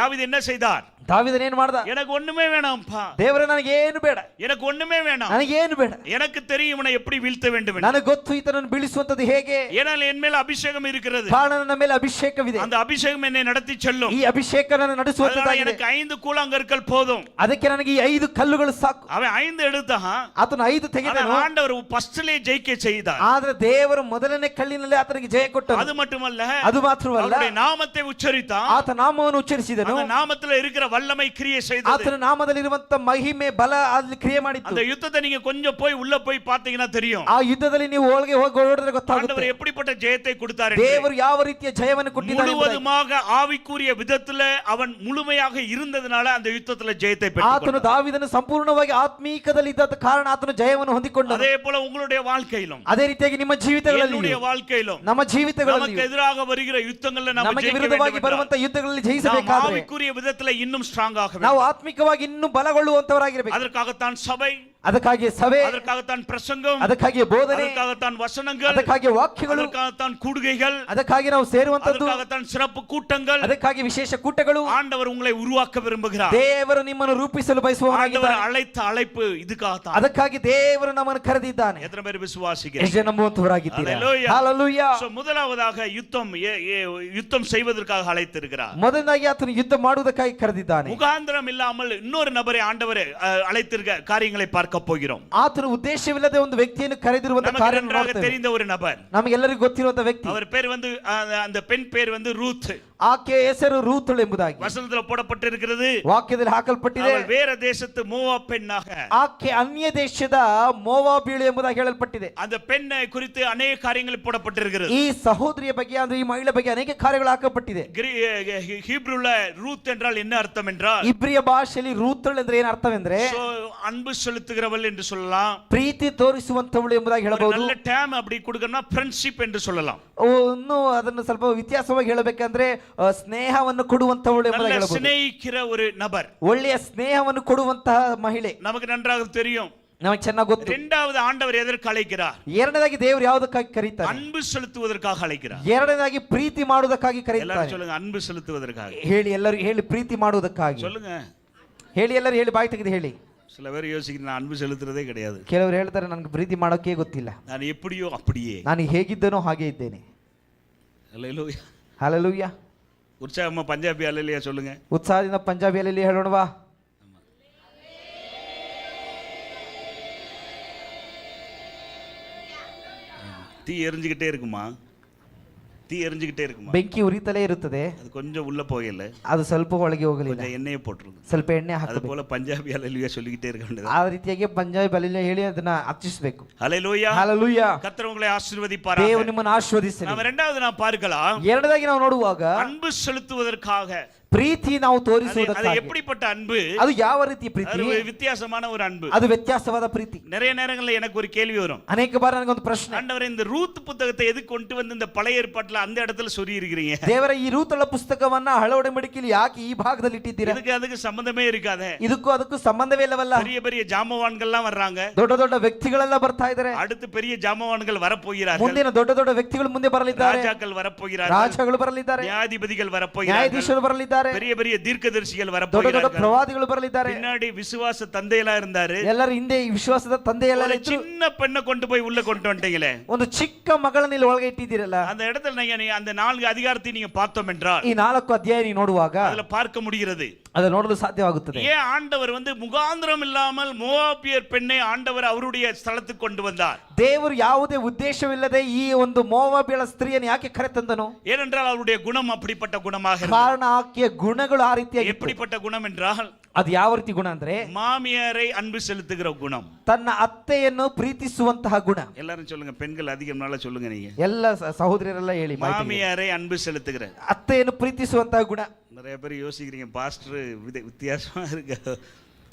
A: தாவீது என்ன செய்தார்?
B: ದಾವೀದನು ಏನು ಮಾಡ್ದ?
A: எனக்கு ஒண்ணுமே வேணாம்ப்பா,
B: ದೇವರೇ ನನಗೆ ಏನು ಬೇಡ,
A: எனக்கு ஒண்ணுமே வேணாம்,
B: ನನಗೆ ಏನು ಬೇಡ,
A: எனக்கு தெரியும் இவனை எப்படி வீழ்த்த வேண்டும் என்று.
B: ನನಗೆ ಗೊತ್ತು ಈತನನ್ನು ಬೀಳಿಸುವಂತದ್ದು ಹೇಗೆ. ಹೇಗೆ?
A: ஏனால் என் மேல் அபிஷேகம் இருக்கிறது.
B: ಕಾರಣ ನನ್ನ ಮೇಲೆ ಅಭಿಷೇಕವಿದೆ.
A: அந்த அபிஷேகம் என்னை நடத்தி செல்லும்.
B: ಈ ಅಭಿಷೇಕ ನನ್ನ ನಡೆಸುವಂತದ್ದಾಗಿದೆ.
A: எனக்கு 5 கூழாங்கற்கள் போதும்.
B: ಅದಕ್ಕೆ ನನಗೆ ಈ 5 ಕಲ್ಲುಗಳು ಸಾಕು.
A: அவன் 5 எடுத்தான்.
B: ಆತನು 5 ತೆಗೆದನು.
A: ஆண்டவர் ಫಸ್ಟ್ಲೇ ಜಯಿಕೆ செய்தார்.
B: ಆದರೆ ದೇವರು ಮೊದಲನೇ ಕಲ್ಲಿನಲ್ಲಿ ಆತನಿಗೆ ಜಯ ಕೊಟ್ಟನು.
A: அது மட்டுமல்ல,
B: ಅದು ಮಾತ್ರವಲ್ಲ,
A: அவருடைய நாமத்தை உச்சரித்தான்.
B: ಆತ ನಾಮವನ್ನು ಉಚ್ಚರಿಸಿದನು.
A: அந்த நாமத்துல இருக்கிற வல்லமை கிரியை செய்தது.
B: ಆತನ ನಾಮದಲ್ಲಿರುವಂತ ಮಹಿಮೆ ಬಲ ಅಲ್ಲಿ ಕ್ರಿಯೆ ಮಾಡಿತು.
A: அந்த யுத்தத்தை நீங்க கொஞ்சம் போய் உள்ள போய் பார்த்தீங்கன்னா தெரியும்.
B: ಆ ಯುದ್ಧದಲ್ಲಿ ನೀವು ಒಳಗೆ ಹೋಗಿ ನೋಡಿದ್ರೆ ಗೊತ್ತಾಗುತ್ತೆ
A: ஆண்டவர் எப்படிப்பட்ட ஜெயத்தை கொடுத்தார்.
B: ದೇವರು ಯಾವ ರೀತಿಯ ಜಯವನ್ನು ಕೊಟ್ಟಿದ್ದಾನೆ.
A: முழுவதுமாக ஆவிக்குரிய விதத்துல அவன் முழுமையாக இருந்ததனால அந்த யுத்தத்துல ஜெயத்தை பெற்றான்.
B: ಆತನು ದಾವೀದನು ಸಂಪೂರ್ಣವಾಗಿ ಆತ್ಮೀಕದಲ್ಲಿ ಇದ್ದ ಕಾರಣ ಆತನು ಜಯವನ್ನು ಹೊಂದಿಕೊಂಡನು.
A: அதே போல உங்களுடைய வாழ்க்கையிலும்,
B: ಅದೇ ರೀತಿಯಾಗಿ ನಿಮ್ಮ ಜೀವಿತಗಳಲ್ಲಿ,
A: என்னுடைய வாழ்க்கையிலும்,
B: ನಮ್ಮ ಜೀವಿತಗಳಲ್ಲಿ
A: நமக்கு எதிராக வருகிற யுத்தங்களை ನಾವು
B: ನಮಗೆ
A: ஜெயிக்க
B: ವಿರುದ್ಧವಾಗಿ
A: வேண்டும்.
B: ಬರುವಂತ ಯುದ್ಧಗಳಲ್ಲಿ ಜಯಿಸಬೇಕಾದರೆ
A: ஆவிக்குரிய விதத்துல இன்னும் ஸ்ட்ராங் ஆக
B: ನಾವು
A: வேண்டும்.
B: ಆತ್ಮಿಕವಾಗಿ ಇನ್ನೂ ಬಲಗೊಳ್ಳುವಂತವರಾಗಿರಬೇಕು.
A: அதற்காகத்தான் சபை,
B: ಅದಕ್ಕಾಗಿ ಸಭೆ,
A: அதற்காகத்தான் பிரசங்கம்,
B: ಅದಕ್ಕಾಗಿ ಬೋಧನೆ,
A: அதற்காகத்தான் வசனங்கள்,
B: ಅದಕ್ಕಾಗಿ ವಾಕ್ಯಗಳು,
A: அதற்காகத்தான் கூடுகைகள்,
B: ಅದಕ್ಕಾಗಿ ನಾವು ಸೇರುವಂತದ್ದು,
A: அதற்காகத்தான் சிறப்பு கூட்டங்கள்.
B: ಅದಕ್ಕಾಗಿ ವಿಶೇಷ ಕೂಟಗಳು.
A: ஆண்டவர் உங்களை உருவாக்க விரும்புகிறார்.
B: ದೇವರು ನಿಮ್ಮನ್ನು ರೂಪಿಸಲು ಬಯಸುವವನಾಗಿದ್ದಾನೆ.
A: ஆண்டவர் அழைத்த அழைப்பு இதுக்காகத்தான்.
B: ಅದಕ್ಕಾಗಿ ದೇವರು ನಮ್ಮನ್ನು ಕರೆದಿದ್ದಾನೆ.
A: எத்தனை பேர் விசுவாசிக்கிறீங்க?
B: ಎಷ್ಟು ನಂಬುವಂತವರಾಗಿದ್ದೀರಾ?
A: Hallelujah.
B: Hallelujah.
A: So, முதலாவதாக யுத்தம் செய்வதற்காக அழைத்திருக்கிறார்.
B: ಮೊದಲನೇದಾಗಿ ಆತನು ಯುದ್ಧ ಮಾಡುವುದಕ್ಕಾಗಿ ಕರೆದಿದ್ದಾನೆ.
A: முகாந்திரம் இல்லாமல் இன்னொரு நபரை ஆண்டவர் அழைத்திருக்க காரியங்களை பார்க்க போகிறோம்.
B: ಆತನು ಉದ್ದೇಶವಿಲ್ಲದೆ ಒಂದು ವ್ಯಕ್ತಿಯನ್ನು ಕರೆದಿರುವಂತ
A: நமக்கு
B: ಕಾರ್ಯ
A: நன்றாக தெரிந்த ஒரு நபர்.
B: ನಮಗೆಲ್ಲರಿಗೂ ಗೊತ್ತಿರುವಂತ ವ್ಯಕ್ತಿ.
A: அவர் பேர் வந்து அந்த பெண் பேர் வந்து ரூத்.
B: ಆಕೆಯ ಹೆಸರು ರೂತಳು ಎಂಬುದಾಗಿ
A: வசனத்துல போடப்பட்டிருக்கிறது.
B: ವಾಕ್ಯದಲ್ಲಿ ಹಾಕಲ್ಪಟ್ಟಿದೆ.
A: அவள் வேற தேசத்து மோவாப் பெண்ணாக,
B: ಆಕೆ ಅನ್ಯ ದೇಶದ ಮೋವಾಬೀಳು ಎಂಬುದಾಗಿ ಹೇಳಲ್ಪಟ್ಟಿದೆ.
A: அந்த பெண்ணை குறித்து ಅನೇಕ ಕಾರ್ಯಗಳು போடப்பட்டிருக்கிறது.
B: ಈ ಸಹೋದರಿಯ ಬಗ್ಗೆ ಅಂದ್ರೆ ಈ ಮಹಿಳೆ ಬಗ್ಗೆ ಅನೇಕ ಕಾರ್ಯಗಳು ಹಾಕಲ್ಪಟ್ಟಿದೆ.
A: ஹீப்ரூல ரூத் என்றால் என்ன அர்த்தம் என்றால்,
B: ಇಬ್ರಿಯ ಭಾಷೆಯಲ್ಲಿ ರೂತಳು ಅಂದ್ರೆ ಏನು ಅರ್ಥವೆಂದ್ರೆ
A: அன்பு செலுத்துகிறவள் என்று சொல்லலாம்.
B: ಪ್ರೀತಿ ತೋರಿಸುವಂತವಳು ಎಂಬುದಾಗಿ ಹೇಳಬಹುದು.
A: நல்ல ಟೈಮ್ அப்படி கொடுக்கணும்னா ಫ್ರೆಂಡ್ಶಿಪ್ என்று சொல்லலாம்.
B: ಇನ್ನು ಅದನ್ನು ಸ್ವಲ್ಪ ವ್ಯತ್ಯಾಸವಾಗಿ ಹೇಳಬೇಕಂದ್ರೆ ಸ್ನೇಹವನ್ನು ಕೊಡುವಂತವಳು ಎಂಬುದಾಗಿ ಹೇಳಬಹುದು.
A: ಸ್ನೇಹಿக்கிற ஒரு நபர்,
B: ಒಳ್ಳೆಯ ಸ್ನೇಹವನ್ನು ಕೊಡುವಂತಹ ಮಹಿಳೆ.
A: நமக்கு நன்றாக தெரியும்.
B: ನಮಗೆ ಚೆನ್ನಾಗಿ ಗೊತ್ತು.
A: இரண்டாவது ஆண்டவர் எதற்கு அழைக்கிறார்?
B: ಎರಡನೇದಾಗಿ ದೇವರು ಯಾವುದಕ್ಕಾಗಿ ಕರೀತಾರೆ?
A: அன்பு செலுத்துவதற்காக அழைக்கிறார்.
B: ಎರಡನೇದಾಗಿ ಪ್ರೀತಿ ಮಾಡುವುದಕ್ಕಾಗಿ
A: எல்லாரும்
B: ಕರೀತಾರೆ.
A: சொல்லுங்க, அன்பு செலுத்துவதற்காக.
B: ಹೇಳಿ, ಎಲ್ಲರೂ ಹೇಳಿ, ಪ್ರೀತಿ ಮಾಡುವುದಕ್ಕಾಗಿ
A: சொல்லுங்க.
B: ಹೇಳಿ, ಎಲ್ಲರೂ ಹೇಳಿ, ಬಾಯಿ ತೆಗೆದು ಹೇಳಿ.
A: சில பேர் யோசிக்கிறேன், நான் அன்பு செலுத்துறதே கிடையாது.
B: ಕೆಲವರು ಹೇಳ್ತಾರೆ ನನಗೆ ಪ್ರೀತಿ ಮಾಡೋಕೆ ಗೊತ್ತಿಲ್ಲ,
A: நான் எப்படியோ அப்படியே.
B: ನಾನು ಹೇಗಿದ್ದೇನೋ ಹಾಗೆ ಇದ್ದೇನೆ.
A: அல்லேலூயா.
B: ಹಲ್ಲೆಲೂಯಾ.
A: உற்சாகமா பஞ்சாபி அல்லேலூயா சொல்லுங்க.
B: ಉತ್ಸಾಹದಿಂದ ಪಂಜಾಬಿಯಲ್ಲಿ ಹೇಳೋಣವಾ?
A: தீ எரிஞ்சுக்கிட்டே இருக்குமா? தீ எரிஞ்சுக்கிட்டே இருக்குமா?
B: ಬೆಂಕಿ ಉರಿತಲೇ ಇರುತ್ತದೆ.
A: அது கொஞ்சம் உள்ள போகல,
B: ಅದು ಸ್ವಲ್ಪ ಒಳಗೆ ಹೋಗಲಿಲ್ಲ,
A: கொஞ்சம் எண்ணெயை போட்டுருங்க.
B: ಸ್ವಲ್ಪ ಎಣ್ಣೆ
A: அது
B: ಹಾಕಬೇಕು.
A: போல பஞ்சாபி அல்லேலூயா சொல்லிக்கிட்டே இருக்க வேண்டியது.
B: ಆ ರೀತಿಯಾಗಿ ಪಂಜಾಬಿ ಬಲಿನ ಹೇಳಿ ಅದನ್ನ ಹಚ್ಚಿಸಬೇಕು.
A: அல்லேலூயா.
B: ಹಲ್ಲೆಲೂಯಾ.
A: கர்த்தர் உங்களை ஆசீர்வதிப்பாராக.
B: ದೇವರು ನಿಮ್ಮನ್ನು ಆಶೀರ್ವದಿಸಲಿ.
A: நாம இரண்டாவது நாம் பார்க்கலாம்,
B: ಎರಡನೇದಾಗಿ ನಾವು ನೋಡುವಾಗ
A: அன்பு செலுத்துவதற்காக.
B: ಪ್ರೀತಿ ನಾವು
A: அது
B: ತೋರಿಸುವುದಕ್ಕಾಗಿ.
A: எப்படிப்பட்ட அன்பு?
B: ಅದು ಯಾವ ರೀತಿಯ ಪ್ರೀತಿ?
A: அது ஒரு வித்தியாசமான ஒரு அன்பு.
B: ಅದು ವ್ಯತ್ಯಾಸವಾದ ಪ್ರೀತಿ.
A: நிறைய நேரங்கள்ல எனக்கு ஒரு கேள்வி வரும்.
B: ಅನೇಕ ಬಾರಿ ನನಗೊಂದು ಪ್ರಶ್ನೆ,
A: ஆண்டவரே, இந்த ரூத் புத்தகத்தை எதுக்கு கொண்டு வந்து இந்த பழைய ஏற்பாட்டுல அந்த இடத்துல சொல்லி இருக்கிறீங்க?
B: ದೇವರ ಈ ರೂತಳ ಪುಸ್ತಕವನ್ನ ಹಳೆ ಒಡಂಬಡಿಕೆಯಲ್ಲಿ ಯಾಕೆ ಈ ಭಾಗದಲ್ಲಿ ಇಟ್ಟಿದ್ದೀರಾ?
A: அதுக்கு சம்பந்தமே இருக்காதே.
B: ಇದಕ್ಕೂ ಅದಕ್ಕೂ ಸಂಬಂಧವೇ ಇಲ್ಲವಲ್ಲ?
A: பெரிய பெரிய ஜாமவான்கள்லாம் வர்றாங்க.
B: ದೊಡ್ಡ ದೊಡ್ಡ ವ್ಯಕ್ತಿಗಳೆಲ್ಲ ಬರ್ತಾ ಇದ್ದಾರೆ.
A: அடுத்து பெரிய ஜாமவான்கள் வரப்போகிறார்கள்.
B: ಮುಂದಿನ ದೊಡ್ಡ ದೊಡ್ಡ ವ್ಯಕ್ತಿಗಳು ಮುಂದೆ ಬರಲಿದ್ದಾರೆ.
A: ராஜாக்கள் வரப்போகிறார்கள்.
B: ರಾಜಗಳು ಬರಲಿದ್ದಾರೆ.
A: நியாயாதிபதிகள் வரப்போகிறார்கள்.
B: ನ್ಯಾಯಾಧೀಶರು ಬರಲಿದ್ದಾರೆ.
A: பெரிய பெரிய தீர்க்கதரிசிகள்
B: ದೊಡ್ಡ ದೊಡ್ಡ
A: வரப்போகிறார்கள்.
B: ಪ್ರವಾದಿಗಳು ಬರಲಿದ್ದಾರೆ.
A: பின்னாடி விசுவாச தந்தையெல்லாம் இருந்தாரு.
B: ಎಲ್ಲರೂ ಹಿಂದೆ ಈ ವಿಶ್ವಾಸದ ತಂದೆ ಎಲ್ಲ
A: ஒரு
B: ಇದ್ರು.
A: சின்ன பெண்ணை கொண்டு போய் உள்ள கொண்டு வந்துட்டீங்களே.
B: ಒಂದು ಚಿಕ್ಕ ಮಗಳನ್ನ ಇಲ್ಲಿ ಒಳಗೆ ಇಟ್ಟಿದ್ದೀರಲ್ಲ.
A: அந்த இடத்துல நீங்க அந்த 4 அதிகாரத்தை நீங்க பார்த்தோம் என்றால்,
B: ಈ 4 ಅಧ್ಯಾಯ ನೀವು ನೋಡುವಾಗ
A: அதுல பார்க்க முடிகிறது.
B: ಅದು ನೋಡಲು ಸಾಧ್ಯವಾಗುತ್ತದೆ.
A: ஏன் ಆண்டவர் வந்து முகாந்திரம் இல்லாமல் மோவாபியர் பெண்ணை ஆண்டவர் அவருடைய ಸ್ಥಳத்துக்கு கொண்டு வந்தார்?
B: ದೇವರು ಯಾವುದೇ ಉದ್ದೇಶವಿಲ್ಲದೆ ಈ ಒಂದು ಮೋವಾಬಿಯಳ ಸ್ತ್ರೀಯನ್ನು ಯಾಕೆ ಕರೆತಂದನು?
A: ஏனென்றால் அவருடைய குணம் அப்படிப்பட்ட குணமாக இருந்தது.
B: ಕಾರಣ ಆಕೆಯ ಗುಣಗಳು ಆ ರೀತಿಯಾಗಿ.
A: எப்படிப்பட்ட குணம் என்றால்,
B: ಅದು ಯಾವ ರೀತಿ ಗುಣ ಅಂದ್ರೆ
A: மாமியாரை அன்பு செலுத்துகிற குணம்.
B: ತನ್ನ ಅತ್ತೆಯನ್ನು ಪ್ರೀತಿಸುವಂತಹ ಗುಣ.
A: எல்லாரும் சொல்லுங்க, பெண்கள் அதிகம் நாள சொல்லுங்க நீங்க.
B: ಎಲ್ಲ ಸಹೋದರಿಯರೆಲ್ಲ ಹೇಳಿ,
A: மாமியாரை அன்பு செலுத்துகிற,
B: ಅತ್ತೆಯನ್ನು ಪ್ರೀತಿಸುವಂತಹ ಗುಣ.
A: நிறைய பேர் யோசிக்கிறீங்க, பாஸ்டர் வித்தியாசமா இருக்கு.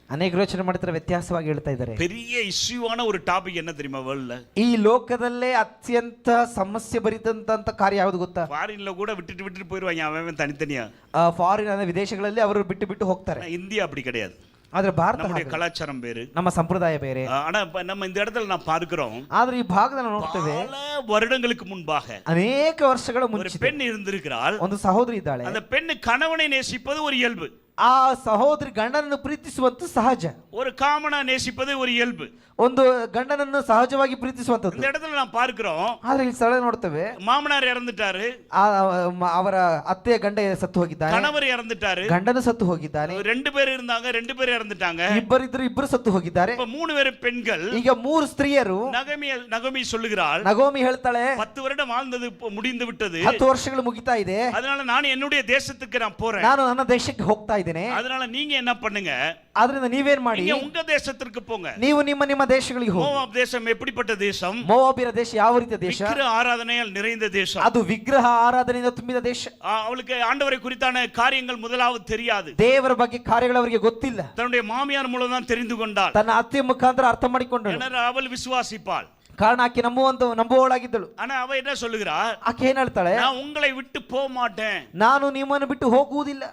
B: ಅನೇಕ ಯೋಚನೆ ಮಾಡ್ತಾರೆ, ವ್ಯತ್ಯಾಸವಾಗಿ ಹೇಳ್ತಾ ಇದ್ದಾರೆ.
A: பெரிய ಇಶ್ಯೂவான ஒரு ಟಾಪಿಕ್ என்ன தெரியுமா வேர்ல்ட்ல?
B: ಈ ಲೋಕದಲ್ಲೇ ಅತ್ಯಂತ ಸಮಸ್ಯೆ ಭರಿತಂತ ಕಾರ್ಯ ಯಾವುದು ಗೊತ್ತಾ?
A: ஃபாரின்ல கூட விட்டுட்டு போயிடுவாங்க அவன் தனித்தனியா.
B: ಫಾರಿನ್ ಅಂದ್ರೆ ವಿದೇಶಗಳಲ್ಲಿ ಅವರು ಬಿಟ್ಟು ಬಿಟ್ಟು ಹೋಗ್ತಾರೆ.
A: இந்தியா அப்படி கிடையாது.
B: ಆದ್ರೆ ಭಾರತ
A: நம்முடைய கலாச்சாரம் ಬೇರೆ,
B: ನಮ್ಮ ಸಂಪ್ರದಾಯ ಬೇರೆ.
A: ஆனா நம்ம இந்த இடத்துல நான் பார்க்கிறோம்,
B: ಆದ್ರೆ ಈ ಭಾಗದಲ್ಲಿ ನಾವು ನೋಡ್ತೇವೆ,
A: பல வருடங்களுக்கு முன்பாக
B: ಅನೇಕ ವರ್ಷಗಳ
A: ஒரு
B: ಮುಂಚೆ
A: பெண் இருந்திருக்கிறாள்.
B: ಒಂದು ಸಹೋದರಿ ಇದ್ದಾಳೆ.
A: அந்த பெண் கணவனை நேசிப்பது ஒரு இயல்பு.
B: ಆ ಸಹೋದರಿ ಗಂಡನನ್ನು ಪ್ರೀತಿಸುವಂತ ಸಹಜ.
A: ஒரு காமனா நேசிப்பது ஒரு இயல்பு.
B: ಒಂದು ಗಂಡನನ್ನು ಸಹಜವಾಗಿ ಪ್ರೀತಿಸುವಂತದ್ದು.
A: இந்த இடத்துல நாம் பார்க்கிறோம்,
B: ಆದ್ರೆ ಇಲ್ಲಿ ಸ್ಥಳ ನೋಡ್ತೇವೆ,
A: மாமனார் இறந்துட்டாரு,
B: ಅವರ ಅತ್ತೆಯ ಗಂಡ ಸತ್ತು ಹೋಗಿದ್ದಾನೆ,
A: கணவர் இறந்துட்டாரு,
B: ಗಂಡನು ಸತ್ತು ಹೋಗಿದ್ದಾನೆ,
A: 2 பேர் இருந்தாங்க, 2 பேர் இறந்துட்டாங்க,
B: ಇಬ್ಬರಿದ್ರು ಇಬ್ಬರು ಸತ್ತು ಹೋಗಿದ್ದಾರೆ.
A: இப்ப 3 பேர் பெண்கள்.
B: ಈಗ 3 ಸ್ತ್ರೀಯರು.
A: நகமி சொல்லுகிறாள்,
B: ನಗೋಮಿ ಹೇಳ್ತಾಳೆ,
A: 10 வருடம் வாழ்ந்தது முடிந்து விட்டது,
B: 10 ವರ್ಷಗಳು ಮುಗಿತಾ ಇದೆ,
A: அதனால நான் என்னுடைய தேசத்துக்கு நான் போறேன்,
B: ನಾನು ನನ್ನ ದೇಶಕ್ಕೆ ಹೋಗ್ತಾ ಇದ್ದೇನೆ,
A: அதனால நீங்க என்ன பண்ணுங்க,
B: ಆದ್ರಿಂದ ನೀವೇನ್ ಮಾಡಿ,
A: நீங்க உங்க தேசத்திற்கு போங்க.
B: ನೀವು ನಿಮ್ಮ ದೇಶಗಳಿಗೆ ಹೋಗಿ.
A: மோவாப் தேசம் எப்படிப்பட்ட தேசம்?
B: ಮೋವಾಬಿನ ದೇಶ ಯಾವ ರೀತಿಯ ದೇಶ?
A: விக்கிர ஆராதனையால் நிறைந்த தேசம்.
B: ಅದು ವಿಗ್ರಹ ಆರಾಧನೆಯಿಂದ ತುಂಬಿದ ದೇಶ.
A: அவளுக்கு ஆண்டவரை குறித்தான காரியங்கள் முதலாவது தெரியாது,
B: ದೇವರ ಬಗ್ಗೆ ಕಾರ್ಯಗಳು ಅವರಿಗೆ ಗೊತ್ತಿಲ್ಲ.
A: தன்னுடைய மாமியார் மூலம் தான் தெரிந்து கொண்டாள்.
B: ತನ್ನ ಅತ್ತೆಯ ಮುಖಾಂತರ ಅರ್ಥ ಮಾಡಿಕೊಂಡಳು.
A: ஏன்னா அவள் விசுவாசிப்பாள்,
B: ಕಾರಣ ಆಕೆ ನಂಬುವವಳಾಗಿದ್ದಳು.
A: ஆனா அவ என்ன சொல்லுகிறாள்,
B: ಆಕೆ ಏನ್ ಹೇಳ್ತಾಳೆ,
A: நான் உங்களை விட்டு போக மாட்டேன்,
B: ನಾನು ನಿಮ್ಮನ್ನು ಬಿಟ್ಟು ಹೋಗುವುದಿಲ್ಲ,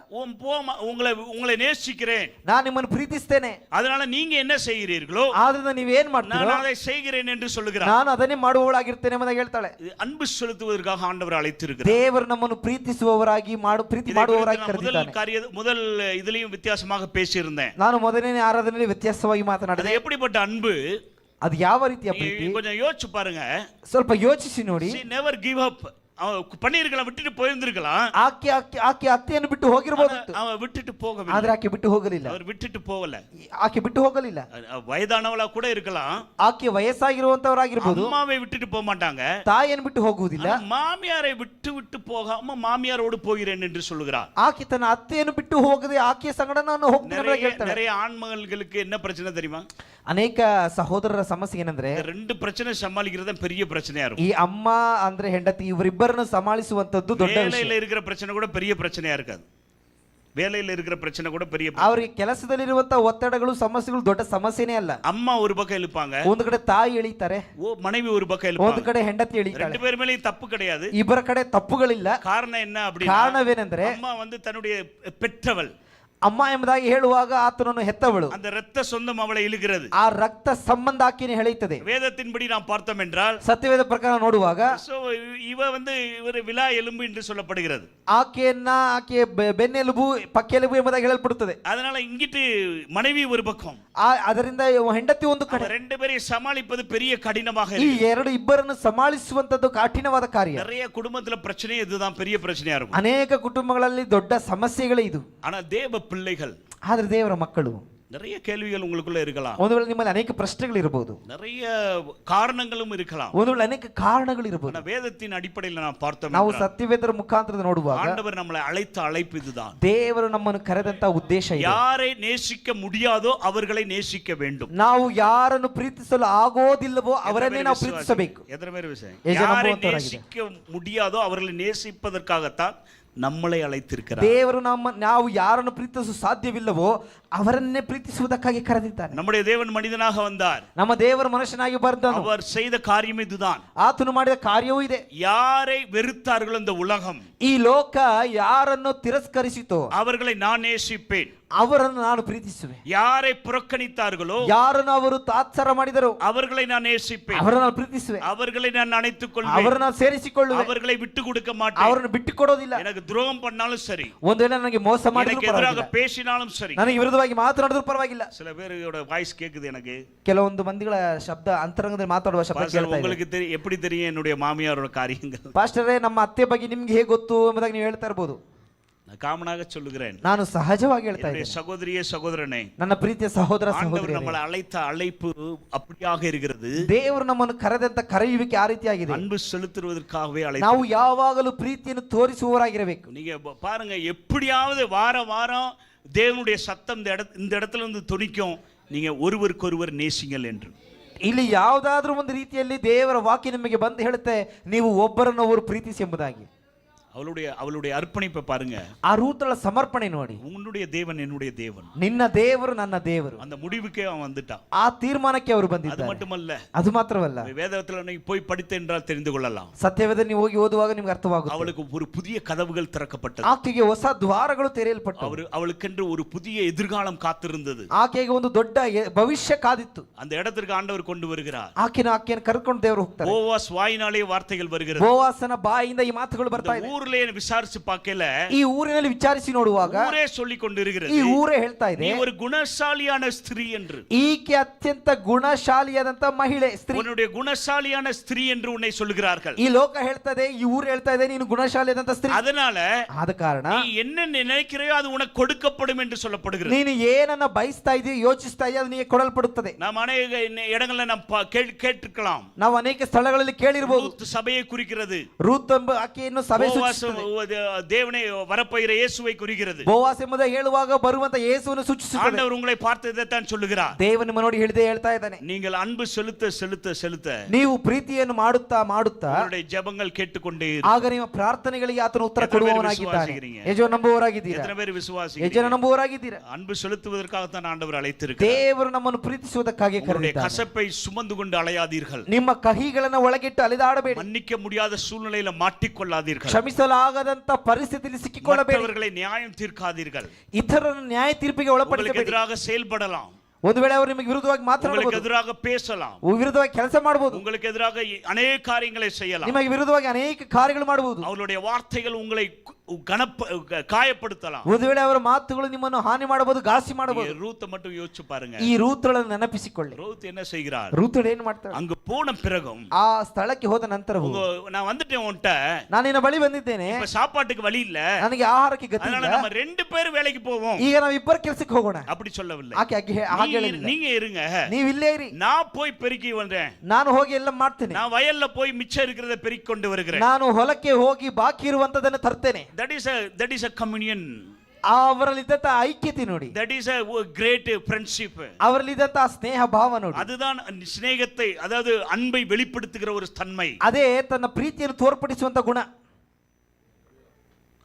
A: உங்களை நேசிக்கிறேன்,
B: ನಾನು ನಿಮ್ಮನ್ನು ಪ್ರೀತಿಸ್ತೇನೆ,
A: அதனால நீங்க என்ன செய்கிறீர்களோ
B: ಆದ್ರಿಂದ ನೀವೇನ್ ಮಾಡ್ತೀರೋ
A: நான் அதை செய்கிறேன் என்று சொல்லுகிறார்.
B: ನಾನು ಅದನ್ನೇ ಮಾಡುವವಳಾಗಿರ್ತೇನೆ ಎಂಬುದಾಗಿ ಹೇಳ್ತಾಳೆ.
A: அன்பு செலுத்துவதற்காக ஆண்டவர் அழைத்திருக்கிறார்.
B: ದೇವರು ನಮ್ಮನ್ನು ಪ್ರೀತಿಸುವವರಾಗಿ ಪ್ರೀತಿ ಮಾಡುವವರಾಗಿ ಕರೆದಿದ್ದಾನೆ.
A: முதல் இதுலயும் வித்தியாசமாக பேசியிருந்தேன்.
B: ನಾನು ಮೊದಲನೇ ಆರಾಧನೆಯಲ್ಲಿ ವ್ಯತ್ಯಾಸವಾಗಿ ಮಾತನಾಡಿದೆ.
A: எப்படிப்பட்ட அன்பு,
B: ಅದು ಯಾವ ರೀತಿಯ ಪ್ರೀತಿ,
A: கொஞ்சம் யோசிச்சு பாருங்க,
B: ಸ್ವಲ್ಪ ಯೋಚಿಸಿ ನೋಡಿ.
A: never give up. பன்னீர்களை விட்டுட்டு போயிருந்திருக்கலாம்,
B: ಆಕೆ ಅತ್ತೆಯನ್ನು ಬಿಟ್ಟು ಹೋಗಿರಬಹುದು,
A: அவன் விட்டுட்டு போகவில்லை,
B: ಆದ್ರೆ ಆಕೆ ಬಿಟ್ಟು ಹೋಗಲಿಲ್ಲ,
A: அவர் விட்டுட்டு போகல,
B: ಆಕೆ ಬಿಟ್ಟು ಹೋಗಲಿಲ್ಲ.
A: வயதானவளா கூட இருக்கலாம்,
B: ಆಕೆ ವಯಸ್ಸಾಗಿರುವಂತವರಾಗಿರಬಹುದು,
A: அம்மாவை விட்டுட்டு போக மாட்டாங்க,
B: ತಾಯಿಯನ್ನು ಬಿಟ್ಟು ಹೋಗುವುದಿಲ್ಲ,
A: மாமியாரை விட்டு போகாம மாமியாரோடு போகிறேன் என்று சொல்லுகிறார்.
B: ಆಕೆ ತನ್ನ ಅತ್ತೆಯನ್ನು ಬಿಟ್ಟು ಹೋಗದೆ ಆಕೆಯ ಸಂಗಡ ನಾನು ಹೋಗ್ತೇನೆ ಹೇಳ್ತಾಳೆ.
A: நிறைய ஆண்மகளுக்கு என்ன பிரச்சனை தெரியுமா?
B: ಅನೇಕ ಸಹೋದರರ ಸಮಸ್ಯೆ ಏನಂದ್ರೆ,
A: 2 பிரச்சனை சமாளிக்கிறது பெரிய பிரச்சனையா இருக்கும்.
B: ಈ ಅಮ್ಮ ಅಂದ್ರೆ ಹೆಂಡತಿ ಇವರಿಬ್ಬರನ್ನು ಸಮಾಳಿಸುವಂತದ್ದು ದೊಡ್ಡ ವಿಷಯ.
A: வேலையில இருக்கிற பிரச்சனை கூட பெரிய பிரச்சனையா இருக்காது. வேலையில இருக்கிற பிரச்சனை கூட பெரிய
B: ಅವರಿಗೆ ಕೆಲಸದಲ್ಲಿರುವಂತ ಒತ್ತಡಗಳು ಸಮಸ್ಯೆಗಳು ದೊಡ್ಡ ಸಮಸ್ಯೆನೇ ಅಲ್ಲ.
A: அம்மா ஒரு பக்கம் இழுப்பாங்க,
B: ಒಂದು ಕಡೆ ತಾಯಿ ಎಳಿತಾರೆ,
A: மனைவி ஒரு பக்கம் இழுப்பாங்க,
B: ಒಂದು ಕಡೆ ಹೆಂಡತಿ ಎಳಿತಾಳೆ.
A: 2 பேர் மேலயும் தப்பு கிடையாது,
B: ಇಬ್ಬರ ಕಡೆ ತಪ್ಪುಗಳಿಲ್ಲ.
A: காரணம் என்ன அப்படின்னா,
B: ಕಾರಣವೇನೆಂದ್ರೆ
A: அம்மா தன்னுடைய பெற்றவள்,
B: ಅಮ್ಮ ಎಂಬುದಾಗಿ ಹೇಳುವಾಗ ಆತನನ್ನು ಹೆತ್ತವಳು,
A: அந்த இரத்த சொந்தம் அவளை இழுகிறது,
B: ಆ ರಕ್ತ ಸಂಬಂಧ ಆಕೆಯನ್ನು ಎಳೆಯುತ್ತದೆ.
A: வேதத்தின்படி நாம் பார்த்தோம் என்றால்,
B: ಸತ್ಯವೇದ ಪ್ರಕಾರ ನೋಡುವಾಗ
A: இவர் விலா எலும்பு என்று சொல்லப்படுகிறது,
B: ಆಕೆ ಬೆನ್ನೆಲುಬು ಪಕ್ಕೆಲುಬು ಎಂಬುದಾಗಿ ಹೇಳಲ್ಪಡುತ್ತದೆ.
A: அதனால இங்கிட்டு மனைவி ஒரு பக்கம்,
B: ಅದರಿಂದ ಹೆಂಡತಿ ಒಂದು ಕಡೆ,
A: 2 பேரை சமாளிப்பது பெரிய கடினமாக
B: ಈ
A: இருக்கு.
B: ಇಬ್ಬರನ್ನು ಸಮಾಳಿಸುವಂತದ್ದು ಕಠಿಣವಾದ ಕಾರ್ಯ.
A: நிறைய குடும்பத்துல பிரச்சனை இதுதான் பெரிய பிரச்சனையா இருக்கும்.
B: ಅನೇಕ ಕುಟುಂಬಗಳಲ್ಲಿ ದೊಡ್ಡ ಸಮಸ್ಯೆಗಳೇ ಇದು.
A: ஆனா தேவ பிள்ளைகள்,
B: ಆದ್ರೆ ದೇವರ ಮಕ್ಕಳು,
A: நிறைய கேள்விகள் உங்களுக்குள்ள இருக்கலாம்,
B: ಒಂದು ವೇಳೆ ನಿಮ್ಮಲ್ಲಿ ಅನೇಕ ಪ್ರಶ್ನೆಗಳು ಇರಬಹುದು,
A: நிறைய காரணங்களும் இருக்கலாம்,
B: ಒಂದು ವೇಳೆ ಅನೇಕ ಕಾರಣಗಳು ಇರಬಹುದು.
A: ஆனா வேதத்தின் அடிப்படையில் நாம் பார்த்தோம்
B: ನಾವು
A: என்றால்,
B: ಸತ್ಯವೇದರ ಮುಖಾಂತರ ನೋಡುವಾಗ
A: ஆண்டவர் நம்மளை அழைத்த அழைப்பு இதுதான்.
B: ದೇವರು ನಮ್ಮನ್ನು ಕರೆದಂತ ಉದ್ದೇಶ ಇದೆ.
A: யாரை நேசிக்க முடியாதோ அவர்களை நேசிக்க வேண்டும்.
B: ನಾವು ಯಾರನ್ನು ಪ್ರೀತಿಸಲು ಆಗೋದಿಲ್ಲವೋ ಅವರನ್ನೇ ನಾವು ಪ್ರೀತಿಸಬೇಕು.
A: எத்தனை பேர் விஷயம்,
B: ಎಷ್ಟು ಜನ
A: யாரை
B: ನಂಬುವಂತವರಾಗಿದೆ?
A: நேசிக்க முடியாதோ அவர்களை நேசிப்பதற்காகத்தான் நம்மளை அழைத்திருக்கிறார்.
B: ದೇವರು ನಾವು ಯಾರನ್ನು ಪ್ರೀತಿಸಲು ಸಾಧ್ಯವಿಲ್ಲವೋ ಅವರನ್ನೇ ಪ್ರೀತಿಸುವುದಕ್ಕಾಗಿ ಕರೆದಿದ್ದಾನೆ.
A: நம்முடைய தேவன் மனிதனாக வந்தார்,
B: ನಮ್ಮ ದೇವರ ಮನುಷ್ಯನಾಗಿ ಬಂದನು.
A: அவர் செய்த காரியம் இதுதான்.
B: ಆತನು ಮಾಡಿದ ಕಾರ್ಯವೂ ಇದೆ.
A: யாரை வெறுத்தார்களோ இந்த உலகம்,
B: ಈ ಲೋಕ ಯಾರನ್ನು ತಿರಸ್ಕರಿಸಿತೋ
A: அவர்களை நான் நேசிப்பேன்.
B: ಅವರನ್ನು ನಾನು ಪ್ರೀತಿಸುವೆ.
A: யாரை புறக்கணித்தார்களோ,
B: ಯಾರನ್ನು ಅವರು ತಾತ್ಸಾರ ಮಾಡಿದರು,
A: அவர்களை நான் நேசிப்பேன்.
B: ಅವರನ್ನು ನಾನು ಪ್ರೀತಿಸುವೆ.
A: அவர்களை நான் அணைத்துக் கொள்வேன்,
B: ಅವರನ್ನು ನಾನು ಸೇರಿಸಿಕೊಳ್ಳುವೆ.
A: அவர்களை விட்டு கொடுக்க மாட்டேன்.
B: ಅವರನ್ನು ಬಿಟ್ಟು ಕೊಡೋದಿಲ್ಲ.
A: எனக்கு துரோகம் பண்ணாலும் சரி,
B: ಒಂದು ವೇಳೆ ನನಗೆ ಮೋಸ ಮಾಡಿದ್ರು
A: எனக்கு எதிராக
B: ಪರವಾಗಿಲ್ಲ,
A: பேசினாலும் சரி,
B: ನನಗೆ ವಿರುದ್ಧವಾಗಿ ಮಾತನಾಡಿದ್ರು ಪರವಾಗಿಲ್ಲ.
A: சில பேரோட வாய்ஸ் கேக்குது எனக்கு,
B: ಕೆಲವೊಂದು ಮಂದಿಗಳ ಶಬ್ದ ಅಂತರಂಗದಲ್ಲಿ ಮಾತಾಡುವ ಶಬ್ದ ಕೇಳ್ತಾ ಇದೆ.
A: உங்களுக்கு எப்படி தெரியும் என்னுடைய மாமியாரோட காரியங்கள்?
B: ಪಾಸ್ಟರೇ, ನಮ್ಮ ಅತ್ತೆ ಬಗ್ಗೆ ನಿಮ್ಗೆ ಹೇಗೆ ಗೊತ್ತು ಎಂಬುದಾಗಿ ನೀವು ಹೇಳ್ತಾ ಇರಬಹುದು.
A: நான் காமனாக சொல்லுகிறேன்,
B: ನಾನು ಸಹಜವಾಗಿ ಹೇಳ್ತಾ
A: என்னுடைய
B: ಇದ್ದೇನೆ.
A: சகோதரியே சகோதரனே,
B: ನನ್ನ ಪ್ರೀತಿಯ ಸಹೋದರ
A: ஆண்டவர்
B: ಸಹೋದರಿ,
A: நம்மளை அழைத்த அழைப்பு அப்படியாக இருக்கிறது.
B: ದೇವರು ನಮ್ಮನ್ನು ಕರೆದಂತ ಕರೆಯುವಿಕೆ ಆ ರೀತಿಯಾಗಿದೆ.
A: அன்பு செலுத்துவதற்காகவே
B: ನಾವು
A: அழைத்து,
B: ಯಾವಾಗಲೂ ಪ್ರೀತಿಯನ್ನು ತೋರಿಸುವವರಾಗಿರಬೇಕು.
A: நீங்க பாருங்க, எப்படியாவது வாரம் தேவனுடைய சத்தம் இந்த இடத்துல இருந்து துணிக்கும், நீங்க ஒருவருக்கொருவர் நேசிங்கள் என்று.
B: ಇಲ್ಲಿ ಯಾವುದಾದ್ರೂ ಒಂದು ರೀತಿಯಲ್ಲಿ ದೇವರ ವಾಕ್ಯ ನಿಮಗೆ ಬಂದು ಹೇಳುತ್ತೆ, ನೀವು ಒಬ್ಬರನ್ನೊಬ್ಬರು ಪ್ರೀತಿಸಿ ಎಂಬುದಾಗಿ.
A: அவளுடைய அர்ப்பணிப்பை பாருங்க.
B: ಆ ರೂತಳ ಸಮರ್ಪಣೆ ನೋಡಿ.
A: உன்னுடைய தேவன் என்னுடைய தேவன்,
B: ನಿನ್ನ ದೇವರು ನನ್ನ ದೇವರು,
A: அந்த முடிவுக்கே அவன் வந்துட்டான்.
B: ಆ ತೀರ್ಮಾನಕ್ಕೆ ಅವರು
A: அது
B: ಬಂದಿದ್ದಾರೆ.
A: மட்டுமல்ல,
B: ಅದು ಮಾತ್ರವಲ್ಲ,
A: வேதத்துல நீ போய் படித்த என்றால் தெரிந்து கொள்ளலாம்,
B: ಸತ್ಯವೇದ ನೀವು ಹೋಗಿ ಓದುವಾಗ ನಿಮ್ಗೆ ಅರ್ಥವಾಗುತ್ತೆ.
A: அவளுக்கு ஒரு புதிய கதவுகள் திறக்கப்பட்டது,
B: ಆಕೆಗೆ ಹೊಸ ದ್ವಾರಗಳು ತೆರೆಯಲ್ಪಟ್ಟವು.
A: அவளுக்கென்று ஒரு புதிய எதிர்காலம் காத்திருந்தது.
B: ಆಕೆಗೆ ಒಂದು ದೊಡ್ಡ ಭವಿಷ್ಯ ಕಾದಿತ್ತು.
A: அந்த இடத்திற்கு ஆண்டவர் கொண்டு வருகிறார்.
B: ಆಕೆಯನ್ನು ಕರ್ಕೊಂಡು ದೇವರು ಹೋಗ್ತಾರೆ.
A: போவாஸ் வாயினாலே வார்த்தைகள் வருகிறது.
B: ಬೋವಾಸನ ಬಾಯಿಂದ ಈ ಮಾತುಗಳು ಬರ್ತಾ ಇದೆ.
A: ஊர்ல விசாரிச்சு பார்க்கல,
B: ಈ ಊರಿನಲ್ಲಿ ವಿಚಾರಿಸಿ ನೋಡುವಾಗ
A: ஊரே சொல்லி கொண்டிருக்கிறது,
B: ಈ ಊರೇ ಹೇಳ್ತಾ ಇದೆ,
A: நீ ஒரு குணசாலியான ஸ்திரீ என்று.
B: ಈಕೆ ಅತ್ಯಂತ ಗುಣಶಾಲಿಯಾದಂತ ಮಹಿಳೆ ಸ್ತ್ರೀ.
A: உன்னுடைய குணசாலியான ஸ்திரீ என்று உன்னை சொல்லுகிறார்கள்.
B: ಈ ಲೋಕ ಹೇಳ್ತದೆ, ಈ ಊರು ಹೇಳ್ತಾ ಇದೆ, ನೀನು ಗುಣಶಾಲಿಯಾದಂತ ಸ್ತ್ರೀ.
A: அதனால
B: ಆದ ಕಾರಣ
A: நீ என்ன நினைக்கிறையோ அது உனக்கு கொடுக்கப்படும் என்று சொல்லப்படுகிறது.
B: ನೀನು ಏನನ್ನ ಬಯಸ್ತಾ ಇದೆಯೋ, ಯೋಚಿಸ್ತಾ ಇದೆಯೋ, ಅದು ನಿನಗೆ ಕೊಡಲ್ಪಡುತ್ತದೆ.
A: நாம் அநேக இடங்கள்ல நாம் கேட்டிருக்கலாம்.
B: ನಾವು ಅನೇಕ ಸ್ಥಳಗಳಲ್ಲಿ ಕೇಳಿರಬಹುದು.
A: ரூத் ಸಭೆயை குறிக்கிறது,
B: ರೂತ್ ಎಂಬ ಆಕೆಯನ್ನು ಸಭೆ
A: போவாஸ்
B: ಸೂಚಿಸುತ್ತದೆ.
A: தேவனை வரப்போகிற இயேசுவை குறிக்கிறது.
B: ಬೋವಾಸ್ ಎಂಬುದು ಹೇಳುವಾಗ ಬರುವಂತ ಯೇಸುವನ್ನು ಸೂಚಿಸುತ್ತದೆ.
A: ஆண்டவர் உங்களை பார்த்து இதைத்தான் சொல்லுகிறார்.
B: ದೇವ ನಿಮ್ಮ ನೋಡಿ ಹೇಳ್ತಾ ಇದ್ದಾನೆ,
A: நீங்கள் அன்பு செலுத்த செலுத்த செலுத்த
B: ನೀವು ಪ್ರೀತಿಯನ್ನು ಮಾಡುತ್ತಾ ಮಾಡುತ್ತಾ
A: உங்களுடைய ஜெபங்கள் கேட்டுக்கொண்டே
B: ಆಗ ನಿಮ್ಮ ಪ್ರಾರ್ಥನೆಗಳಿಗೆ ಆತನು ಉತ್ತರ ಕೊಡುವವನಾಗಿದ್ದಾನೆ. ಯಜೋ ನಂಬುವವರಾಗಿದ್ದೀರಾ?
A: எத்தனை பேர் விசுவாசிக்கிறீங்க?
B: ಯಜನ ನಂಬುವವರಾಗಿದ್ದೀರಾ?
A: அன்பு செலுத்துவதற்காகத்தான் ஆண்டவர் அழைத்திருக்கிறார்.
B: ದೇವರು ನಮ್ಮನ್ನು ಪ್ರೀತಿಸುವುದಕ್ಕಾಗಿ
A: உங்களுடைய
B: ಕರೆದಿದ್ದಾನೆ.
A: கசப்பை சுமந்து கொண்டு அலையாதீர்கள்.
B: ನಿಮ್ಮ ಕಹಿಗಳನ್ನು ಒಳಗಿಟ್ಟು ಅಲಿದಾಡಬೇಡಿ.
A: மன்னிக்க முடியாத சூழ்நிலையில மாட்டிக்கொள்ளாதீர்கள்.
B: ಕ್ಷಮಿಸಲಾಗದಂತ ಪರಿಸ್ಥಿತಿಯಲ್ಲಿ ಸಿಕ್ಕಿಕೊಳ್ಳಬೇಡಿ.
A: மற்றவர்களை நியாயம் தீர்க்காதீர்கள்.
B: ಇತರರನ್ನು ನ್ಯಾಯ ತೀರ್ಪಿಗೆ
A: உங்களுக்கு
B: ಒಳಪಡಿಸಬೇಡಿ.
A: எதிராக செயல்படலாம்,
B: ಒಂದು ವೇಳೆ ಅವರು ನಿಮಗೆ ವಿರುದ್ಧವಾಗಿ
A: உங்களுக்கு
B: ಮಾತನಾಡಬಹುದು,
A: எதிராக பேசலாம்,
B: ವಿರುದ್ಧವಾಗಿ ಕೆಲಸ ಮಾಡಬಹುದು,
A: உங்களுக்கு எதிராக அநேக காரியங்களை செய்யலாம்.
B: ನಿಮಗೆ ವಿರುದ್ಧವಾಗಿ ಅನೇಕ ಕಾರ್ಯಗಳು ಮಾಡಬಹುದು.
A: அவருடைய வார்த்தைகள் உங்களை காயப்படுத்தலாம்.
B: ಒಂದು ವೇಳೆ ಅವರ ಮಾತುಗಳು ನಿಮ್ಮನ್ನು ಹಾನಿ ಮಾಡಬಹುದು, ಘಾಸಿ ಮಾಡಬಹುದು.
A: ரூத்தை மட்டும் யோசிச்சு பாருங்க.
B: ಈ ರೂತ್ಗಳನ್ನು ನೆನಪಿಸಿಕೊಳ್ಳಿ.
A: ரூத் என்ன செய்கிறார்?
B: ರೂತಳು ಏನ್ ಮಾಡ್ತಾಳೆ?
A: அங்கு போன பிறகும்,
B: ಆ ಸ್ಥಳಕ್ಕೆ ಹೋದ ನಂತರವೂ,
A: நான் வந்துட்டேன் உன்கிட்ட,
B: ನಾನು ನಿನ್ನ ಬಳಿ ಬಂದಿದ್ದೇನೆ,
A: இப்ப சாப்பாட்டுக்கு வழி இல்ல,
B: ನನಗೆ ಆಹಾರಕ್ಕೆ ಗತಿ
A: அதனால
B: ಇಲ್ಲ,
A: நம்ம ரெண்டு பேரும் வேலைக்கு போவோம்,
B: ಈಗ ನಾವು ಇಬ್ಬರು ಕೆಲಸಕ್ಕೆ ಹೋಗೋಣ.
A: அப்படி சொல்லவில்லை.
B: ಆಕೆ ಹಾಗೆ ಹೇಳಿಲ್ಲ.
A: நீங்க இருங்க,
B: ನೀವು ಇಲ್ಲೇ ಇರಿ,
A: நான் போய் பெருக்கி வந்தேன்,
B: ನಾನು ಹೋಗಿ ಎಲ್ಲ ಮಾಡ್ತೇನೆ,
A: நான் வயல்ல போய் மிச்சம் இருக்கிறத பெருக்கி கொண்டு வருகிறேன்.
B: ನಾನು ಹೊಲಕ್ಕೆ ಹೋಗಿ ಬಾಕಿ ಇರುವಂತದನ್ನು ತರ್ತೇನೆ.
A: that is a communion.
B: ಅವರಲ್ಲಿದ್ದಂತ ಐಕ್ಯತೆ ನೋಡಿ,
A: that is a great friendship.
B: ಅವರಲ್ಲಿದ್ದಂತ ಸ್ನೇಹ ಭಾವ ನೋಡಿ,
A: அதுதான் சிநேகத்தை, அதாவது அன்பை வெளிப்படுத்துகிற ஒரு தன்மை.
B: ಅದೇ ತನ್ನ ಪ್ರೀತಿಯನ್ನು ತೋರ್ಪಡಿಸುವಂತ ಗುಣ.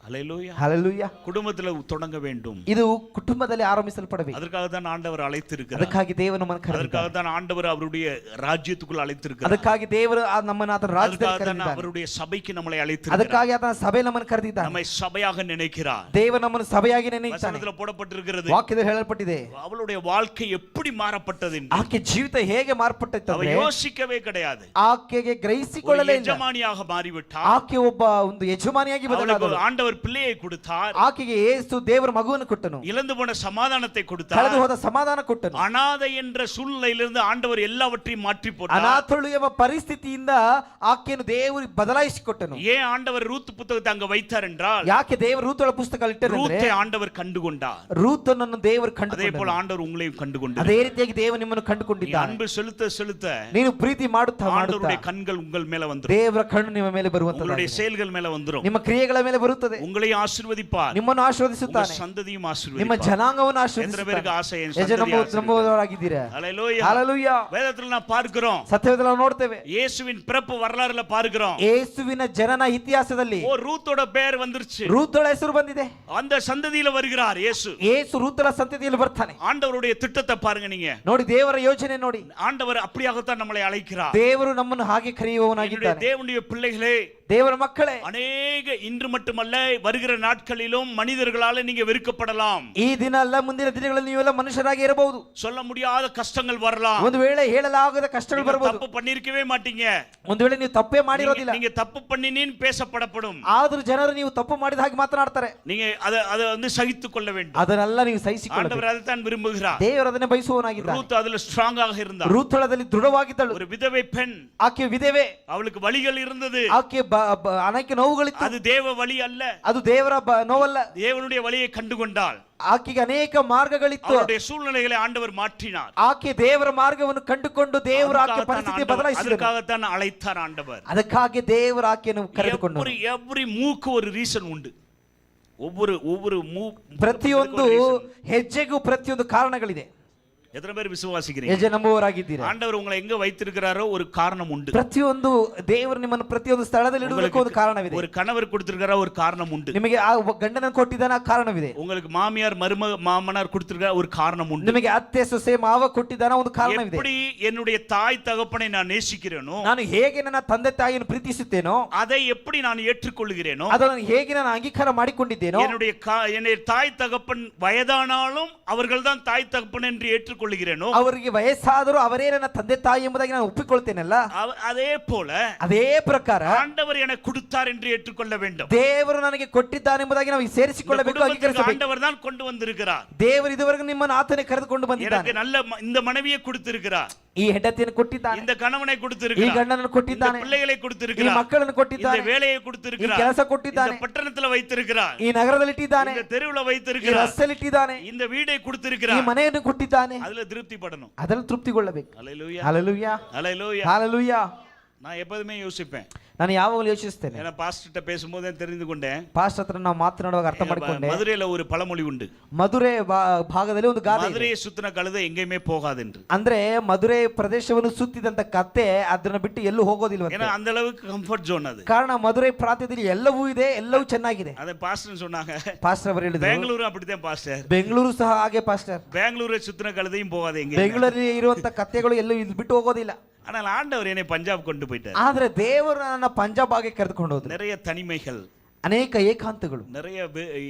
A: ஹல்லேலூயா.
B: ಹಲ್ಲೆಲೂಯಾ.
A: குடும்பத்துல தொடங்க வேண்டும்.
B: ಇದು ಕುಟುಂಬದಲ್ಲಿ ಆರಂಭಿಸಲ್ಪಡಬೇಕು.
A: அதற்காக தான் ஆண்டவர் அழைத்திருக்கிறார்.
B: ಅದಕ್ಕಾಗಿ ದೇವರು ನಮ್ಮನ್ನು ಕರೆದಿದ್ದಾನೆ.
A: அதற்காக தான் ஆண்டவர் அவருடைய ராஜ்யத்துக்குள் அழைத்திருக்கிறார்.
B: ಅದಕ್ಕಾಗಿ ದೇವರು ನಮ್ಮನ್ನು ಆತನ ರಾಜ್ಯದಲ್ಲಿ ಕರೆದಿದ್ದಾನೆ.
A: அவருடைய சபைக்கு நம்மை அழைத்திருக்கிறார்.
B: ಅದಕ್ಕಾಗಿ ಆತನ ಸಭೆ ನಮ್ಮನ್ನು ಕರೆದಿದ್ದಾನೆ.
A: நம்மை சபையாக நினைக்கிறார்.
B: ದೇವರು ನಮ್ಮನ್ನು ಸಭೆಯಾಗಿ ನೆನೆಯುತ್ತಾನೆ.
A: வசனத்துல போடப்பட்டிருக்கிறது,
B: ವಾಕ್ಯದಲ್ಲಿ ಹೇಳಲ್ಪಟ್ಟಿದೆ,
A: அவளுடைய வாழ்க்கை எப்படி ಮಾರப்பட்டது என்று.
B: ಆಕೆ ಜೀವಿತ ಹೇಗೆ ಮಾರ್ಪಟ್ಟಿತ್ತು
A: அவ
B: ಅಂದ್ರೆ
A: யோசிக்கவே கிடையாது.
B: ಆಕೆಗೆ ಗ್ರಹಿಸಿಕೊಳ್ಳಲೇ ಇಲ್ಲ.
A: ಯಜಮಾನಿயாக ಮಾರಿಬಿಟ್ಟಾர்.
B: ಆಕೆ ಒಬ್ಬ ಒಂದು ಯಜಮಾನಿಯಾಗಿ ಬದಲಾದಳು.
A: ஆண்டவர் பிள்ளையை கொடுத்தார்.
B: ಆಕೆಗೆ ಯೇಸು ದೇವರ ಮಗುವನ್ನು ಕೊಟ್ಟನು.
A: இழந்து போன சமாதானத்தை கொடுத்தார்.
B: ಕಳೆದು ಹೋದ ಸಮಾಧಾನ ಕೊಟ್ಟನು.
A: அனாதை என்ற சூழ்நிலையிலிருந்து ஆண்டவர் எல்லாவற்றையும் மாற்றி போட்டார்.
B: ಅನಾಥಳು ಎಂಬ ಪರಿಸ್ಥಿತಿಯಿಂದ ಆಕೆಯನ್ನು ದೇವರು ಬದಲಾಯಿಸಿಕೊಟ್ಟನು.
A: ஏன் ஆண்டவர் ரூத் புத்தகத்தை அங்க வைத்தார் என்றால்,
B: ಯಾಕೆ ದೇವರು ರೂತಳ ಪುಸ್ತಕ ಇಟ್ಟರು ಅಂದ್ರೆ,
A: ரூத்தை ஆண்டவர் கண்டுகொண்டார்.
B: ರೂತನನ್ನು ದೇವರು
A: அதே
B: ಕಂಡುಕೊಂಡನು.
A: போல ஆண்டவர் உங்களையும் கண்டுகொண்டார்.
B: ಅದೇ ರೀತಿಯಾಗಿ ದೇವರು ನಿಮ್ಮನ್ನು ಕಂಡುಕೊಂಡಿದ್ದಾನೆ.
A: அன்பு செலுத்த செலுத்த
B: ನೀನು ಪ್ರೀತಿ ಮಾಡುತ್ತಾ ಮಾಡುತ್ತಾ
A: ஆண்டவருடைய கண்கள் உங்கள் மேல வந்துரும்.
B: ದೇವರ ಕಣ್ಣು ನಿಮ್ಮ ಮೇಲೆ ಬರುವಂತದ್ದು,
A: உங்களுடைய செயல்கள் மேல வந்துரும்.
B: ನಿಮ್ಮ ಕ್ರಿಯೆಗಳ ಮೇಲೆ ಬರುತ್ತದೆ.
A: உங்களையும் ஆசீர்வதிப்பார்,
B: ನಿಮ್ಮನ್ನು
A: உங்க
B: ಆಶೀರ್ವದಿಸುತ್ತಾನೆ,
A: சந்ததியும்
B: ನಿಮ್ಮ
A: ஆசீர்வதிப்பார்.
B: ಜನಾಂಗವನ್ನು
A: எத்தனை பேருக்கு
B: ಆಶೀರ್ವದಿಸುತ್ತಾನೆ.
A: ஆசை? என்
B: ಯಜ
A: சந்ததி ஆசீர்வதிப்பார்.
B: ನಂಬುವವರಾಗಿದ್ದೀರಾ?
A: ஹல்லேலூயா.
B: ಹಲ್ಲೆಲೂಯಾ.
A: வேதத்துல நான் பார்க்கிறோம்,
B: ಸತ್ಯವೇದದಲ್ಲಿ ನಾವು ನೋಡ್ತೇವೆ,
A: இயேசுவின் பிறப்பு வரலாறுல பார்க்கிறோம்,
B: ಯೇಸುವಿನ ಜನನ ಇತಿಹಾಸದಲ್ಲಿ
A: ஓ ரூத்தோட பெயர் வந்துருச்சு.
B: ರೂತಳ ಹೆಸರು ಬಂದಿದೆ.
A: அந்த சந்ததியில வருகிறார் இயேசு.
B: ಯೇಸು ರೂತಳ ಸಂತತಿಯಲ್ಲಿ ಬರ್ತಾನೆ.
A: ஆண்டவருடைய திட்டத்தை பாருங்க நீங்க.
B: ನೋಡಿ ದೇವರ ಯೋಜನೆ ನೋಡಿ.
A: ஆண்டவர் அப்படியாகத்தான் நம்மளை அழைக்கிறார்.
B: ದೇವರು ನಮ್ಮನ್ನು ಹಾಗೆ
A: என்னுடைய
B: ಕರೆಯುವವನಾಗಿದ್ದಾನೆ.
A: தேவனுடைய பிள்ளைகளே,
B: ದೇವರ ಮಕ್ಕಳೇ,
A: அநேக இன்று மட்டுமல்ல வருகிற நாட்களிலும் மனிதர்களால நீங்க வெறுக்கப்படலாம்.
B: ಈ ದಿನ ಅಲ್ಲ, ಮುಂದಿನ ದಿನಗಳಲ್ಲಿ ನೀವೆಲ್ಲ ಮನುಷ್ಯರಾಗಿ ಇರಬಹುದು.
A: சொல்ல முடியாத கஷ்டங்கள் வரலாம்.
B: ಒಂದು ವೇಳೆ ಹೇಳಲಾಗದ ಕಷ್ಟಗಳು
A: நீங்க
B: ಬರಬಹುದು.
A: தப்பு பண்ணிருக்கவே மாட்டீங்க.
B: ಒಂದು ವೇಳೆ ನೀವು ತಪ್ಪೇ ಮಾಡಿರೋದಿಲ್ಲ,
A: நீங்க தப்பு பண்ணினேன்னு பேசப்படப்படும்.
B: ಆದ್ರೂ ಜನರು ನೀವು ತಪ್ಪು ಮಾಡಿದ ಹಾಗೆ ಮಾತನಾಡ್ತಾರೆ.
A: நீங்க அதை வந்து சகித்துக் கொள்ள வேண்டும்.
B: ಅದನ್ನೆಲ್ಲ ನೀವು ಸಹಿಸಿಕೊಳ್ಳಬೇಕು.
A: ஆண்டவர் அதைத்தான் விரும்புகிறார்.
B: ದೇವರು ಅದನ್ನೇ ಬಯಸುವವನಾಗಿದ್ದಾನೆ.
A: ரூத் அதுல ஸ்ட்ராங் ஆக இருந்தார்.
B: ರೂತಳದಲ್ಲಿ ದೃಢವಾಗಿದ್ದಳು.
A: ஒரு விதவை பெண்,
B: ಆಕೆ ವಿಧವೆ,
A: அவளுக்கு வலிகள் இருந்தது.
B: ಆಕೆ ಅನೇಕ ನೋವುಗಳಿತ್ತು.
A: அது தேவ வழி அல்ல,
B: ಅದು ದೇವರ ನೋವಲ್ಲ.
A: தேவனுடைய வழியை கண்டுகொண்டாள்.
B: ಆಕೆಗೆ ಅನೇಕ ಮಾರ್ಗಗಳಿತ್ತು.
A: அவருடைய சூழ்நிலைகளை ஆண்டவர் மாற்றினார்.
B: ಆಕೆ ದೇವರ ಮಾರ್ಗವನ್ನು ಕಂಡುಕೊಂಡು ದೇವರು ಆಕೆ ಪರಿಸ್ಥಿತಿ ಬದಲಾಯಿಸಿದರು.
A: ಅದಕ್ಕಾಗத்தான் அழைத்தார் ಆண்டவர்.
B: ಅದಕ್ಕಾಗಿ ದೇವರು ಆಕೆಯನ್ನು ಕರೆದುಕೊಂಡರು.
A: ಎವ್ರಿ ಮೂವ್க்கு ஒரு ரீசன் ಉಂಟು. ஒவ்வொரு மூவ்,
B: ಪ್ರತಿಯೊಂದು ಹೆಜ್ಜೆಗೂ ಪ್ರತಿಯೊಂದು ಕಾರಣಗಳಿದೆ.
A: எத்தனை பேர் விசுவாசிக்கிறீங்க?
B: ಹೆಜ್ಜೆ ನಂಬುವವರಾಗಿದ್ದೀರಾ?
A: ஆண்டவர் உங்களை எங்க வைத்திருக்கிறாரோ ஒரு காரணம் உண்டு.
B: ಪ್ರತಿಯೊಂದು ದೇವರು ನಿಮ್ಮನ್ನು ಪ್ರತಿಯೊಂದು ಸ್ಥಳದಲ್ಲಿ ಇಡುವುದಕ್ಕೆ ಒಂದು ಕಾರಣವಿದೆ.
A: ஒரு கணவர் கொடுத்திருக்கிற ஒரு காரணம் உண்டு.
B: ನಿಮಗೆ ಆ ಗಂಡನ ಕೊಟ್ಟಿದ್ದಾನೆ, ಆ ಕಾರಣವಿದೆ.
A: உங்களுக்கு மாமியார் மாமனார் கொடுத்திருக்கிற ஒரு காரணம் உண்டு.
B: ನಿಮಗೆ ಅತ್ತೆ ಸೊಸೆ ಮಾವ ಕೊಟ್ಟಿದ್ದಾನೆ, ಒಂದು ಕಾರಣವಿದೆ.
A: எப்படி என்னுடைய தாய் தகப்பனை நான் நேசிக்கிறேனோ,
B: ನಾನು ಹೇಗೆ ನನ್ನ ತಂದೆ ತಾಯಿಯನ್ನು ಪ್ರೀತಿಸುತ್ತೇನೋ,
A: அதை எப்படி நான் ஏற்றுக்கொள்கிறேனோ,
B: ಅದನ್ನು ಹೇಗೆ ನಾನು ಅಂಗೀಕಾರ ಮಾಡಿಕೊಂಡಿದ್ದೇನೋ,
A: என்னுடைய தாய் தகப்பன் வயதானாலும் அவர்கள் தான் தாய் தகப்பன் என்று ஏற்றுக்கொள்கிறேன். ஒப்புக்கொள்கிறேனோ
B: ಅವರಿಗೆ ವಯಸ್ಸಾದರೂ ಅವರೇ ನನ್ನ ತಂದೆ ತಾಯಿ ಎಂಬುದಾಗಿ ನಾನು ಒಪ್ಪಿಕೊಳ್ತೇನಲ್ಲ,
A: அதே போல
B: ಅದೇ ಪ್ರಕಾರ
A: ஆண்டவர் எனக்கு கொடுத்தார் என்று ஏற்றுக்கொள்ள வேண்டும்.
B: ದೇವರು ನನಗೆ ಕೊಟ್ಟಿದ್ದಾನೆಂಬುದಾಗಿ ನಾವು ಸೇರಿಸಿಕೊಳ್ಳಬೇಕು, ಅಂಗೀಕರಿಸಬೇಕು.
A: ஆண்டவர் தான் கொண்டு வந்திருக்கிறார்.
B: ದೇವರು ಇದುವರೆಗೂ ನಿಮ್ಮನ್ನು ಆತನೇ ಕರೆದುಕೊಂಡು ಬಂದಿದ್ದಾನೆ.
A: எனக்கு நல்ல இந்த மனைவியை கொடுத்திருக்கிறார்,
B: ಈ ಹೆಂಡತಿಯನ್ನು ಕೊಟ್ಟಿದ್ದಾನೆ,
A: இந்த கணவனை
B: ಈ
A: கொடுத்திருக்கிறார்,
B: ಗಂಡನನ್ನು ಕೊಟ್ಟಿದ್ದಾನೆ,
A: பிள்ளைகளை
B: ಈ
A: கொடுத்திருக்கிறார்,
B: ಮಕ್ಕಳನ್ನು
A: இந்த
B: ಕೊಟ್ಟಿದ್ದಾನೆ,
A: வேலையை
B: ಈ
A: கொடுத்திருக்கிறார்,
B: ಕೆಲಸ ಕೊಟ್ಟಿದ್ದಾನೆ,
A: இந்த பட்டணத்துல வைத்திருக்கிறார்,
B: ಈ ನಗರದಲ್ಲಿ ಇಟ್ಟಿದ್ದಾನೆ,
A: இந்த தெருவுல
B: ಈ
A: வைத்திருக்கிறார்,
B: ರಸ್ತೆಯಲ್ಲಿ ಇಟ್ಟಿದ್ದಾನೆ,
A: இந்த வீடை
B: ಈ
A: கொடுத்திருக்கிறார்.
B: ಮನೆಯನ್ನು ಕೊಟ್ಟಿದ್ದಾನೆ.
A: அதுல திருப்தி படணும்.
B: ಅದರಲ್ಲಿ ತೃಪ್ತಿಗೊಳ್ಳಬೇಕು.
A: ஹல்லேலூயா,
B: ಹಲ್ಲೆಲೂಯಾ,
A: ஹல்லேலூயா.
B: ಹಲ್ಲೆಲೂಯಾ.
A: நான் எப்போதுமே யோசிப்பேன்,
B: ನಾನು ಯಾವಾಗಲೂ ಯೋಚಿಸ್ತೇನೆ.
A: ஏன்னா பாஸ்டர்ட்ட பேசும்போதே தெரிந்து கொண்டேன்,
B: ಪಾಸ್ಟ್ ಹತ್ರ ನಾವು ಮಾತನಾಡುವಾಗ ಅರ್ಥ ಮಾಡಿಕೊಂಡೆ,
A: மதுரையில ஒரு பழமொழி உண்டு,
B: ಮಧುರೆ ಭಾಗದಲ್ಲಿ ಒಂದು ಗಾದೆ ಇದೆ.
A: மதுரையை சுத்தின கழுதை எங்கேயுமே போகாது என்று.
B: ಅಂದ್ರೆ ಮಧುರೆ ಪ್ರದೇಶವನ್ನು ಸುತ್ತಿದಂತ ಕತ್ತೆ ಅದನ್ನ ಬಿಟ್ಟು ಎಲ್ಲೂ ಹೋಗೋದಿಲ್ಲ.
A: ஏன்னா அந்த அளவுக்கு கம்ஃபர்ட் ஜோன் அது.
B: ಕಾರಣ ಮಧುರೆ ಪ್ರಾಂತ್ಯದಲ್ಲಿ ಎಲ್ಲವೂ ಇದೆ, ಎಲ್ಲವೂ ಚೆನ್ನಾಗಿದೆ.
A: அதை பாஸ்டர் சொன்னாங்க.
B: ಪಾಸ್ಟರ್ ಅವರು ಹೇಳಿದ್ರು,
A: பெங்களூರು அப்படிதான் பாஸ்டர்,
B: ಬೆಂಗಳೂರು ಸಹ ಹಾಗೆ ಪಾಸ್ಟರ್.
A: பெங்களூரை சுத்தின கழுதையும் போகாது எங்க.
B: ಬೆಂಗಳೂರಲ್ಲಿ ಇರುವಂತ ಕತ್ತೆಗಳು ಎಲ್ಲೂ ಇದು ಬಿಟ್ಟು ಹೋಗೋದಿಲ್ಲ.
A: ஆனால் ஆண்டவர் என்னை பஞ்சாப் கொண்டு போயிட்டார்.
B: ಆದ್ರೆ ದೇವರು ನನ್ನ ಪಂಜಾಬ್ ಆಗಿ ಕರೆದುಕೊಂಡು ಹೋದ್ರು.
A: நிறைய தனிமைகள்,
B: ಅನೇಕ ಏಕಾಂತಗಳು,
A: நிறைய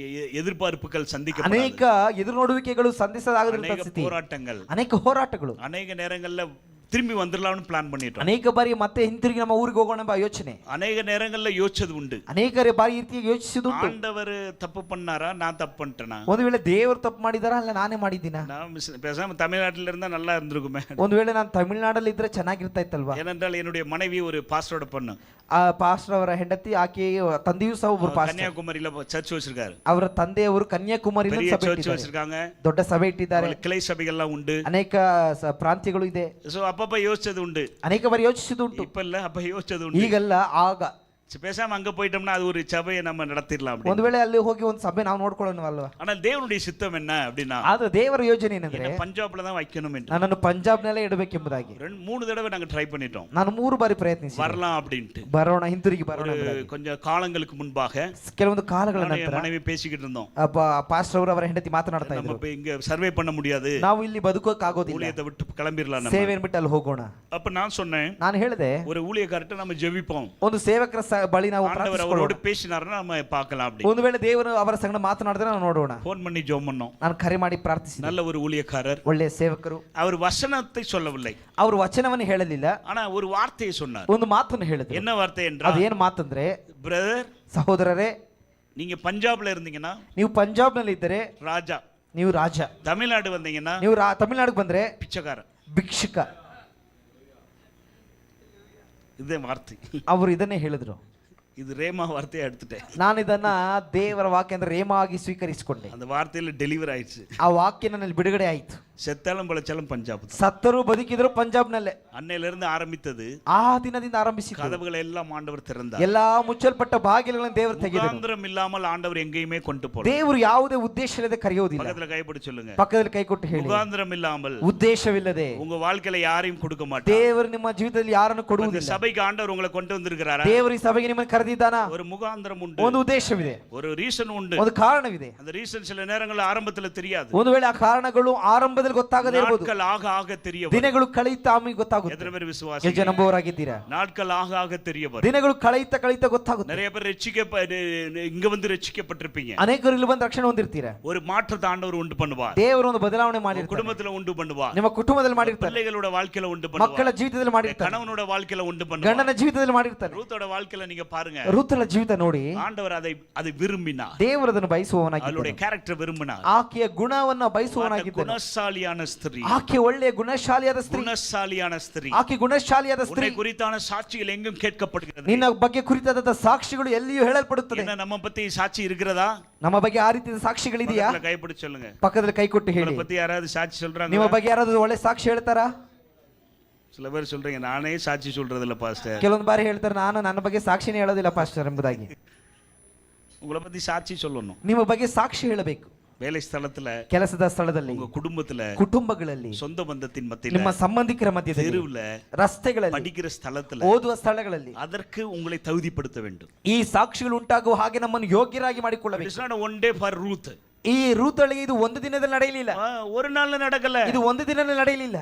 A: எதிர்பார்ப்புகள் சந்திக்க,
B: ಅನೇಕ ಎದುರು ನೋಡುವಿಕೆಗಳು ಸಂಧಿಸದಾಗದಂತ
A: அநேக
B: ಸ್ಥಿತಿ,
A: போராட்டங்கள்,
B: ಅನೇಕ ಹೋರಾಟಗಳು,
A: அநேக நேரங்கள்ல திரும்பி வந்துடலாம்னு பிளான் பண்ணிட்டோம்.
B: ಅನೇಕ ಬಾರಿ ಮತ್ತೆ ಹಿಂತಿರುಗಿ ನಮ್ಮ ಊರಿಗೆ ಹೋಗೋಣ ಎಂಬ ಯೋಚನೆ,
A: அநேக நேரங்கள்ல யோசிச்சது உண்டு.
B: ಅನೇಕ ಬಾರಿ ರೀತಿಯಾಗಿ ಯೋಚಿಸಿದುಂಟು.
A: ஆண்டவர் தப்பு பண்ணாரா, நான் தப்பு பண்ணிட்டேனா?
B: ಒಂದು ವೇಳೆ ದೇವರು ತಪ್ಪು ಮಾಡಿದಾರ, ಅಲ್ಲ ನಾನೇ ಮಾಡಿದ್ದೀನ?
A: நான் பேசாம தமிழ்நாட்டில இருந்தா நல்லா இருந்திருக்குமே.
B: ಒಂದು ವೇಳೆ ನಾನು ತಮಿಳ್ನಾಡಲ್ಲಿ ಇದ್ರೆ ಚೆನ್ನಾಗಿರ್ತಾ ಇತ್ತಲ್ವಾ?
A: ஏனென்றால் என்னுடைய மனைவி ஒரு பாஸ்டரோட பொண்ணு,
B: ಆ ಪಾಸ್ಟರ್ ಅವರ ಹೆಂಡತಿ, ಆಕೆ ತಂದೆಯೂ ಸಹ ಒಬ್ಬರು ಪಾಸ್ಟರ್.
A: கன்னியாகுமரியில சர்ச் வச்சிருக்காரு.
B: ಅವರ ತಂದೆಯವರು ಕನ್ಯಾಕುಮಾರಿಯಲ್ಲಿ
A: பெரிய
B: ಸಭೆ
A: சர்ச்
B: ಇಟ್ಟಿದ್ದಾರೆ,
A: வச்சிருக்காங்க,
B: ದೊಡ್ಡ ಸಭೆ ಇಟ್ಟಿದ್ದಾರೆ,
A: அவங்களுக்கு கிளை சபைகள்லாம் உண்டு,
B: ಅನೇಕ ಪ್ರಾಂತ್ಯಗಳು ಇದೆ.
A: சோ அப்பப்ப யோசிச்சது உண்டு,
B: ಅನೇಕ ಬಾರಿ ಯೋಚಿಸಿದುಂಟು.
A: இப்ப இல்ல, அப்ப யோசிச்சது உண்டு.
B: ಈಗಲ್ಲ, ಆಗ.
A: பேசாம அங்க போயிட்டோம்னா அது ஒரு சபையை நம்ம நடத்திடலாம்.
B: ಒಂದು ವೇಳೆ ಅಲ್ಲಿ ಹೋಗಿ ಒಂದು ಸಭೆ ನಾವು ನೋಡ್ಕೊಳ್ಳೋಣ ಅಲ್ವಾ?
A: ஆனால் தேவனுடைய சித்தம் என்ன அப்படின்னா,
B: ಆದ್ರೆ ದೇವರ ಯೋಜನೆ ಏನಂದ್ರೆ
A: பஞ்சாப்ல தான் வைக்கணும் என்று.
B: ನನ್ನನ್ನು ಪಂಜಾಬ್ನಲ್ಲೇ ಇಡಬೇಕೆಂಬುದಾಗಿ
A: 3 தடவை நாங்க ட்ரை பண்ணிட்டோம்.
B: ನಾನು 3 ಬಾರಿ ಪ್ರಯತ್ನಿಸಿ
A: வரலாம் அப்படின்ட்டு.
B: ಬರೋಣ, ಹಿಂತಿರುಗಿ ಬರೋಣ ಎಂಬುದಾಗಿ.
A: கொஞ்சம் காலங்களுக்கு முன்பாக
B: ಕೆಲವೊಂದು ಕಾಲಗಳ ನಂತರ
A: மனைவி பேசிக்கிட்டு இருந்தோம்,
B: ಪಾಸ್ಟರ್ ಅವರು ಅವರ ಹೆಂಡತಿ ಮಾತನಾಡ್ತಾ
A: நம்ம
B: ಇದ್ರು,
A: இப்ப இங்க சர்வே பண்ண முடியாது,
B: ನಾವು ಇಲ್ಲಿ ಬದುಕೋಕ್ಕಾಗೋದಿಲ್ಲ,
A: ஊழியத்தை விட்டு கிளம்பிடலாம் நம்ம.
B: ಸೇವೆಯನ್ನು ಬಿಟ್ಟು ಅಲ್ಲಿ ಹೋಗೋಣ.
A: அப்ப நான் சொன்னேன்,
B: ನಾನು ಹೇಳಿದೆ,
A: ஒரு ஊழியக்காரர்ட்ட நம்ம ஜெபிப்போம்,
B: ಒಂದು ಸೇವಕರ ಬಳಿ ನಾವು
A: ஆண்டவர் அவரோட பேசினாருன்னா நம்ம பார்க்கலாம் அப்படி.
B: ಒಂದು ವೇಳೆ ದೇವರು ಅವರ ಸಂಗಡ ಮಾತನಾಡಿದ್ರೆ ನಾವು ನೋಡೋಣ.
A: ಫೋನ್ பண்ணி ஜெபம் பண்ணோம்,
B: ನಾನು ಕರೆ ಮಾಡಿ ಪ್ರಾರ್ಥಿಸಿದೆ.
A: நல்ல ஒரு ஊழியக்காரர்,
B: ಒಳ್ಳೆಯ ಸೇವಕರು.
A: அவர் வசனத்தை சொல்லவில்லை,
B: ಅವರು ವಚನವನ್ನು ಹೇಳಲಿಲ್ಲ,
A: ஆனா ஒரு வார்த்தையை சொன்னார்.
B: ಒಂದು ಮಾತನ್ನು ಹೇಳಿದ್ರು.
A: என்ன வார்த்தை என்றால்,
B: ಅದು ಏನು ಮಾತಂದ್ರೆ,
A: பிரதர்,
B: ಸಹೋದರರೇ,
A: நீங்க பஞ்சாப்ல இருந்தீங்கன்னா
B: ನೀವು ಪಂಜಾಬ್ನಲ್ಲಿ ಇದ್ದರೆ
A: ராஜா,
B: ನೀವು ರಾಜ,
A: தமிழ்நாடு வந்தீங்கன்னா
B: ನೀವು ತಮಿಳ್ನಾಡಿಗೆ ಬಂದ್ರೆ
A: பிச்சைக்கார,
B: ಭಿಕ್ಷುಕ.
A: இதே வார்த்தை.
B: ಅವರು ಇದನ್ನೇ ಹೇಳಿದ್ರು.
A: இது ரேமா வார்த்தையை எடுத்துட்டேன்.
B: ನಾನು ಇದನ್ನ ದೇವರ ವಾಕ್ಯ ಅಂದ್ರೆ ರೇಮ ಆಗಿ ಸ್ವೀಕರಿಸಿಕೊಂಡೆ.
A: அந்த வார்த்தையில டெலிவரி ஆயிடுச்சு.
B: ಆ ವಾಕ್ಯ ನನ್ನಲ್ಲಿ ಬಿಡುಗಡೆ ಆಯಿತು.
A: செத்தாலும் பழச்சாலும் பஞ்சாப்,
B: ಸತ್ತರೂ ಬದುಕಿದ್ರು ಪಂಜಾಬ್ನಲ್ಲೇ.
A: அன்னையில இருந்து ஆரம்பித்தது,
B: ಆ ದಿನದಿಂದ ಆರಂಭಿಸಿತು.
A: கதவுகளை எல்லாம் ஆண்டவர் திறந்தார்.
B: ಎಲ್ಲಾ ಮುಚ್ಚಲ್ಪಟ್ಟ ಬಾಗಿಲುಗಳನ್ನು ದೇವರು ತೆಗೆದರು.
A: முகாந்திரம் இல்லாமல் ஆண்டவர் எங்கேயுமே கொண்டு போல.
B: ದೇವರು ಯಾವುದೇ ಉದ್ದೇಶ ಇಲ್ಲದೆ ಕರೆಯೋದಿಲ್ಲ.
A: பக்கத்துல கைப்பிடி சொல்லுங்க,
B: ಪಕ್ಕದಲ್ಲಿ ಕೈ ಕೊಟ್ಟು ಹೇಳಿ,
A: முகாந்திரம் இல்லாமல்,
B: ಉದ್ದೇಶವಿಲ್ಲದೆ
A: உங்க வாழ்க்கையில யாரையும் கொடுக்க மாட்டார்.
B: ದೇವರು ನಿಮ್ಮ ಜೀವಿತದಲ್ಲಿ ಯಾರನ್ನು ಕೊಡುವುದಿಲ್ಲ.
A: சபைக்கு ஆண்டவர் உங்களை கொண்டு வந்திருக்கிறாரா?
B: ದೇವರು ಈ ಸಭೆಗೆ ನಿಮ್ಮನ್ನು ಕರೆದಿದ್ದಾನಾ?
A: ஒரு முகாந்திரம் உண்டு,
B: ಒಂದು ಉದ್ದೇಶವಿದೆ,
A: ஒரு ரீசன் உண்டு,
B: ಒಂದು ಕಾರಣವಿದೆ.
A: அந்த ரீசன் சில நேரங்களில் ஆரம்பத்துல தெரியாது.
B: ಒಂದು ವೇಳೆ ಆ ಕಾರಣಗಳು ಆರಂಭದಲ್ಲಿ ಗೊತ್ತಾಗದೇ ಇರಬಹುದು,
A: நாட்கள் ஆக ஆக தெரிய வரும்.
B: ದಿನಗಳು ಕಳೆಯುತ್ತಾ ಆಮೇಲೆ ಗೊತ್ತಾಗುತ್ತೆ.
A: எத்தனை பேர்
B: ಎಷ್ಟು
A: விசுவாசி?
B: ಜನ ನಂಬುವವರಾಗಿದ್ದೀರಾ?
A: நாட்கள் ஆக ஆக தெரிய வரும்.
B: ದಿನಗಳು ಕಳೆಯುತ್ತಾ ಗೊತ್ತಾಗುತ್ತೆ.
A: நிறைய பேர் இங்க வந்து ரட்சிக்கப்பட்டிருப்பீங்க.
B: ಅನೇಕರು ಇಲ್ಲಿ ಬಂದು ರಕ್ಷಣೆ ಹೊಂದಿರ್ತೀರಾ.
A: ஒரு மாற்றத்தை ஆண்டவர் உண்டு பண்ணுவார்.
B: ದೇವರು ಒಂದು ಬದಲಾವಣೆ ಮಾಡಿರ್ತಾರೆ.
A: குடும்பத்துல உண்டு பண்ணுவார்.
B: ನಿಮ್ಮ ಕುಟುಂಬದಲ್ಲಿ ಮಾಡಿರ್ತಾರೆ.
A: பிள்ளைகளோட வாழ்க்கையில உண்டு பண்ணுவார்.
B: ಮಕ್ಕಳ ಜೀವಿತದಲ್ಲಿ ಮಾಡಿರ್ತಾರೆ.
A: கணவனோட வாழ்க்கையில உண்டு பண்ணுவார்.
B: ಗಂಡನ ಜೀವಿತದಲ್ಲಿ ಮಾಡಿರ್ತಾರೆ.
A: ரூத்தோட வாழ்க்கையில நீங்க பாருங்க,
B: ರೂತಳ ಜೀವಿತ ನೋಡಿ,
A: ஆண்டவர் அதை விரும்பினார்.
B: ದೇವರು ಅದನ್ನು ಬಯಸುವವನಾಗಿದ್ದಾನೆ.
A: அவளுடைய கேரக்டர் விரும்பினார்.
B: ಆಕೆಯ ಗುಣವನ್ನ ಬಯಸುವವನಾಗಿದ್ದಾನೆ.
A: குணசாலியான ஸ்திரீ,
B: ಆಕೆ ಒಳ್ಳೆಯ ಗುಣಶಾಲಿಯಾದ ಸ್ತ್ರೀ,
A: குணசாலியான ஸ்திரீ.
B: ಆಕೆ ಗುಣಶಾಲಿಯಾದ ಸ್ತ್ರೀ.
A: உன்னை குறித்தான சாட்சிகள் எங்கும் கேட்கப்படுகிறது.
B: ನಿನ್ನ ಬಗ್ಗೆ ಕುರಿತಾದ ಸಾಕ್ಷಿಗಳು ಎಲ್ಲಿಯೂ ಹೇಳಲ್ಪಡುತ್ತದೆ.
A: என்ன நம்ம பத்தி சாட்சி இருக்கிறதா?
B: ನಮ್ಮ ಬಗ್ಗೆ ಆ ರೀತಿಯ ಸಾಕ್ಷಿಗಳಿದೆಯಾ?
A: கைப்பிடி சொல்லுங்க,
B: ಪಕ್ಕದಲ್ಲಿ ಕೈ ಕೊಟ್ಟು ಹೇಳಿ,
A: உங்களை பத்தி யாராவது சாட்சி சொல்றாங்க?
B: ನಿಮ್ಮ ಬಗ್ಗೆ ಯಾರಾದ್ರೂ ಒಳ್ಳೆ ಸಾಕ್ಷಿ ಹೇಳ್ತಾರಾ?
A: சில பேர் சொல்றீங்க, நானே சாட்சி சொல்றது இல்ல பாஸ்டர்.
B: ಕೆಲವೊಂದು ಬಾರಿ ಹೇಳ್ತಾರೆ, ನಾನು ನನ್ನ ಬಗ್ಗೆ ಸಾಕ್ಷಿನೇ ಹೇಳೋದಿಲ್ಲ ಪಾಸ್ಟರ್ ಎಂಬುದಾಗಿ.
A: உங்களை பத்தி சாட்சி சொல்லணும்.
B: ನಿಮ್ಮ ಬಗ್ಗೆ ಸಾಕ್ಷಿ ಹೇಳಬೇಕು.
A: வேலை ஸ்தலத்துல,
B: ಕೆಲಸದ ಸ್ಥಳದಲ್ಲಿ,
A: உங்க குடும்பத்துல,
B: ಕುಟುಂಬಗಳಲ್ಲಿ,
A: சொந்த பந்தத்தின் மத்தியில,
B: ನಿಮ್ಮ ಸಂಬಂಧಿಕರ ಮಧ್ಯದಲ್ಲಿ,
A: தெருவுல,
B: ರಸ್ತೆಗಳಲ್ಲಿ,
A: படிக்கிற ಸ್ಥಳத்துல,
B: ಓದುವ ಸ್ಥಳಗಳಲ್ಲಿ
A: அதற்கு உங்களை தகுதிப்படுத்த வேண்டும்.
B: ಈ ಸಾಕ್ಷಿಗಳು ಉಂಟಾಗುವ ಹಾಗೆ ನಮ್ಮನ್ನು ಯೋಗ್ಯರಾಗಿ ಮಾಡಿಕೊಳ್ಳಬೇಕು.
A: It's not a one day for Ruth.
B: ಈ ರೂತಳಿಗೆ ಇದು ಒಂದು ದಿನದಲ್ಲಿ ನಡೆಯಲಿಲ್ಲ.
A: ஒரு நாள்ல நடக்கல,
B: ಇದು ಒಂದು ದಿನದಲ್ಲಿ ನಡೆಯಲಿಲ್ಲ.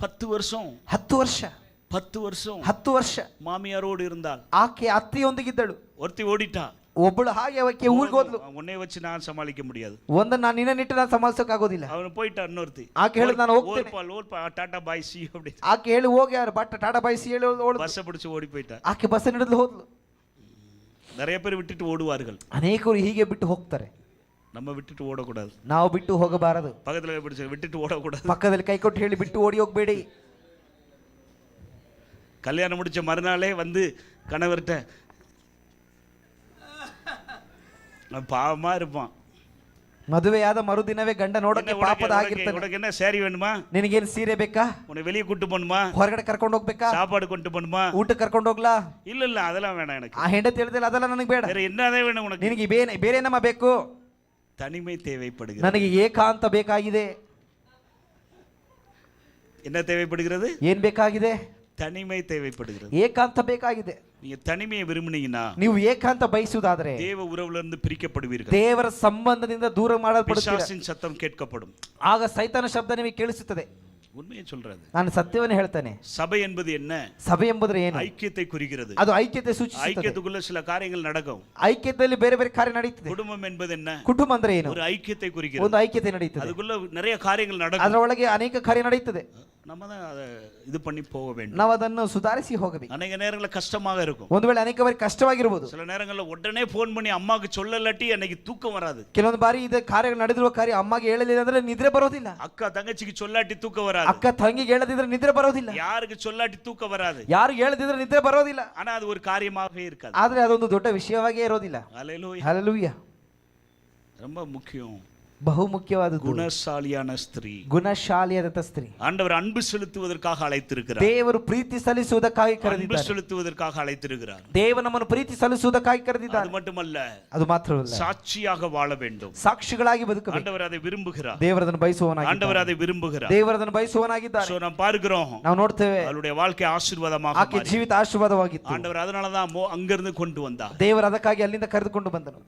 A: 10 வருஷம்,
B: 10 ವರ್ಷ,
A: 10 வருஷம்
B: 10 ವರ್ಷ
A: மாமியாரோடு இருந்தால்.
B: ಆಕೆ ಅತ್ತೆಯೊಂದಿಗಿದ್ದಳು.
A: ஒருத்தி ஓடிட்டா,
B: ಒಬ್ಬಳು ಹಾಗೆ ಅವಕ್ಕೆ ಊರಿಗೆ ಹೋದ್ಲು.
A: உன்னை வச்சு நான் சமாளிக்க முடியாது.
B: ಒಂದನ್ನು ನಾನು ನಿನ್ನನ್ನಿಟ್ಟು ನಾನು ಸಮಾಲಿಸೋಕೆ ಆಗೋದಿಲ್ಲ.
A: ಅವನು போயிட்டான் இன்னொருத்தி.
B: ಆಕೆ ಹೇಳಿದ್ ನಾನು ಹೋಗ್ತೇನೆ.
A: ಓಲ್ಪಾ ಟಾಟಾ ಬಾಯ್ ಸಿ அப்படி.
B: ಆಕೆ ಹೇಳಿ ಹೋಗಿ ಯಾರು ಬಟ್ ಟಾಟಾ ಬಾಯ್ ಸಿ ಹೇಳಿ ಓಡಿ
A: பஸ் பிடிச்சு ஓடி போயிட்டான்.
B: ಆಕೆ ಬಸ್ ಹಿಡಿದು ಹೋದ್ಲು.
A: நிறைய பேர் விட்டுட்டு ஓடுவார்கள்.
B: ಅನೇಕರು ಹೀಗೆ ಬಿಟ್ಟು ಹೋಗ್ತಾರೆ.
A: நம்ம விட்டுட்டு ஓடக்கூடாது.
B: ನಾವು ಬಿಟ್ಟು ಹೋಗಬಾರದು.
A: பக்கத்துல பிடிச்சு விட்டுட்டு ஓடக்கூடாது.
B: ಪಕ್ಕದಲ್ಲಿ ಕೈ ಕೊಟ್ಟು ಹೇಳಿ ಬಿಟ್ಟು ಓಡಿ ಹೋಗಬೇಡಿ.
A: கல்யாணம் முடிச்ச மறுநாளே வந்து கணவர்கிட்ட பாவமா இருப்பான்.
B: ಮದುವೆಯಾದ ಮರುದಿನವೇ ಗಂಡ ನೋಡಕ್ಕೆ ಪಾಪದ ಆಗಿರ್ತಾನೆ.
A: உனக்கு என்ன சேரி வேணுமா?
B: ನಿನಗೇನು ಸೀರೆ ಬೇಕಾ?
A: உன்னை வெளியே கூட்டு போகணுமா?
B: ಹೊರಗಡೆ ಕರ್ಕೊಂಡು ಹೋಗ್ಬೇಕಾ?
A: சாப்பாடு கொண்டு போகணுமா?
B: ಊಟಕ್ಕೆ ಕರ್ಕೊಂಡು ಹೋಗ್ಲಾ?
A: இல்ல இல்ல அதெல்லாம் வேணாம் எனக்கு.
B: ಆ ಹೆಂಡತಿ ಹೇಳ್ತಿಲ್ಲ ಅದೆಲ್ಲ ನನಗೆ ಬೇಡ.
A: வேற என்னதே வேணும் உனக்கு?
B: ನಿನಗೆ ಬೇರೆ ಏನಮ್ಮ ಬೇಕು?
A: தனிமை தேவைப்படுகிறது.
B: ನನಗೆ ಏಕಾಂತ ಬೇಕಾಗಿದೆ.
A: என்ன தேவைப்படுகிறது?
B: ಏನ್ ಬೇಕಾಗಿದೆ?
A: தனிமை தேவைப்படுகிறது.
B: ಏಕಾಂತ ಬೇಕಾಗಿದೆ.
A: நீங்க தனிமையை விரும்பினீங்கன்னா
B: ನೀವು ಏಕಾಂತ ಬಯಸುವುದಾದರೆ
A: தேவ உறவுல இருந்து பிரிக்கப்படுவீர்கள்.
B: ದೇವರ ಸಂಬಂಧದಿಂದ ದೂರ ಮಾಡಲ್ಪಡುತ್ತೀರಾ.
A: பிசாசின் சத்தம் கேட்கப்படும்.
B: ಆಗ ಸೈತಾನ ಶಬ್ದ ನಿಮಗೆ ಕೇಳಿಸುತ್ತದೆ.
A: உண்மையை சொல்றது.
B: ನಾನು ಸತ್ಯವನ್ನು ಹೇಳ್ತೇನೆ.
A: சபை என்பது என்ன?
B: ಸಭೆ ಎಂಬುದು ಏನು?
A: ஐக்கியத்தை குறிக்கிறது.
B: ಅದು ಐಕ್ಯತೆ ಸೂಚಿಸುತ್ತದೆ.
A: ஐக்கியத்துக்குள்ள சில காரியங்கள் நடக்கும்.
B: ಐಕ್ಯತೆಯಲ್ಲಿ ಬೇರೆ ಬೇರೆ ಕಾರ್ಯ ನಡೆಯುತ್ತದೆ.
A: குடும்பம் என்பது என்ன?
B: ಕುಟುಂಬ ಅಂದ್ರೆ ಏನು?
A: ஒரு ஐக்கியத்தை குறிக்கிறது.
B: ಒಂದು ಐಕ್ಯತೆ ನಡೆಯುತ್ತದೆ.
A: அதுக்குள்ள நிறைய காரியங்கள் நடக்கும்.
B: ಅದರೊಳಗೆ ಅನೇಕ ಕಾರ್ಯ ನಡೆಯುತ್ತದೆ.
A: நம்ம தான் அதை இது பண்ணி போக வேண்டும்.
B: ನಾವು ಅದನ್ನು ಸುಧಾರಿಸಿ ಹೋಗಬೇಕು.
A: அநேக நேரங்களில் கஷ்டமாக இருக்கும்.
B: ಒಂದು ವೇಳೆ ಅನೇಕ ಬಾರಿ ಕಷ್ಟವಾಗಿರಬಹುದು.
A: சில நேரங்களில் உடனே ஃபோன் பண்ணி அம்மாக்கு சொல்லலட்டி அன்னைக்கு தூக்கம் வராது.
B: ಕೆಲವೊಂದು ಬಾರಿ ಇದು ಕಾರ್ಯಗಳು ನಡೆದಿರುವ ಕಾರ್ಯ ಅಮ್ಮಗೆ ಹೇಳಲಿಲ್ಲ ಅಂದ್ರೆ ನಿದ್ರೆ ಬರೋದಿಲ್ಲ.
A: அக்கா தங்கச்சிக்கு சொல்லாட்டி தூக்கம் வராது.
B: ಅಕ್ಕ ತಂಗಿಗೆ ಹೇಳದಿದ್ರೆ ನಿದ್ರೆ ಬರೋದಿಲ್ಲ.
A: யாருக்கு சொல்லாட்டி தூக்கம் வராது.
B: ಯಾರು ಹೇಳದಿದ್ರೆ ನಿದ್ರೆ ಬರೋದಿಲ್ಲ.
A: ஆனா அது ஒரு காரியமாகவே இருக்காது.
B: ಆದ್ರೆ ಅದೊಂದು ದೊಡ್ಡ ವಿಷಯವಾಗೇ ಇರೋದಿಲ್ಲ.
A: ஹல்லேலூயா.
B: ಹಲ್ಲೆಲೂಯಾ.
A: ரொம்ப முக்கியம்.
B: ಬಹು ಮುಖ್ಯವಾದದ್ದು
A: குணசாலியான ஸ்திரீ.
B: ಗುಣಶಾಲಿಯಾದ ಸ್ತ್ರೀ.
A: ஆண்டவர் அன்பு செலுத்துவதற்காக அழைத்திருக்கிறார்.
B: ದೇವರು ಪ್ರೀತಿ ಸಲ್ಲಿಸುವುದಕ್ಕಾಗಿ
A: அன்பு
B: ಕರೆದಿದ್ದಾನೆ.
A: செலுத்துவதற்காக அழைத்திருக்கிறார்.
B: ದೇವರು ನಮ್ಮನ್ನು ಪ್ರೀತಿ ಸಲ್ಲಿಸುವುದಕ್ಕಾಗಿ ಕರೆದಿದ್ದಾನೆ.
A: அது மட்டுமல்ல,
B: ಅದು ಮಾತ್ರವಲ್ಲ,
A: சாட்சியாக வாழ வேண்டும்.
B: ಸಾಕ್ಷಿಗಳಾಗಿ ಬದುಕಬೇಕು.
A: ஆண்டவர் அதை விரும்புகிறார்.
B: ದೇವರದನ್ನು ಬಯಸುವವನಾಗಿದ್ದಾನೆ.
A: ஆண்டவர் அதை விரும்புகிறார்.
B: ದೇವರದನ್ನು ಬಯಸುವವನಾಗಿದ್ದಾನೆ.
A: சோ நாம் பார்க்கிறோம்,
B: ನಾವು ನೋಡ್ತೇವೆ
A: அவருடைய வாழ்க்கை ஆசீர்வாதமாக
B: ಆಕೆ
A: மாறி.
B: ಜೀವಿತ ಆಶೀರ್ವಾದವಾಗಿತ್ತು.
A: ஆண்டவர் அதனால தான் அங்கிருந்து கொண்டு வந்தார்.
B: ದೇವರು ಅದಕ್ಕಾಗಿ ಅಲ್ಲಿಂದ ಕರೆದುಕೊಂಡು ಬಂದನು.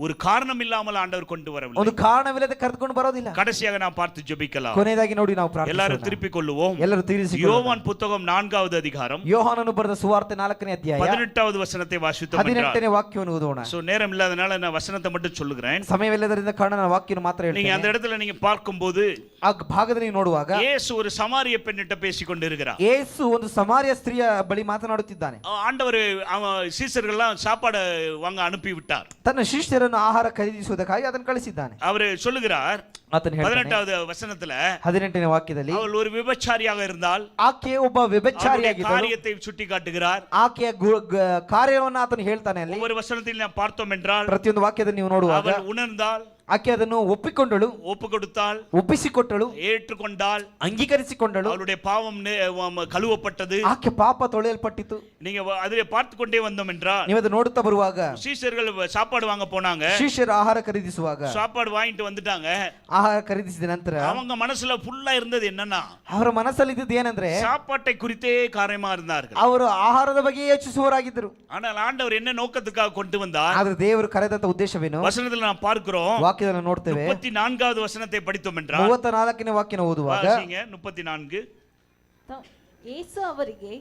A: ஒரு காரணம் இல்லாமல் ஆண்டவர் கொண்டு வரவில்லை.
B: ಒಂದು ಕಾರಣವಿಲ್ಲದೆ ಕರೆದುಕೊಂಡು ಬರೋದಿಲ್ಲ.
A: கடைசியாக நாம் பார்த்து ஜெபிக்கலாம்.
B: ಕೊನೆಯದಾಗಿ ನೋಡಿ ನಾವು ಪ್ರಾರ್ಥಿಸೋಣ.
A: எல்லாரும் திருப்பிக் கொள்ளுவோம்.
B: ಎಲ್ಲರೂ ತೀರಿಸಿಕೊಳ್ಳೋಣ.
A: யோவான் புத்தகம் 4வது அதிகாரம்
B: ಯೋಹಾನನು ಬರೆದ ಸುವಾರ್ತೆ 4ನೇ ಅಧ್ಯಾಯ
A: 18வது ವಚನத்தை வாசித்தோம்.
B: 18ನೇ ವಾಕ್ಯವನ್ನು ಓದೋಣ.
A: சோ நேரம் இல்லாதனால நான் வசனத்தை மட்டும் சொல்லுகிறேன்.
B: ಸಮಯವಿಲ್ಲದರಿಂದ ಕಾರಣ ನಾನು ವಾಕ್ಯವನ್ನು ಮಾತ್ರ
A: நீங்க
B: ಹೇಳ್ತೇನೆ.
A: அந்த இடத்துல நீங்க பார்க்கும்போது
B: ಆ ಭಾಗದಲ್ಲಿ ನೋಡುವಾಗ
A: இயேசு ஒரு சமாரிய பெண்ணிட்ட பேசிக் கொண்டிருக்கிறார்.
B: ಯೇಸು ಒಂದು ಸಮಾರ್ಯ ಸ್ತ್ರೀಯ ಬಳಿ ಮಾತನಾಡುತ್ತಿದ್ದಾನೆ.
A: ஆண்டவர் சீசர்கள்லாம் சாப்பாடு வாங்க அனுப்பி விட்டார்.
B: ತನ್ನ ಶಿಷ್ಯರನ್ನು ಆಹಾರ ಖರೀದಿಸುವುದಕ್ಕಾಗಿ ಅದನ್ನು ಕಳಿಸಿದ್ದಾನೆ.
A: அவர் சொல்லுகிறார்
B: ಆತನು ಹೇಳ್ತಾನೆ
A: 18வது வசனத்துல
B: 18ನೇ ವಾಕ್ಯದಲ್ಲಿ
A: அவள் ஒரு விபச்சாரியாக இருந்தால்
B: ಆಕೆ ಒಬ್ಬ ವ್ಯಭಿಚಾರಿಯಾಗಿದ್ದಳು.
A: காரியத்தை சுட்டி காட்டுகிறார்.
B: ಆಕೆಯ ಕಾರ್ಯವನ್ನು ಆತನು ಹೇಳ್ತಾನೆ. ಅಲ್ಲಿ
A: ஒவ்வொரு வசனத்தில் நாம் பார்த்தோம் என்றால்
B: ಪ್ರತಿಯೊಂದು ವಾಕ್ಯದಲ್ಲಿ ನೀವು ನೋಡುವಾಗ
A: அவள் உணர்ந்தால்,
B: ಆಕೆ ಅದನ್ನು ಒಪ್ಪಿಕೊಂಡಳು,
A: ஒப்பு கொடுத்தால்,
B: ಒಪ್ಪಿಸಿಕೊಟ್ಟಳು,
A: ஏற்றுக்கொண்டால்,
B: ಅಂಗೀಕರಿಸಿಕೊಂಡಳು.
A: அவளுடைய பாவம் கழுவப்பட்டது.
B: ಆಕೆ ಪಾಪ ತೊಳೆಯಲ್ಪಟ್ಟಿತು.
A: நீங்க அதிலே பார்த்து கொண்டே வந்தோம் என்றால்
B: ನೀವು ಅದನ್ನು ನೋಡುತ್ತಾ ಬರುವಾಗ
A: சீஷர்கள் சாப்பாடு வாங்க போனாங்க.
B: ಶಿಷ್ಯರು ಆಹಾರ ಖರೀದಿಸುವಾಗ
A: சாப்பாடு வாங்கிட்டு வந்துட்டாங்க.
B: ಆಹಾರ ಖರೀದಿಸಿದ ನಂತರ
A: அவங்க மனசுல ஃபுல்லா இருந்தது என்னன்னா,
B: ಅವರ ಮನಸ್ಸಲ್ಲಿ ಇದ್ದದ್ದು ಏನಂದ್ರೆ
A: சாப்பாட்டை குறித்தே காரியமா இருந்தார்கள்.
B: ಅವರು ಆಹಾರದ ಬಗ್ಗೆ ಯೋಚಿಸುವವರಾಗಿದ್ದರು.
A: ஆனால் ஆண்டவர் என்ன நோக்கத்துக்காக கொண்டு வந்தார்?
B: ಆದ್ರೆ ದೇವರು ಕರೆದಂತ ಉದ್ದೇಶವೇನು?
A: வசனத்தில் நாம் பார்க்கிறோம்.
B: ವಾಕ್ಯದಲ್ಲಿ ನೋಡ್ತೇವೆ.
A: 34வது வசனத்தை படித்தோம் என்றால்
B: 34ನೇ ವಾಕ್ಯನ ಓದುವಾಗ
A: 34
C: ಯೇಸು ಅವರಿಗೆ,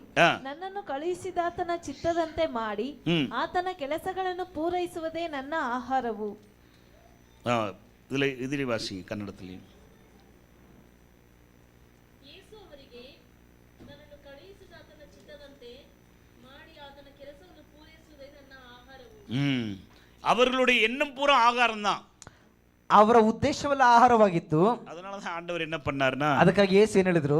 C: ನನ್ನನ್ನು ಕಳುಹಿಸಿದಾತನ ಚಿತ್ತದಂತೆ ಮಾಡಿ ಆತನ ಕೆಲಸಗಳನ್ನು ಪೂರೈಸುವುದೇ ನನ್ನ ಆಹಾರವು.
A: இதிலே வாசிங்க கன்னடத்திலே.
C: ಯೇಸು ಅವರಿಗೆ, ನನ್ನನ್ನು ಕಳುಹಿಸಿದಾತನ ಚಿತ್ತದಂತೆ ಮಾಡಿ ಆತನ ಕೆಲಸವನ್ನು ಪೂರೈಸುವುದೇ ನನ್ನ ಆಹಾರವು.
A: அவர்களுடைய எண்ணம் பூரா ஆகாரம் தான்.
B: ಅವರ ಉದ್ದೇಶವೆಲ್ಲ ಆಹಾರವಾಗಿತ್ತು.
A: அதனாலதான் ஆண்டவர் என்ன பண்ணாருன்னா,
B: ಅದಕ್ಕಾಗಿ ಯೇಸು ಏನು ಹೇಳಿದ್ರು?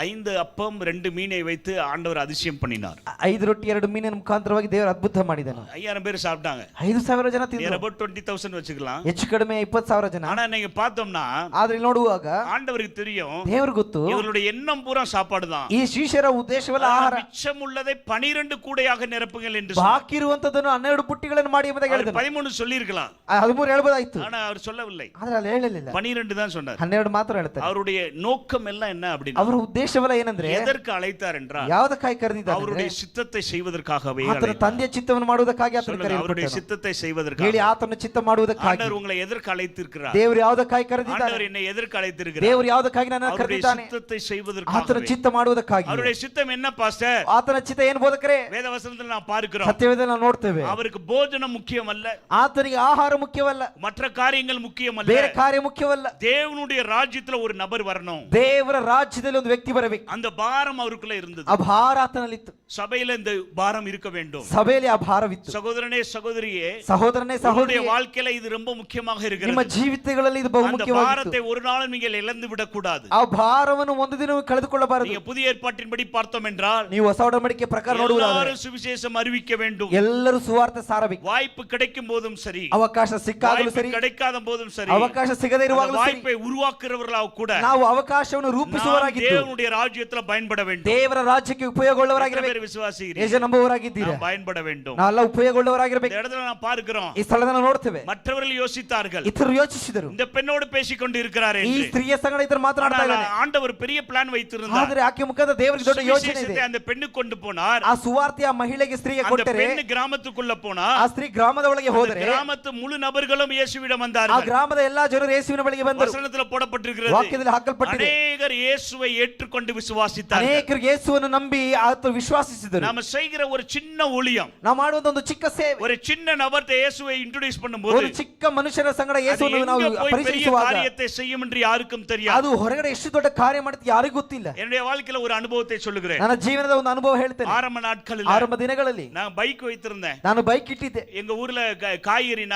A: 5 அப்பம் 2 மீனை வைத்து ஆண்டவர் அதிசயம் பண்ணினார்.
B: 5 ರೊಟ್ಟಿ 2 ಮೀನಿನ ಮುಖಾಂತರವಾಗಿ ದೇವರು ಅದ್ಭುತ ಮಾಡಿದನು.
A: 5000 பேர் சாப்பிட்டாங்க.
B: 5000 ಜನ ತಿಂದರು.
A: about 20,000 வச்சுக்கலாம்.
B: ಹೆಚ್ಚು ಕಡಿಮೆ 20,000 ಜನ.
A: ஆனா நீங்க பார்த்தோம்னா,
B: ಆದ್ರೆ ನೋಡುವಾಗ
A: ஆண்டவருக்கு தெரியும்,
B: ದೇವರು ಗೊತ್ತು
A: இவர்களுடைய எண்ணம் பூரா சாப்பாடு தான்.
B: ಈ ಶಿಷ್ಯರ ಉದ್ದೇಶವೆಲ್ಲ ಆಹಾರ.
A: மிச்சம் உள்ளதை 12 கூடையாக நிரப்புங்கள் என்று
B: ಬಾಕಿ ಇರುವಂತದನ್ನು 12 ಪುಟ್ಟಿಗಳನ್ನು ಮಾಡಿ ಎಂಬುದಾಗಿ ಹೇಳಿದನು.
A: 13 சொல்லி இருக்கலாம்.
B: 13 ಹೇಳಬಹುದಾಯಿತು.
A: ஆனா அவர் சொல்லவில்லை,
B: ಆದ್ರೆ ಅಲ್ಲಿ ಹೇಳಲಿಲ್ಲ,
A: 12 தான் சொன்னார்.
B: 12 ಮಾತ್ರ ಹೇಳ್ತಾರೆ.
A: அவருடைய நோக்கம் எல்லாம் என்ன அப்படின்னா,
B: ಅವರ ಉದ್ದೇಶವಲ್ಲ ಏನಂದ್ರೆ
A: எதற்கு அழைத்தார் என்றால்
B: ಯಾವುದಕ್ಕಾಗಿ ಕರೆದಿದ್ದಾರೆ,
A: அவருடைய சித்தத்தை செய்வதற்காகவே
B: ಆತನ
A: அழைத்தார்.
B: ತಂದೆಯ ಚಿತ್ತವನ್ನು ಮಾಡುವುದಕ್ಕಾಗಿ ಆತನ
A: சொல்லுங்க, அவருடைய
B: ಕರೆಯಲ್ಪಟ್ಟನು.
A: சித்தத்தை
B: ಹೇಳಿ
A: செய்வதற்காக.
B: ಆತನ ಚಿತ್ತ ಮಾಡುವುದಕ್ಕಾಗಿ.
A: ஆண்டவர் உங்களை எதற்கு அழைத்திருக்கிறார்?
B: ದೇವರು ಯಾವುದಕ್ಕಾಗಿ ಕರೆದಿದ್ದಾರೆ,
A: ஆண்டவர் என்னை எதற்கு அழைத்திருக்கிறார்?
B: ದೇವರು ಯಾವುದಕ್ಕಾಗಿ ನನ್ನನ್ನು
A: அவருடைய
B: ಕರೆದಿದ್ದಾನೆ,
A: சித்தத்தை
B: ಆತನ
A: செய்வதற்காக.
B: ಚಿತ್ತ ಮಾಡುವುದಕ್ಕಾಗಿ.
A: அவருடைய சித்தம் என்ன பாஸ்டர்?
B: ಆತನ ಚಿತ್ತ ಏನು ಬೋಧಕರೇ?
A: வேத வசனத்தில் நாம் பார்க்கிறோம்,
B: ಸತ್ಯವೇದದಲ್ಲಿ ನಾವು ನೋಡ್ತೇವೆ,
A: அவருக்கு போஜனம் முக்கியம் அல்ல,
B: ಆತನಿಗೆ ಆಹಾರ ಮುಖ್ಯವಲ್ಲ,
A: மற்ற காரியங்கள் முக்கியம் அல்ல,
B: ಬೇರೆ ಕಾರ್ಯ ಮುಖ್ಯವಲ್ಲ,
A: தேவனுடைய ராஜ்யத்துல ஒரு நபர் வரணும்.
B: ದೇವರ ರಾಜ್ಯದಲ್ಲಿ ಒಂದು ವ್ಯಕ್ತಿ ಬರಬೇಕು.
A: அந்த பாரம் அவருக்குள்ள இருந்தது.
B: ಆ ಭಾರ ಆತನಲ್ಲಿತ್ತು.
A: சபையில இந்த பாரம் இருக்க வேண்டும்.
B: ಸಭೆಯಲ್ಲಿ ಆ ಭಾರವಿತ್ತು.
A: சகோதரனே சகோதரியே,
B: ಸಹೋದರನೇ
A: உங்களுடைய
B: ಸಹೋದರಿ,
A: வாழ்க்கையில இது ரொம்ப முக்கியமாக
B: ನಿಮ್ಮ
A: இருக்கிறது.
B: ಜೀವಿತಗಳಲ್ಲಿ ಇದು
A: அந்த
B: ಬಹುಮುಖ್ಯವಾಗಿತ್ತು.
A: பாரத்தை ஒரு நாளும் நீங்கள் இழந்து விடக்கூடாது.
B: ಆ ಭಾರವನ್ನು ಒಂದು ದಿನ ಕಳೆದುಕೊಳ್ಳಬಾರದು.
A: நீங்க புதிய ஏற்பாட்டின்படி பார்த்தோம் என்றால்,
B: ನೀವು ಹೊಸ ಒಡಂಬಡಿಕೆ ಪ್ರಕಾರ ನೋಡುವುದಾದರೆ
A: எல்லாரும் சுவிசேஷம் அறிவிக்க வேண்டும்.
B: ಎಲ್ಲರೂ ಸುವಾರ್ತೆ ಸಾರಬೇಕು.
A: வாய்ப்பு கிடைக்கும் போதும் சரி,
B: ಅವಕಾಶ ಸಿಕ್ಕಾಗಲೂ
A: வாய்ப்பு
B: ಸರಿ,
A: கிடைக்காத போதும் சரி,
B: ಅವಕಾಶ ಸಿಗದೇ
A: அந்த
B: ಇರುವಾಗಲೂ ಸರಿ,
A: வாய்ப்பை உருவாக்குறவர்களாக கூட
B: ನಾವು ಅವಕಾಶವನ್ನು
A: நாம்
B: ರೂಪಿಸುವವರಾಗಿದ್ದು
A: தேவனுடைய ராஜ்யத்துல பயன்பட வேண்டும்.
B: ದೇವರ ರಾಜ್ಯಕ್ಕೆ
A: எத்தனை
B: ಉಪಯೋಗವುಳ್ಳವರಾಗಿರಬೇಕು.
A: பேர் விசுவாசிக்கிறீர்கள்?
B: ಯೇಸು ನಂಬುವವರಾಗಿದ್ದೀರಾ?
A: நாம் பயன்பட வேண்டும்.
B: ನಾವೆಲ್ಲ
A: இந்த
B: ಉಪಯೋಗವುಳ್ಳವರಾಗಿರಬೇಕು.
A: இடத்துல நாம் பார்க்கிறோம்,
B: ಈ ಸ್ಥಳದಲ್ಲಿ ನೋಡ್ತೇವೆ,
A: மற்றவர்கள் யோசித்தார்கள்,
B: ಇತರರು ಯೋಚಿಸಿದರು,
A: இந்த பெண்ணோடு பேசிக்கொண்டு இருக்கிறார்
B: ಈ
A: என்று.
B: ಸ್ತ್ರೀಯ ಸಂಗಡ ಇತರ ಮಾತನಾಡ್ತಾ
A: ஆனால்
B: ಇದ್ದಾನೆ.
A: ஆண்டவர் பெரிய பிளான் வைத்திருந்தார்.
B: ಆದರೆ ಆಕೆ ಮುಖದ ದೇವರಿಗೆ ದೊಡ್ಡ ಯೋಚನೆ ಇದೆ.
A: சுவிசேஷத்தை அந்த பெண்ணுக்கு கொண்டு போனார்.
B: ಆ ಸುವಾರ್ತೆ ಆ ಮಹಿಳೆಗೆ ಸ್ತ್ರೀಗೆ
A: அந்த
B: ಕೊಟ್ಟರೆ,
A: பெண்ணு கிராமத்துக்குள்ள போனா,
B: ಆ ಸ್ತ್ರೀ ಗ್ರಾಮದ ಒಳಗೆ
A: அந்த
B: ಹೋದರೆ
A: கிராமத்து முழு நபர்களும் இயேசுவிடம்
B: ಆ
A: வந்தார்கள்.
B: ಗ್ರಾಮದ ಎಲ್ಲಾ ಜನರು ಯೇಸುವಿನ ಬಳಿಗೆ ಬಂದರು.
A: வசனத்துல போடப்பட்டிருக்கிறது,
B: ವಾಕ್ಯದಲ್ಲಿ ಹಾಕಲ್ಪಟ್ಟಿದೆ,
A: அநேகர் இயேசுவை ஏற்றுக்கொண்டு விசுவாசித்தார்கள்.
B: ಅನೇಕರು ಯೇಸುವನ್ನು ನಂಬಿ ಆತ ವಿಶ್ವಾಸಿಸಿದರು.
A: நாம செய்கிற ஒரு சின்ன ஊழியம்,
B: ನಾವು ಮಾಡುವಂತ ಒಂದು ಚಿಕ್ಕ ಸೇವೆ,
A: ஒரு சின்ன நபர்ட்ட இயேசுவை இன்ட்ரோ듀ce பண்ணும்போது,
B: ಒಂದು ಚಿಕ್ಕ ಮನುಷ್ಯನ ಸಂಗಡ
A: அது
B: ಯೇಸುವನ್ನು ನಾವು
A: எங்க போய் பெரிய
B: ಪರಿಚಯಿಸುವಾಗ
A: காரியத்தை செய்யும் என்று யாருக்கும் தெரியாது.
B: ಅದು ಹೊರಗಡೆ ಎಷ್ಟು ದೊಡ್ಡ ಕಾರ್ಯ ಮಾಡುತ್ತೆ ಯಾರಿಗೂ ಗೊತ್ತಿಲ್ಲ.
A: என்னுடைய வாழ்க்கையில ஒரு அனுபவத்தை சொல்லுகிறேன்.
B: ನನ್ನ ಜೀವನದ ಒಂದು ಅನುಭವ ಹೇಳ್ತೇನೆ.
A: ஆரம்ப நாட்களில்
B: ಆರಂಭ ದಿನಗಳಲ್ಲಿ
A: நான் பைக் வைத்திருந்தேன்.
B: ನಾನು ಬೈಕ್ ಇಟ್ಟಿದ್ದೆ.
A: எங்க ஊர்ல காய்கறி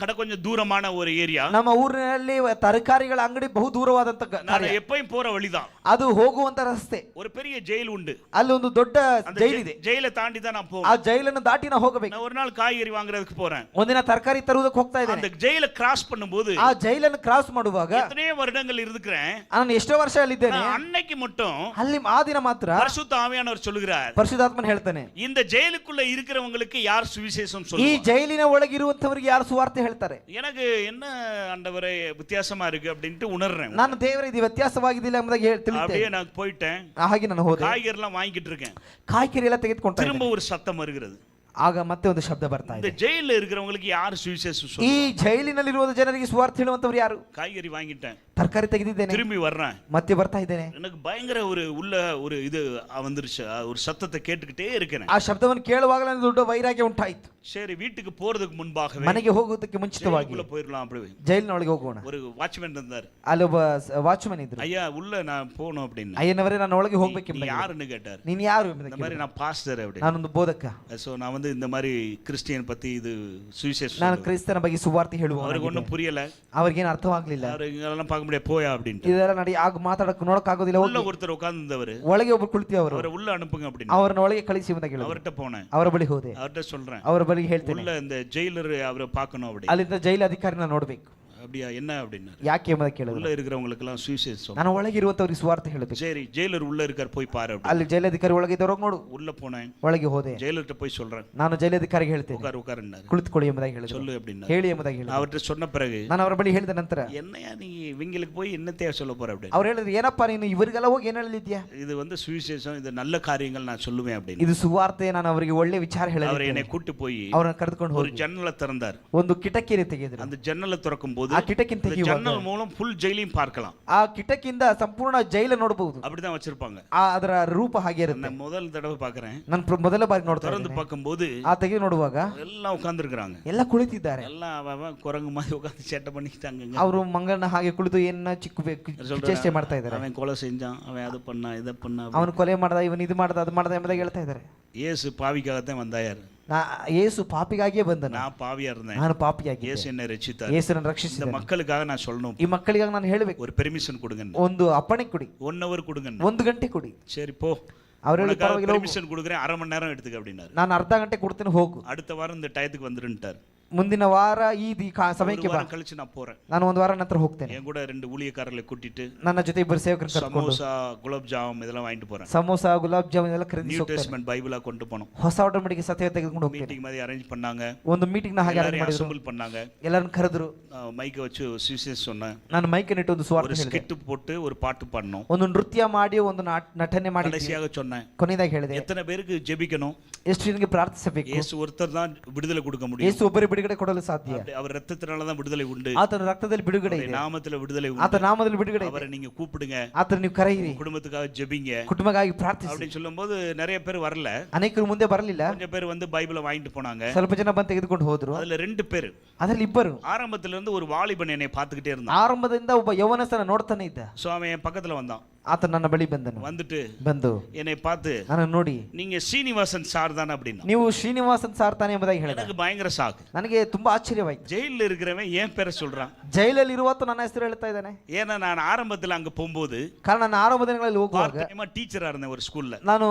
A: கடை கொஞ்சம் தூரமான ஒரு ஏரியா.
B: ನಮ್ಮ ಊರಿನಲ್ಲಿ ತರಕಾರಿಗಳ ಅಂಗಡಿ ಬಹು ದೂರವಾದಂತ
A: நான்
B: ಕಾರ್ಯ.
A: எப்பயும் போற வழிதான்.
B: ಅದು ಹೋಗುವಂತ ರಸ್ತೆ.
A: ஒரு பெரிய ஜெயில் உண்டு.
B: ಅಲ್ಲಿ ಒಂದು ದೊಡ್ಡ
A: அந்த
B: ಜೈಲ್ ಇದೆ.
A: ஜெயிலை தாண்டி தான் நான்
B: ಆ
A: போவேன்.
B: ಜೈಲನ್ನು ದಾಟಿ ನಾವು ಹೋಗಬೇಕು.
A: நான் ஒரு நாள் காய்கறி வாங்குறதுக்கு போறேன்.
B: ಒಂದಿನ ತರಕಾರಿ ತರುವುದಕ್ಕೆ ಹೋಗ್ತಾ
A: அந்த
B: ಇದ್ದೇನೆ.
A: ஜெயிலை கிராஸ் பண்ணும்போது
B: ಆ ಜೈಲನ್ನು ಕ್ರಾಸ್ ಮಾಡುವಾಗ
A: எத்தனையோ வருடங்கள் இருக்கிறேன்.
B: ನಾನು ಎಷ್ಟೋ ವರ್ಷ ಅಲ್ಲಿದ್ದೇನೆ.
A: ஆனா அன்னைக்கு மட்டும்
B: ಅಲ್ಲಿ ಆ ದಿನ ಮಾತ್ರ
A: பரிசுத்த ஆவியானவர் சொல்லுகிறார்,
B: ಪರಿಶುದ್ಧಾತ್ಮನ್ ಹೇಳ್ತಾನೆ,
A: இந்த ஜெயிலுக்குள்ள இருக்கிறவங்களுக்கு யார் சுவிசேஷம்
B: ಈ
A: சொல்லுவாங்க?
B: ಜೈಲಿನ ಒಳಗಿರುವಂತವರಿಗೆ ಯಾರು ಸುವಾರ್ತೆ ಹೇಳ್ತಾರೆ?
A: எனக்கு என்ன ஆண்டவரே வித்தியாசமா இருக்கு அப்படின்ட்டு உணர்றேன்.
B: ನಾನು ದೇವರ ಇದು ವ್ಯತ್ಯಾಸವಾಗಿದ್ದಿಲ್ಲ ಎಂಬುದಾಗಿ ತಿಳಿತೆ.
A: அப்படியே நான் போயிட்டேன்.
B: ಹಾಗೆ ನಾನು ಹೋದೆ,
A: காய்கறி எல்லாம் வாங்கிட்டு இருக்கேன்.
B: ಕಾಯ್ಕೆರೆ ಎಲ್ಲ ತೆಗೆದುಕೊಂಡು
A: திரும்ப ஒரு சத்தம் வருகிறது,
B: ಆಗ ಮತ್ತೆ ಒಂದು ಶಬ್ದ ಬರ್ತಾ
A: இந்த
B: ಇದೆ.
A: ஜெயில இருக்கிறவங்களுக்கு யார் சுவிசேஷம்
B: ಈ
A: சொல்லுவாங்க?
B: ಜೈಲಿನಲ್ಲಿರುವ ಜನರಿಗೆ ಸುವಾರ್ತೆ ಹೇಳುವಂತವ್ರು ಯಾರು?
A: காய்கறி வாங்கிட்டேன்,
B: ತರಕಾರಿ ತೆಗೆದಿದ್ದೇನೆ,
A: திரும்பி வர்றேன்.
B: ಮತ್ತೆ ಬರ್ತಾ ಇದ್ದೇನೆ.
A: எனக்கு பயங்கர ஒரு இது வந்துருச்சு. ஒரு சத்தத்தை கேட்டுக்கிட்டே இருக்கிறேன்.
B: ಆ ಶಬ್ದವನ್ನು ಕೇಳುವಾಗಲೇ ನನಗೆ ದೊಡ್ಡ ವೈರಾಗ್ಯ ಉಂಟಾಯಿತು.
A: சரி, வீட்டுக்கு போறதுக்கு முன்பாகவே
B: ಮನೆಗೆ ಹೋಗುವುದಕ್ಕೆ ಮುಂಚಿತವಾಗಿ
A: ஜெயிலுக்குள்ள போயிடலாம் அப்படி.
B: ಜೈಲಿನೊಳಗೆ ಹೋಗೋಣ.
A: ஒரு வாட்ச்மேன் இருந்தார்.
B: ಅಲ್ಲೊಬ್ಬ ವಾಚ್ಮನ್ ಇದ್ರು.
A: ஐயா உள்ள நான் போகணும் அப்படின்னு.
B: ಅಯ್ಯನವರೇ, ನಾನು ಒಳಗೆ
A: நீ
B: ಹೋಗ್ಬೇಕೆಂಬ.
A: யாருன்னு கேட்டார்.
B: ನೀನು ಯಾರು
A: இந்த
B: ಎಂಬುದಕ್ಕೆ
A: மாதிரி நான் பாஸ்டர் அப்படி.
B: ನಾನೊಂದು ಬೋಧಕ,
A: சோ நான் வந்து இந்த மாதிரி கிறிஸ்டியன் பத்தி இது சுவிசேஷம்
B: ನಾನು
A: சொல்லுவேன்.
B: ಕ್ರಿಸ್ತನ ಬಗ್ಗೆ ಸುವಾರ್ತೆ ಹೇಳುವ.
A: அவருக்கு ஒன்றும் புரியல.
B: ಅವ್ರಿಗೇನು ಅರ್ಥವಾಗ್ಲಿಲ್ಲ.
A: அவரு இங்கெல்லாம் பார்க்க முடியாது போயா அப்படின்ட்டு.
B: ಇದೆಲ್ಲ ನಡಿ ಆಗ ಮಾತಾಡಕ್ಕೆ ನೋಡಕ್ ಆಗೋದಿಲ್ಲ.
A: உள்ள ஒருத்தர் உட்கார்ந்திருந்தவர்.
B: ಒಳಗೆ ಒಬ್ರು ಕುಳಿತಿಯವರು,
A: அவரை உள்ள அனுப்புங்க அப்படின்னு.
B: ಅವರನ್ನ ಒಳಗೆ ಕಳಿಸಿ ಅಂತ ಕೇಳಿದ್ರು.
A: அவர்கிட்ட போனேன்.
B: ಅವರ ಬಳಿ ಹೋದೆ,
A: அவர்கிட்ட சொல்றேன்,
B: ಅವರ ಬಳಿ ಹೇಳ್ತೇನೆ,
A: உள்ள இந்த ஜெயிலர் அவரை பார்க்கணும் அப்படி.
B: ಅಲ್ಲಿಂದ ಜೈಲು ಅಧಿಕಾರಿನ ನೋಡ್ಬೇಕು.
A: அப்படியா, என்ன அப்படின்னாரு.
B: ಯಾಕೆ ಎಂಬುದ ಕೇಳಿದ್ರು.
A: உள்ள இருக்கிறவங்களுக்கு எல்லாம் சுவிசேஷம்.
B: ನಾನು ಒಳಗೆ ಇರುವಂತವ್ರಿಗೆ ಸುವಾರ್ತೆ ಹೇಳಬೇಕು.
A: சரி, ஜெயிலர் உள்ள இருக்கார், போய் பாரு அப்படி.
B: ಅಲ್ಲಿ ಜೈಲಧಿಕಾರಿ ಒಳಗೆ ಇದ್ದವ್ರಿಗೆ ನೋಡು.
A: உள்ள போனேன்,
B: ಒಳಗೆ ಹೋದೆ,
A: ஜெயிலர்கிட்ட போய் சொல்றேன்,
B: ನಾನು ಜೈಲಧಿಕಾರಿಗೆ ಹೇಳ್ತೇನೆ,
A: உட்காருன்னாரு.
B: ಕುಳಿತುಕೊಳ್ಳಿ ಎಂಬುದಾಗಿ ಹೇಳಿದ್ರು.
A: சொல்லு அப்படின்னா
B: ಹೇಳಿ ಎಂಬುದಾಗಿ ಹೇಳಿದ್ರು.
A: அவர்கிட்ட சொன்ன பிறகு
B: ನಾನು ಅವರ ಬಳಿ ಹೇಳಿದ ನಂತರ
A: என்னையா நீ இவங்களுக்கு போய் என்னத்தையா சொல்ல போற அப்படின்னு.
B: ಅವ್ರು ಹೇಳಿದ್ರು, ಏನಪ್ಪಾ ನೀನು ಇವರಿಗೆಲ್ಲ ಹೋಗಿ ಏನ್ ಹೇಳಿದ್ಯಾ?
A: இது வந்து சுவிசேஷம், இது நல்ல காரியங்கள் நான் சொல்லுவேன் அப்படின்னு.
B: ಇದು ಸುವಾರ್ತೆ, ನಾನು ಅವರಿಗೆ ಒಳ್ಳೆ ವಿಚಾರ
A: அவர்
B: ಹೇಳಿದೆ.
A: என்னை கூட்டி போய்
B: ಅವ್ರನ್ನ ಕರೆದುಕೊಂಡು
A: ஒரு
B: ಹೋಗಿ
A: ஜன்னலை திறந்தார்.
B: ಒಂದು ಕಿಟಕಿಯನ್ನು ತೆಗೆದ್ರು.
A: அந்த ஜன்னலை திறக்கும் போது
B: ಆ ಕಿಟಕಿನ ತೆಗೆಯುವಾಗ
A: ஜன்னல் மூலம் ஃபுல் ஜெயிலையும் பார்க்கலாம்.
B: ಆ ಕಿಟಕಿಯಿಂದ ಸಂಪೂರ್ಣ ಜೈಲು ನೋಡಬಹುದು.
A: அப்படிதான் வச்சிருப்பாங்க.
B: ಅದರ ರೂಪ ಹಾಗೆ ಇರುತ್ತೆ.
A: நான் முதல் தடவை பார்க்கறேன்.
B: ನಾನು ಮೊದಲ ಬಾರಿ ನೋಡ್ತಾ
A: திறந்து
B: ಇದ್ದೇನೆ.
A: பார்க்கும்போது
B: ಆ ತೆಗೆದು ನೋಡುವಾಗ
A: எல்லாம் உட்கார்ந்திருக்காங்க.
B: ಎಲ್ಲ ಕುಳಿತಿದ್ದಾರೆ.
A: எல்லாம் அவன் குரங்கு மாதிரி உட்கார்ந்து சேட்டை பண்ணிட்டாங்க.
B: ಅವರು ಮಂಗನ ಹಾಗೆ ಕುಳಿತು ಏನ ಚೇಷ್ಟೆ ಮಾಡ್ತಾ ಇದ್ದಾರೆ.
A: அவன் கொலை செஞ்சான், அவன் அது பண்ணா இதை பண்ணா.
B: ಅವನು ಕೊಲೆ ಮಾಡ್ದ, ಇವನು ಇದು ಮಾಡ್ದ, ಅದು ಮಾಡ್ದ ಎಂಬುದಾಗಿ ಹೇಳ್ತಾ ಇದ್ದಾರೆ.
A: இயேசு பாவிக்காகத்தான் வந்தார்.
B: ಯೇಸು ಪಾಪಿಗಾಗಿಯೇ ಬಂದನು.
A: நான் பாவியா இருந்தேன்,
B: ನಾನು ಪಾಪಿಯಾಗಿ
A: இயேசு என்னை ரட்சித்தார்.
B: ಯೇಸುವನ್ನು
A: இந்த
B: ರಕ್ಷಿಸಿದ.
A: மக்களுக்காக நான் சொல்லணும்,
B: ಈ ಮಕ್ಕಳಿಗಾಗಿ ನಾನು ಹೇಳಬೇಕು,
A: ஒரு பெர்மிஷன் கொடுங்க,
B: ಒಂದು ಅಪ್ಪಣೆ ಕೊಡಿ,
A: 1 hour கொடுங்க.
B: 1 ಗಂಟೆ ಕೊಡಿ.
A: சரி போ,
B: ಅವ್ರು ಹೇಳಿ ಪರವಾಗಿಲ್ಲ,
A: பெர்மிஷன் கொடுக்குறேன், 1/2 மணி நேரம் எடுத்துக்க அப்படின்னாரு.
B: ನಾನು ಅರ್ಧ ಗಂಟೆ ಕೊಡ್ತೇನೆ, ಹೋಗು.
A: அடுத்த வாரம் இந்த டயத்துக்கு வந்துருன்ட்டார்.
B: ಮುಂದಿನ ವಾರ ಈ ಸಮಯಕ್ಕೆ ಬಾ.
A: கழிச்சு நான் போறேன்.
B: ನಾನು ಒಂದು ವಾರ ನಂತರ ಹೋಗ್ತೇನೆ.
A: என் கூட 2 ஊழியக்காரர்களை கூட்டிட்டு
B: ನನ್ನ ಜೊತೆ ಇಬ್ಬರು ಸೇವಕರನ್ನು ಕರ್ಕೊಂಡು
A: ಸಮೋಸಾ ಗುಲಾಬ್ ಜಾಮ್ ಇದೆல்லாம் வாங்கிட்டு போறேன்.
B: ಸಮೋಸಾ ಗುಲಾಬ್ ಜಾಮೂನ್ ಎಲ್ಲ ಖರೀದಿಸಿ
A: நியூ
B: ಹೋಗ್ತೇನೆ.
A: டெஸ்ட்மென்ட் பைபிளா கொண்டு போனோம்.
B: ಹೊಸ ಒಡಂಬಡಿಕೆ ಸತ್ಯ ತೆಗೆದುಕೊಂಡು ಹೋಗ್ತೇನೆ.
A: மீட்டிங் மாதிரி அரேஞ்ச் பண்ணாங்க.
B: ಒಂದು ಮೀಟಿಂಗ್ ನ ಹಾಗೆ ಅರೇಂಜ್ ಮಾಡಿದ್ರು.
A: ಅಸೆಂಬಲ್ பண்ணாங்க.
B: ಎಲ್ಲರನ್ನು ಕರೆದ್ರು.
A: மைக் வச்சு சுவிசேஷ சொன்னேன்.
B: ನಾನು ಮೈಕ್ ಅನ್ನು ಇಟ್ಟು ಒಂದು ಸುವಾರ್ತೆ
A: ஒரு
B: ಹೇಳಿದೆ.
A: ಸ್ಕಿಟ್ போட்டு ஒரு பாட்டு பாடணும்.
B: ಒಂದು ನೃತ್ಯ ಮಾಡಿ ಒಂದು ನಟನೆ ಮಾಡಿ
A: கடைசியாக சொன்னேன்.
B: ಕೊನೆಯದಾಗಿ ಹೇಳಿದೆ,
A: எத்தனை பேருக்கு ஜெபிக்கணும்?
B: ಎಷ್ಟು ಜನರಿಗೆ ಪ್ರಾರ್ಥಿಸಬೇಕು?
A: இயேசು ஒருத்தர் தான் விடுதலை கொடுக்க முடியும்.
B: ಯೇಸು ಒಬ್ಬರೇ ಬಿಡುಗಡೆ ಕೊಡಲು ಸಾಧ್ಯ.
A: அவர் ரத்தத்தினால தான் விடுதலை உண்டு.
B: ಆತನ ರಕ್ತದಲ್ಲಿ ಬಿಡುಗಡೆ ಇದೆ.
A: நாமத்துல விடுதலை உண்டு.
B: ಆತನ ನಾಮದಲ್ಲಿ ಬಿಡುಗಡೆ ಇದೆ.
A: அவரை நீங்க கூப்பிடுங்க.
B: ಆತನ ನೀವು ಕರೆಯಿರಿ.
A: குடும்பத்துக்காக ஜெபிங்க.
B: ಕುಟುಂಬಕ್ಕಾಗಿ ಪ್ರಾರ್ಥಿಸಿ
A: அப்படி சொல்லும்போது நிறைய பேர் வரல.
B: ಅನೇಕರು ಮುಂದೆ ಬರಲಿಲ್ಲ.
A: கொஞ்சம் பேர் வந்து பைபிளை வாங்கிட்டு போனாங்க.
B: ಸ್ವಲ್ಪ ಜನ ಬಂದು ತೆಗೆದುಕೊಂಡು ಹೋದ್ರು.
A: அதுல 2 பேர்.
B: ಅದರಲ್ಲಿ ಇಬ್ಬರು.
A: ஆரம்பத்துல இருந்து ஒரு வாலிபன் என்னை பார்த்துக்கிட்டே இருந்தான்.
B: ಆರಂಭದಿಂದ ಒಬ್ಬ ಯೌವನಸ್ಥನ ನೋಡ್ತಾನೆ ಇದ್ದ.
A: சோ அவன் என் பக்கத்துல வந்தான்.
B: ಆತ ನನ್ನ ಬಳಿ ಬಂದನು. ಬಂದು
A: என்னை பார்த்து
B: ನಾನು ನೋಡಿ,
A: நீங்க சீனிவாசன் சார் தானே அப்படின்னா.
B: ನೀವು ಶ್ರೀನಿವಾಸನ್ ಸಾರ್ ತಾನೆ ಎಂಬುದಾಗಿ ಹೇಳಿದ.
A: எனக்கு பயங்கர ஷாக்.
B: ನನಗೆ ತುಂಬಾ ಆಶ್ಚರ್ಯವಾಯಿತು.
A: ஜெயில்ல இருக்கிறவன் ஏன் பேரை சொல்றான்?
B: ಜೈಲಲ್ಲಿ ಇರುವತ್ತು ನನ್ನ ಹೆಸರು ಹೇಳ್ತಾ ಇದ್ದಾನೆ.
A: ஏன்னா நான் ಆರಂಭத்துல அங்க போகும்போது
B: ಕಾರಣ ನಾನು ಆರಂಭ ದಿನಗಳಲ್ಲಿ ಹೋಗುವಾಗ
A: ಟೀಚರ್ இருந்தேன் ஒரு ஸ்கூல்ல.
B: ನಾನು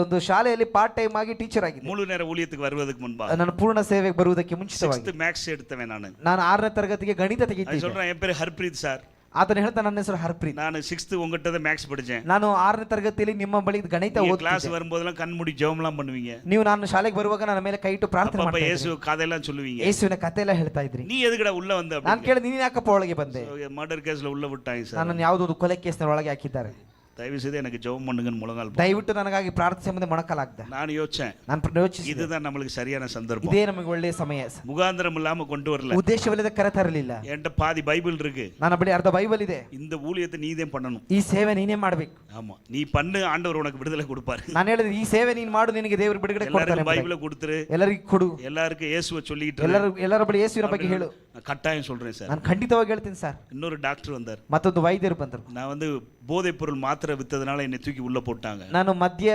B: ಒಂದು ಶಾಲೆಯಲ್ಲಿ ಪಾರ್ಟ್ ಟೈಮ್ ಆಗಿ ಟೀಚರ್ ಆಗಿದ್ದೆ.
A: முழு நேர ஊழியத்துக்கு வருவதற்கு முன்பாக
B: ನಾನು ಪೂರ್ಣ ಸೇವೆಗೆ ಬರುವುದಕ್ಕೆ ಮುಂಚಿತವಾಗಿ
A: 6th ಮ್ಯಾಥ್ಸ್ எடுத்தவன்
B: ನಾನು 6ನೇ ತರಗತಿಗೆ ಗಣಿತ ತೆಗೆದಿದ್ದೆ.
A: சொல்றேன் என் பேரு ஹர்ப்ரீத் சார்.
B: ಆತನ ಹೇಳ್ತಾ, ನನ್ನ ಹೆಸರು ಹರ್ಪ್ರೀತ್.
A: ನಾನು 6th உங்ககிட்ட தான் ಮ್ಯಾಥ್ಸ್ படிச்சேன்.
B: ನಾನು 6ನೇ ತರಗತಿಯಲ್ಲಿ ನಿಮ್ಮ ಬಳಿ ಗಣಿತ ಓದ್ತಿದ್ದೆ.
A: ಕ್ಲಾಸ್ வரும்போதெல்லாம் ಕಣ್ಣು ಮುಡಿ ಜெபம்லாம் பண்ணுவீங்க.
B: ನೀವು ನಾನು ಶಾಲೆಗೆ ಬರುವಾಗ ನನ್ನ ಮೇಲೆ ಕೈ ಇಟ್ಟು ಪ್ರಾರ್ಥನೆ ಮಾಡ್ತಾ ಇದ್ರಿ.
A: ಯೇಸು ಕಥೆಯೆல்லாம் சொல்லுவீங்க.
B: ಯೇಸುವಿನ ಕಥೆ ಎಲ್ಲ ಹೇಳ್ತಾ ಇದ್ರಿ.
A: ನೀ ಎದುಗಡೆ ಉள்ள ಬಂದ?
B: ನಾನು ಕೇಳಿದೆ, ನೀನು ಯಾಕಪ್ಪ ಒಳಗೆ ಬಂದೆ?
A: ಮರ್ಡರ್ ಕೇಸ್ல ಉள்ள விட்டாங்க சார்.
B: ನನ್ನನ್ನು ಯಾವುದೋ ಒಂದು ಕೊಲೆ ಕೇಸ್ನ ಒಳಗೆ ಹಾಕಿದ್ದಾರೆ.
A: தயவு செய்து எனக்கு ஜெபம் பண்ணுங்கன்னு முழங்கால்
B: ದಯವಿಟ್ಟು ನನಗಾಗಿ ಪ್ರಾರ್ಥಿಸಿ ಮುಂದೆ ಮೊಣಕಾಲಾಗ್ದೆ.
A: ನಾನು ಯೋಚನೆ இதுதான் நம்மளுக்கு சரியான சந்தர்ப்பம்.
B: ಇದೇ ನಮಗೆ ಒಳ್ಳೆಯ ಸಮಯ.
A: முகாந்திரம் இல்லாம கொண்டு வரல.
B: ಉದ್ದೇಶವಿಲ್ಲದೆ ಕರೆ ತರಲಿಲ್ಲ.
A: என்கிட்ட பாதி பைபிள் இருக்கு.
B: ನನ್ನ ಬಳಿ ಅರ್ಧ ಬೈಬಲ್ ಇದೆ.
A: இந்த ஊழியத்தை நீதே பண்ணணும்.
B: ಈ ಸೇವೆ ನೀನೇ ಮಾಡಬೇಕು.
A: ஆமா, நீ பண்ணு, ஆண்டவர் உனக்கு விடுதலை கொடுப்பாரு.
B: ನಾನು ಹೇಳಿದ್ರೆ, ಈ ಸೇವೆ ನೀನು ಮಾಡು, ನಿನಗೆ ದೇವರು ಬಿಡುಗಡೆ ಕೊಡ್ತಾನೆ.
A: ಬೈಬಲ್ கொடுத்துரு,
B: ಎಲ್ಲರಿಗೂ ಕೊಡು,
A: எல்லாருக்கும் இயேசுவை சொல்லிட்டு
B: ಎಲ್ಲರ ಬಳಿ ಯೇಸುವಿನ ಬಗ್ಗೆ ಹೇಳು.
A: கட்டாயம் சொல்றேன் சார்.
B: ನಾನು ಖಂಡಿತವಾಗಿ ಹೇಳ್ತೀನಿ ಸರ್.
A: இன்னொரு டாக்டர் வந்தார்.
B: ಮತ್ತೊಂದು ವೈದ್ಯರು ಬಂದರು.
A: நான் வந்து போதைப் பொருள் மாத்திரை வித்ததனால என்னை தூக்கி உள்ள போட்டாங்க.
B: ನಾನು ಮದ್ಯ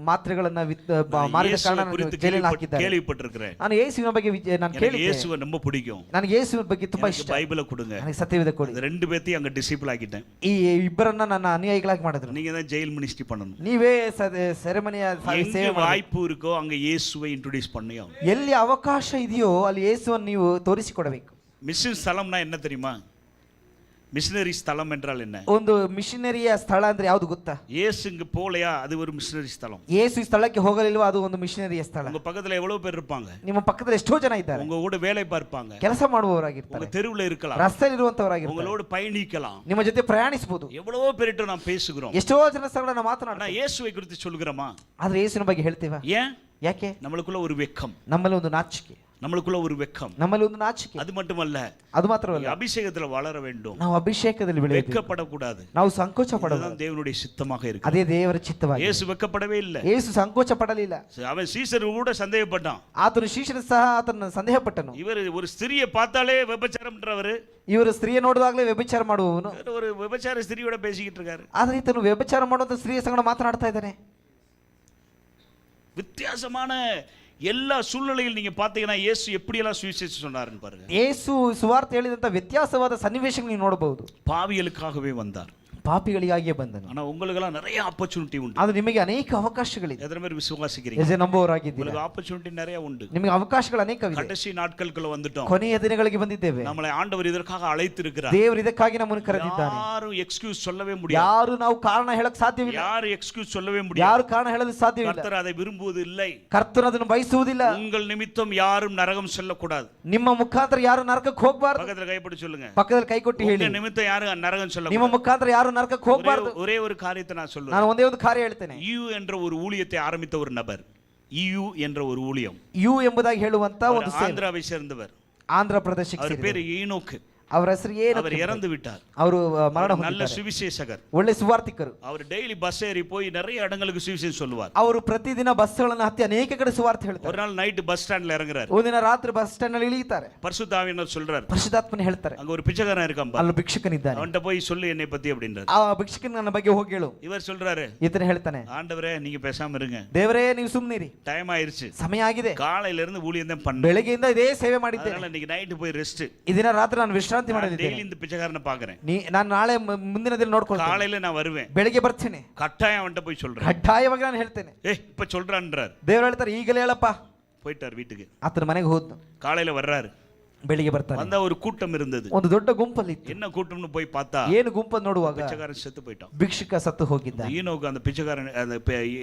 B: ಮಾತ್ರೆಗಳನ್ನ ಮಾರಿದ ಕಾರಣ ಜೈಲಿನಲ್ಲಿ ಹಾಕಿದ್ದಾರೆ.
A: ಕೇಳಿಪಟ್ಟಿರುக்கிறேன்.
B: ನಾನು ಯೇಸುವಿನ ಬಗ್ಗೆ ನಾನು ಕೇಳಿದ್ದೇನೆ.
A: ಯೇಸುவை ரொம்ப பிடிக்கும்.
B: ನನಗೆ ಯೇಸುವಿನ ಬಗ್ಗೆ ತುಂಬಾ ಇಷ್ಟ.
A: ಬೈಬಲ್ கொடுங்க,
B: ನನಗೆ ಸತ್ಯವೇದ ಕೊಡಿ.
A: 2 பேத்தையும் அங்க டிசிபிள் ஆக்கிட்டேன்.
B: ಈ ಇಬ್ಬರನ್ನ ನನ್ನ ಅನುಯಾಯಿಗಳಾಗಿ ಮಾಡಿದ್ರು.
A: நீங்க தான் ஜெயில் மினிஸ்ட்ரி பண்ணணும்.
B: ನೀವೇ ಸೆರೆಮನಿಯ ಸೇವೆ
A: வாய்ப்பு இருக்கோ அங்க இயேசுவை ಇಂಟ್ರೊಡ್ಯೂಸ್ பண்ணி
B: ಎಲ್ಲಿ ಅವಕಾಶ ಇದೆಯೋ ಅಲ್ಲಿ ಯೇಸುವನ್ನು ನೀವು ತೋರಿಸಿಕೊಡಬೇಕು.
A: மிஷன் ஸ்தலம்னா என்ன தெரியுமா? மிஷனரி ஸ்தலம் என்றால் என்ன?
B: ಒಂದು ಮಿಷನರಿಯ ಸ್ಥಳ ಅಂದ್ರೆ ಯಾವುದು ಗೊತ್ತಾ?
A: இயேசு இங்க போலையா, அது ஒரு மிஷனரி ஸ்தலம்.
B: ಯೇಸು ಈ ಸ್ಥಳಕ್ಕೆ ಹೋಗಲಿಲ್ವಾ, ಅದು ಒಂದು ಮಿಷನರಿಯ ಸ್ಥಳ.
A: உங்க பக்கத்துல எவ்வளவு பேர் இருப்பாங்க?
B: ನಿಮ್ಮ ಪಕ್ಕದಲ್ಲಿ ಎಷ್ಟೋ ಜನ ಇದ್ದಾರೆ.
A: உங்க கூட வேலை பார்ப்பாங்க,
B: ಕೆಲಸ ಮಾಡುವವರಾಗಿರ್ತಾರೆ,
A: உங்க தெருவுல இருக்கலாம்,
B: ರಸ್ತೆಯಲ್ಲಿ ಇರುವಂತವರಾಗಿರ್ತಾರೆ,
A: உங்களோட பயணிக்கலாம்,
B: ನಿಮ್ಮ ಜೊತೆ ಪ್ರಯಾಣಿಸಬಹುದು.
A: எவ்வளவோ பேரிட்ட நாம் பேசுகிறோம்,
B: ಎಷ್ಟೋ ಜನ ಸ್ಥಳಗಳನ್ನ ಮಾತನಾಡೋಣ.
A: இயேசுவை குறித்து சொல்கிறோமா?
B: ಆದ್ರೆ ಯೇಸುವಿನ ಬಗ್ಗೆ ಹೇಳ್ತೀವಾ?
A: ஏன்?
B: ಯಾಕೆ?
A: நம்மளுக்குள்ள ஒரு வெக்கம்,
B: ನಮ್ಮಲ್ಲಿ ಒಂದು ನಾಚಿಕೆ,
A: நம்மளுக்குள்ள ஒரு வெக்கம்,
B: ನಮ್ಮಲ್ಲಿ ಒಂದು ನಾಚಿಕೆ.
A: அது மட்டுமல்ல,
B: ಅದು ಮಾತ್ರವಲ್ಲ,
A: அபிஷேகத்துல வளர வேண்டும்.
B: ನಾವು ಅಭಿಷೇಕದಲ್ಲಿ ಬೆಳೆಯಬೇಕು,
A: வெட்கப்படக்கூடாது.
B: ನಾವು ಸಂಕೋಚ ಪಡಬಾರದು.
A: அதுதான் தேவனுடைய சித்தமாக இருக்கு.
B: ಅದೇ ದೇವರ ಚಿತ್ತವಾಗಿದೆ.
A: இயேசு வெட்கப்படவே இல்லை.
B: ಯೇಸು ಸಂಕೋಚ ಪಡಲಿಲ್ಲ.
A: அவன் சீசர் கூட சந்தேகப்பட்டான்.
B: ಆತನು ಶಿಷ್ಯನ ಸಹ ಆತನ ಸಂದೇಹಪಟ್ಟನು.
A: இவர் ஒரு ஸ்திரியை பார்த்தாலே விபச்சாரம்ன்றவர்,
B: ಇವರು ಸ್ತ್ರೀಯ ನೋಡಿದಾಗಲೇ ವ್ಯಭಿಚಾರ ಮಾಡುವವನು
A: ஒரு விபச்சார ஸ்திரியோட பேசிக்கிட்டு இருக்காரு.
B: ಆದ್ರೆ ಈತನು ವ್ಯಭಿಚಾರ ಮಾಡುವಂತ ಸ್ತ್ರೀಯ ಸಂಗಡ ಮಾತನಾಡ್ತಾ ಇದ್ದಾನೆ.
A: வித்தியாசமான எல்லா சூழ்நிலையில் நீங்க பாத்தீங்கன்னா இயேசு எப்படி எல்லாம் சுவிசேஷம் சொன்னாருன்னு பாருங்க.
B: ಯೇಸು ಸುವಾರ್ತೆ ಹೇಳಿದಂತ ವ್ಯತ್ಯಾಸವಾದ ಸನ್ನಿವೇಶಗಳನ್ನು ನೀವು ನೋಡಬಹುದು.
A: பாவிகளுக்காகவே வந்தார்,
B: ಪಾಪಿಗಳಿಗಾಗಿಯೇ ಬಂದನು.
A: ஆனா உங்களுக்கெல்லாம் நிறைய ஆப்பர்ச்சுனிಟಿ ಉಂಟು.
B: ಅದು ನಿಮಗೆ ಅನೇಕ ಅವಕಾಶಗಳಿದೆ.
A: எத்தனை பேர் விசுவாசிக்கிறீங்க?
B: ಎಜೆ ನಂಬುವವರಾಗಿದ್ದೀರಾ?
A: உங்களுக்கு ஆப்பர்ச்சுனிಟಿ நிறைய உண்டு.
B: ನಿಮಗೆ ಅವಕಾಶಗಳು ಅನೇಕವಿದೆ.
A: கடைசி நாட்களுக்குள்ள வந்துட்டோம்.
B: ಕೊನೆಯ ದಿನಗಳಿಗೆ ಬಂದಿದ್ದೇವೆ.
A: நம்மளை ஆண்டவர் இதற்காக அழைத்திருக்கிறார்.
B: ದೇವರು ಇದಕ್ಕಾಗಿ ನಮ್ಮನ್ನು ಕರೆದಿದ್ದಾನೆ.
A: யாரும் எக்ஸ்கியூஸ் சொல்லவே முடியாது.
B: ಯಾರು ನಾವು ಕಾರಣ ಹೇಳಕ್ ಸಾಧ್ಯವಿಲ್ಲ.
A: யாரும் எக்ஸ்கியூஸ் சொல்லவே முடியாது.
B: ಯಾರು ಕಾರಣ ಹೇಳಲು ಸಾಧ್ಯವಿಲ್ಲ.
A: கர்த்தர் அதை விரும்புவது இல்லை.
B: ಕರ್ತನು ಅದನ್ನು ಬಯಸುವುದಿಲ್ಲ.
A: உங்கள் நிமித்தம் யாரும் நரகம் செல்லக்கூடாது.
B: ನಿಮ್ಮ ಮುಖಾಂತರ ಯಾರು ನರಕಕ್ಕೆ ಹೋಗಬಾರದು.
A: பக்கத்துல கைப்பிடி சொல்லுங்க.
B: ಪಕ್ಕದಲ್ಲಿ ಕೈ ಕೊಟ್ಟು ಹೇಳಿ,
A: உங்க நிமித்தம் யாரும் நரகம் செல்லக்கூடாது.
B: ನಿಮ್ಮ ಮುಖಾಂತರ ಯಾರು ನರಕಕ್ಕೆ ಹೋಗಬಾರದು.
A: ஒரே ஒரு காரியத்தை நான் சொல்றேன்.
B: ನಾನು ಒಂದೇ ಒಂದು ಕಾರ್ಯ ಹೇಳ್ತೇನೆ.
A: யூ என்ற ஒரு ஊழியத்தை ஆரம்பித்த ஒரு நபர், யூ என்ற ஒரு ஊழியம்,
B: ಯು ಎಂಬುದಾಗಿ ಹೇಳುವಂತ ಒಂದು ಸೇವೆ.
A: ஆந்திராவை சேர்ந்தவர்,
B: ಆಂಧ್ರ ಪ್ರದೇಶಕ್ಕೆ
A: அவர் பேரு ஈனோக்கு.
B: ಅವರ ಹೆಸರು ಏನು?
A: அவர் இறந்து விட்டார்.
B: ಅವರು ಮರಣ
A: நல்ல
B: ಹೊಂದಿದ್ದಾರೆ.
A: சுவிசேஷகர்,
B: ಒಳ್ಳೆ ಸುವಾರ್ತಿಕರು.
A: அவர் டெய்லி பஸ் ஏறி போய் நிறைய இடங்களுக்கு சுவிசேஷம் சொல்லுவார்.
B: ಅವರು ಪ್ರತಿದಿನ ಬಸ್ಗಳನ್ನು ಹತ್ತಿ ಅನೇಕ ಕಡೆ ಸುವಾರ್ತೆ
A: ஒரு
B: ಹೇಳ್ತಾರೆ.
A: நாள் நைட் பஸ் ஸ்டாண்ட்ல இறங்குறாரு.
B: ಒಂದಿನ ರಾತ್ರಿ ಬಸ್ ಸ್ಟ್ಯಾಂಡ್ ನಲ್ಲಿ ಇಳಿಯುತ್ತಾರೆ.
A: பரிசுத்த ஆவியானவர் சொல்றாரு,
B: ಪರಿಶುದ್ಧಾತ್ಮನ ಹೇಳ್ತಾರೆ,
A: அங்க ஒரு பிச்சைக்காரன் இருக்கான் பா,
B: ಅಲ್ಲಿ ಭಿಕ್ಷುಕನಿದ್ದಾನೆ,
A: அவன்கிட்ட போய் சொல்லு என்னை பத்தி அப்படின்றாரு.
B: ಆ ಭಿಕ್ಷುಕನ ನನ್ನ ಬಗ್ಗೆ ಹೋಗಿ ಹೇಳು.
A: இவர் சொல்றாரு,
B: ಈತನ ಹೇಳ್ತಾನೆ,
A: ஆண்டவரே நீங்க பேசாம இருங்க,
B: ದೇವರೇ ನೀವು ಸುಮ್ಮನಿರಿ,
A: டைம் ஆயிருச்சு,
B: ಸಮಯ ಆಗಿದೆ,
A: காலையில இருந்து ஊழியம் தான் பண்ண,
B: ಬೆಳಗ್ಗೆಯಿಂದ ಇದೇ ಸೇವೆ ಮಾಡಿದ್ದೇನೆ,
A: அதனால இன்னைக்கு நைட் போய் ரெஸ்ட்,
B: ಇದನ್ನ ರಾತ್ರಿ ನಾನು ವಿಶ್ರಾಂತಿ
A: டெய்லி
B: ಮಾಡಲಿದ್ದೇನೆ,
A: இந்த பிச்சைக்காரனை பாக்குறேன்,
B: ನಾನು ನಾಳೆ ಮುಂದಿನ ದಿನ ನೋಡ್ಕೊಳ್ತೇನೆ,
A: காலையில நான் வருவேன்,
B: ಬೆಳಗ್ಗೆ ಬರ್ತೇನೆ,
A: கட்டாயம் அவன்கிட்ட போய் சொல்றேன்,
B: ಕಡ್ಡಾಯವಾಗಿ ನಾನು ಹೇಳ್ತೇನೆ.
A: இப்ப சொல்றான்றார்.
B: ದೇವರು ಹೇಳ್ತಾರೆ, ಈಗಲೇ ಹೇಳಪ್ಪ.
A: போயிட்டார் வீட்டுக்கு.
B: ಆತನ ಮನೆಗೆ ಹೋದ್ನು.
A: காலையில வர்றாரு.
B: ಬೆಳಿಗ್ಗೆ ಬರ್ತಾನೆ.
A: வந்தா ஒரு கூட்டம் இருந்தது.
B: ಒಂದು ದೊಡ್ಡ ಗುಂಪಲ್ಲಿತ್ತು.
A: என்ன கூட்டம்னு போய் பார்த்தா
B: ಏನು ಗುಂಪನ್ನು ನೋಡುವಾಗ
A: பிச்சைக்காரன் செத்து போயிட்டான்.
B: ಭಿಕ್ಷುಕ ಸತ್ತು ಹೋಗಿದ್ದ.
A: ஈனோக்கு அந்த பிச்சைக்காரன் அந்த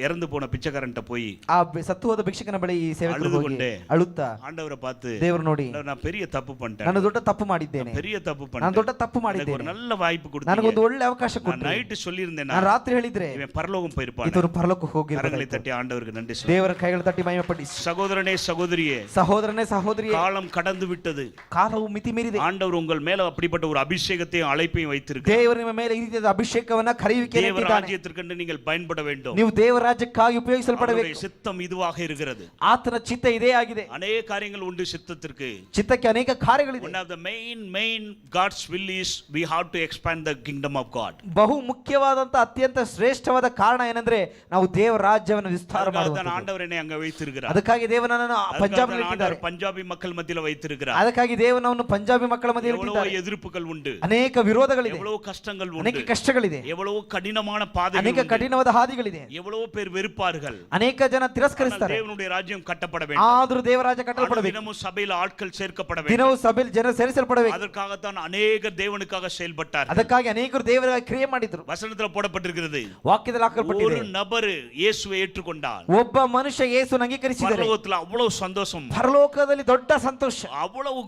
A: இறந்து போன பிச்சைக்காரன்ட்ட போய்
B: ಆ ಸತ್ತು ಹೋದ ಭಿಕ್ಷುಕನ ಬಳಿ ಈ ಸೇವಕರು ಹೋಗಿ ಅಳುತ್ತಾ
A: ஆண்டவரை பார்த்து
B: ದೇವರು ನೋಡಿ
A: நான் பெரிய தப்பு பண்ணிட்டேன்.
B: ನಾನು ದೊಡ್ಡ ತಪ್ಪು ಮಾಡಿದ್ದೇನೆ.
A: பெரிய தப்பு
B: ನಾನು
A: பண்ணிட்டேன்.
B: ದೊಡ್ಡ ತಪ್ಪು
A: எனக்கு
B: ಮಾಡಿದ್ದೇನೆ.
A: ஒரு நல்ல வாய்ப்பு கொடுத்தீங்க.
B: ನನಗೊಂದು ಒಳ್ಳೆ ಅವಕಾಶ
A: நான்
B: ಕೊಟ್ಟರು.
A: நைட் சொல்லியிருந்தேன்.
B: ನಾನು ರಾತ್ರಿ ಹೇಳಿದ್ರೆ
A: இவன் பரலோகம் போயிருப்பான்.
B: ಇವರು ಪರಲೋಕಕ್ಕೆ ಹೋಗಿರ್ತಾರೆ.
A: கரங்களை தட்டி ஆண்டவருக்கு நன்றி சொல்லு.
B: ದೇವರ ಕೈಗಳು ತಟ್ಟಿ ಮಹಿಮೆ ಪಡಿಸಿ.
A: சகோதரனே சகோதரியே,
B: ಸಹೋದರನೇ ಸಹೋದರಿಯೇ,
A: காலம் கடந்து விட்டது.
B: ಕಾಲವು ಮಿತಿ ಮೀರಿದೆ.
A: ஆண்டவர் உங்கள் மேல அப்படிப்பட்ட ஒரு அபிஷேகத்தையும் அழைப்பையும் வைத்திருக்கிறார்.
B: ದೇವರು ನಿಮ್ಮ ಮೇಲೆ ಈ ರೀತಿಯಾದ ಅಭಿಷೇಕವನ್ನ ಕರೆಯುವಿಕೆಯನ್ನು
A: தேவ
B: ಇಟ್ಟಿದ್ದಾನೆ.
A: ರಾಜ್ಯத்திற்கு நீங்கள் பயன்பட வேண்டும்.
B: ನೀವು ದೇವರ ರಾಜ್ಯಕ್ಕಾಗಿ ಉಪಯೋಗಿಸಲ್ಪಡಬೇಕು.
A: அவருடைய சித்தம் இதுவாக இருக்கிறது.
B: ಆತನ ಚಿತ್ತ ಇದೇ ಆಗಿದೆ.
A: ಅನೇಕ ಕಾರ್ಯங்கள் ಉಂಟು ಚಿತ್ತத்திற்கு.
B: ಚಿತ್ತಕ್ಕೆ ಅನೇಕ ಕಾರ್ಯಗಳಿವೆ.
A: One of the main God's will is we have to expand the kingdom of God.
B: ಬಹು ಮುಖ್ಯವಾದಂತ ಅತ್ಯಂತ ಶ್ರೇಷ್ಠವಾದ ಕಾರಣ ಏನಂದ್ರೆ ನಾವು ದೇವರ ರಾಜ್ಯವನ್ನು ವಿಸ್ತಾರ ಮಾಡುವುದು.
A: ஆண்டவர் என்னை அங்க வைத்திருக்கிறார்.
B: ಅದಕ್ಕಾಗಿ ದೇವರನ್ನು ಪಂಜಾಬ್ ಇಟ್ಟಿದ್ದಾರೆ.
A: ಪಂಜಾಬಿ ಮಕ್ಕಳ ಮಧ್ಯದಲ್ಲಿ வைத்திருக்கிறார்.
B: ಅದಕ್ಕಾಗಿ ದೇವರನ್ನು ಪಂಜಾಬಿ ಮಕ್ಕಳ ಮಧ್ಯದಲ್ಲಿ ಇಟ್ಟಿದ್ದಾರೆ.
A: எவ்வளவு எதிர்ப்புகள் உண்டு,
B: ಅನೇಕ ವಿರೋಧಗಳಿದೆ,
A: எவ்வளவு கஷ்டங்கள் உண்டு,
B: ಅನೇಕ ಕಷ್ಟಗಳಿದೆ,
A: எவ்வளவு ಕಠಿಣமான பாதைகள்,
B: ಅನೇಕ ಕಠಿಣವಾದ ಹಾದಿಗಳಿದೆ,
A: எவ்வளவு பேர் வெறுப்பார்கள்.
B: ಅನೇಕ ಜನ ತಿರಸ್ಕರಿಸ್ತಾರೆ.
A: தேவனுடைய ರಾಜ್யம் ಕಟ್ಟப்பட வேண்டும்.
B: ಆದರೂ ದೇವರ ರಾಜ್ಯ ಕಟ್ಟಲ್ಪಡಬೇಕು.
A: ದಿನವೂ ಸಭೆಯಲ್ಲಿ ಆட்கள் ಸೇರ್க்கப்பட வேண்டும்.
B: ದಿನವೂ ಸಭೆಯಲ್ಲಿ ಜನರು ಸೇರಿಸಲ್ಪಡಬೇಕು.
A: அதற்காகத்தான் ಅನೇಕ தேவனுக்காக செயல்பட்டார்.
B: ಅದಕ್ಕಾಗಿ ಅನೇಕರು ದೇವರಿಗಾಗಿ ಕ್ರಿಯೆ ಮಾಡಿದ್ರು.
A: வசனத்துல போடப்பட்டிருக்கிறது,
B: ವಾಕ್ಯದಲ್ಲಿ ಹಾಕಲ್ಪಟ್ಟಿದೆ,
A: ஒரு நபர் இயேசுவை ஏற்றுக்கொண்டார்.
B: ಒಬ್ಬ ಮನುಷ್ಯ ಯೇಸುವನ್ನು ಅಂಗೀಕರಿಸಿದರೆ
A: பரலோகத்துல அவ்வளவு சந்தோஷம்,
B: ಪರಲೋಕದಲ್ಲಿ ದೊಡ್ಡ ಸಂತೋಷ,
A: அவ்வளவு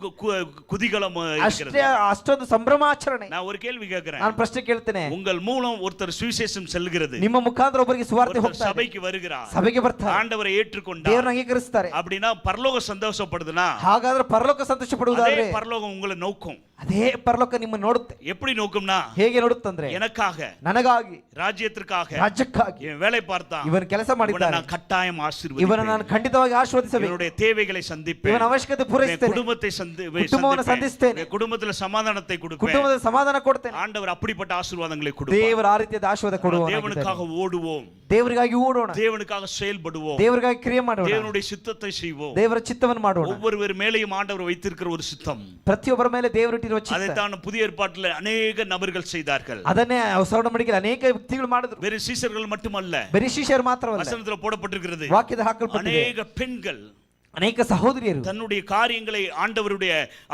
A: குதிகலம்
B: ಅಷ್ಟೇ ಅಷ್ಟೊಂದು ಸಂಭ್ರಮಾಚರಣೆ.
A: நான் ஒரு கேள்வி கேட்கிறேன்.
B: ನಾನು ಪ್ರಶ್ನೆ ಕೇಳ್ತೇನೆ.
A: உங்கள் மூலம் ஒருத்தர் சுவிசேஷம் செல்கிறது,
B: ನಿಮ್ಮ ಮುಖಾಂತರ ಒಬ್ಬರಿಗೆ ಸುವಾರ್ತೆ ಹೋಗ್ತಾರೆ,
A: சபைக்கு வருகிறார்,
B: ಸಭೆಗೆ ಬರ್ತಾರೆ,
A: ஆண்டவரை ஏற்றுக்கொண்டார்,
B: ದೇವರನ್ನು ಅಂಗೀಕರಿಸ್ತಾರೆ.
A: அப்படினா பரலோக சந்தோஷப்படுதுனா
B: ಹಾಗಾದ್ರೆ ಪರಲೋಕ ಸಂತೋಷ ಪಡುವುದಾದ್ರೆ
A: பரலோகம் உங்களை நோக்கும்.
B: ಅದೇ ಪರಲೋಕ ನಿಮ್ಮನ್ನು ನೋಡುತ್ತೆ.
A: எப்படி நோக்கும்னா,
B: ಹೇಗೆ ನೋಡುತ್ತಂದ್ರೆ
A: எனக்காக,
B: ನನಗಾಗಿ,
A: ராஜ்யத்திற்காக,
B: ರಾಜ್ಯಕ್ಕಾಗಿ
A: இவன் வேலை பார்த்தான்,
B: ಇವನು ಕೆಲಸ ಮಾಡಿದ್ದಾನೆ,
A: நான் கட்டாயம் ஆசீர்வதிப்பேன்,
B: ಇವನ ನಾನು ಖಂಡಿತವಾಗಿ ಆಶೀರ್ವದಿಸಬೇಕು,
A: இவனுடைய தேவைகளை சந்திப்பேன்,
B: ಇವನ ಅವಶ್ಯಕತೆ ಪೂರೈಸುತ್ತೇನೆ,
A: குடும்பத்தை
B: ಕುಟುಂಬವನ್ನು ಸಂಧಿಸುತ್ತೇನೆ,
A: குடும்பத்துல சமாதானத்தை கொடுப்பேன்,
B: ಕುಟುಂಬದ ಸಮಾಧಾನ ಕೊಡ್ತೇನೆ.
A: ஆண்டவர் அப்படிப்பட்ட ஆசீர்வாதங்களை கொடுப்பார்.
B: ದೇವರ ಆ ರೀತಿಯಾದ ಆಶೀರ್ವಾದ ಕೊಡುವ.
A: தேவனுக்காக ஓடுவோம்,
B: ದೇವರಿಗಾಗಿ ಓಡೋಣ,
A: தேவனுக்காக செயல்படுவோம்,
B: ದೇವರಿಗಾಗಿ ಕ್ರಿಯೆ ಮಾಡೋಣ,
A: தேவனுடைய சித்தத்தை செய்வோம்.
B: ದೇವರ ಚಿತ್ತವನ್ನು ಮಾಡೋಣ.
A: ஒவ்வொருவர் மேலேயும் ஆண்டவர் வைத்திருக்கிற ஒரு சித்தம்,
B: ಪ್ರತಿಯೊಬ್ಬರ ಮೇಲೆ ದೇವರಿಟ್ಟಿರುವ ಚಿತ್ತ.
A: அதைத்தான் புதிய ஏற்பாட்டில் அநேக நபர்கள் செய்தார்கள்.
B: ಅದನ್ನೇ ಹೊಸ ಒಡಂಬಡಿಕೆಯಲ್ಲಿ ಅನೇಕ ವ್ಯಕ್ತಿಗಳು ಮಾಡಿದ್ರು.
A: வெறும் சீஷர்கள் மட்டுமல்ல,
B: ಬರೀ ಶಿಷ್ಯರು ಮಾತ್ರವಲ್ಲ,
A: வசனத்தில் போடப்பட்டிருக்கிறது,
B: ವಾಕ್ಯದ ಹಾಕಲ್ಪಟ್ಟಿದೆ,
A: அநேக பெண்கள்
B: ಅನೇಕ ಸಹೋದರಿಯರು
A: தன்னுடைய காரியங்களை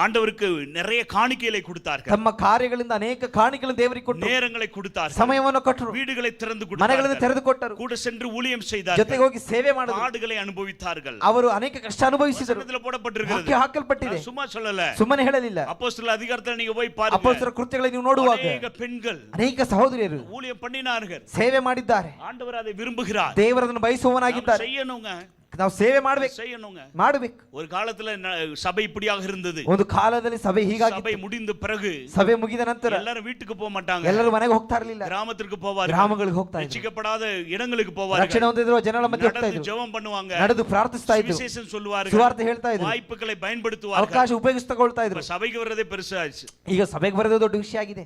A: ஆண்டவருக்கு நிறைய காணிக்கைகளை கொடுத்தார்கள்,
B: ತಮ್ಮ ಕಾರ್ಯಗಳಿಂದ ಅನೇಕ ಕಾಣಿಕೆಗಳನ್ನು ದೇವರಿಗೆ ಕೊಟ್ಟರು,
A: நேரங்களை கொடுத்தார்கள்,
B: ಸಮಯವನ್ನು ಕೊಟ್ಟರು,
A: வீடுகளை திறந்து
B: ಮನೆಗಳನ್ನು
A: கொடுத்தார்கள்,
B: ತೆರೆದು ಕೊಟ್ಟರು,
A: கூட சென்று ஊழியம் செய்தார்கள்,
B: ಜೊತೆಗೆ ಹೋಗಿ ಸೇವೆ ಮಾಡಿದರು,
A: பாடுகளை அனுபவித்தார்கள்.
B: ಅವರು ಅನೇಕ ಕಷ್ಟ ಅನುಭವಿಸಿದರು.
A: வசனத்தில் போடப்பட்டிருக்கிறது,
B: ವಾಕ್ಯ ಹಾಕಲ್ಪಟ್ಟಿದೆ,
A: நான் சும்மா சொல்லல,
B: ಸುಮ್ಮನೆ ಹೇಳಲಿಲ್ಲ.
A: அப்போஸ்தலர் அதிகாரத்தில் நீங்க போய் பாருங்க,
B: ಅಪೊಸ್ತಲರ ಕೃತ್ಯಗಳನ್ನು ನೀವು ನೋಡುವಾಗ
A: அநேக பெண்கள்
B: ಅನೇಕ ಸಹೋದರಿಯರು
A: ஊழியம் பண்ணினார்கள்,
B: ಸೇವೆ ಮಾಡಿದ್ದಾರೆ.
A: ஆண்டவர் அதை விரும்புகிறார்.
B: ದೇವರನ್ನು ಬಯಸುವವನಾಗಿದ್ದಾರೆ.
A: செய்யணுங்க,
B: ನಾವು ಸೇವೆ ಮಾಡಬೇಕು,
A: செய்யணுங்க.
B: ಮಾಡಬೇಕು.
A: ஒரு காலத்துல சபை இப்படியாக இருந்தது,
B: ಒಂದು ಕಾಲದಲ್ಲಿ ಸಭೆ ಹೀಗಾಗಿ,
A: சபை முடிந்த பிறகு
B: ಸಭೆ ಮುಗಿದ ನಂತರ
A: எல்லாரும் வீட்டுக்கு போக மாட்டாங்க,
B: ಎಲ್ಲರೂ ಮನೆಗೆ ಹೋಗ್ತಾ ಇರಲಿಲ್ಲ,
A: கிராமத்திற்கு போவார்கள்,
B: ಗ್ರಾಮಗಳಿಗೆ ಹೋಗ್ತಾ ಇದ್ರು,
A: ரட்சிக்கப்படாத இடங்களுக்கு
B: ರಕ್ಷಣೆ
A: போவார்கள்,
B: ಹೊಂದಿರುವ ಜನರ ಮಧ್ಯೆ ಹೋಗ್ತಾ
A: நடந்து
B: ಇದ್ರು,
A: ஜெபம் பண்ணுவாங்க,
B: ನಡೆದು ಪ್ರಾರ್ಥಿಸ್ತಾ ಇದ್ರು,
A: சுவிசேஷம் சொல்லுவார்கள்,
B: ಸುವಾರ್ತೆ ಹೇಳ್ತಾ ಇದ್ರು,
A: வாய்ப்புகளை பயன்படுத்துவார்கள்.
B: ಅವಕಾಶ ಉಪಯೋಗಿಸಿಕೊಳ್ಳುತ್ತಾ ಇದ್ರು.
A: இப்ப ಸಭைಗೆ வரதே பெருசாச்சு,
B: ಈಗ ಸಭೆಗೆ ಬರೋದು ದೊಡ್ಡ ವಿಷಯ ಆಗಿದೆ.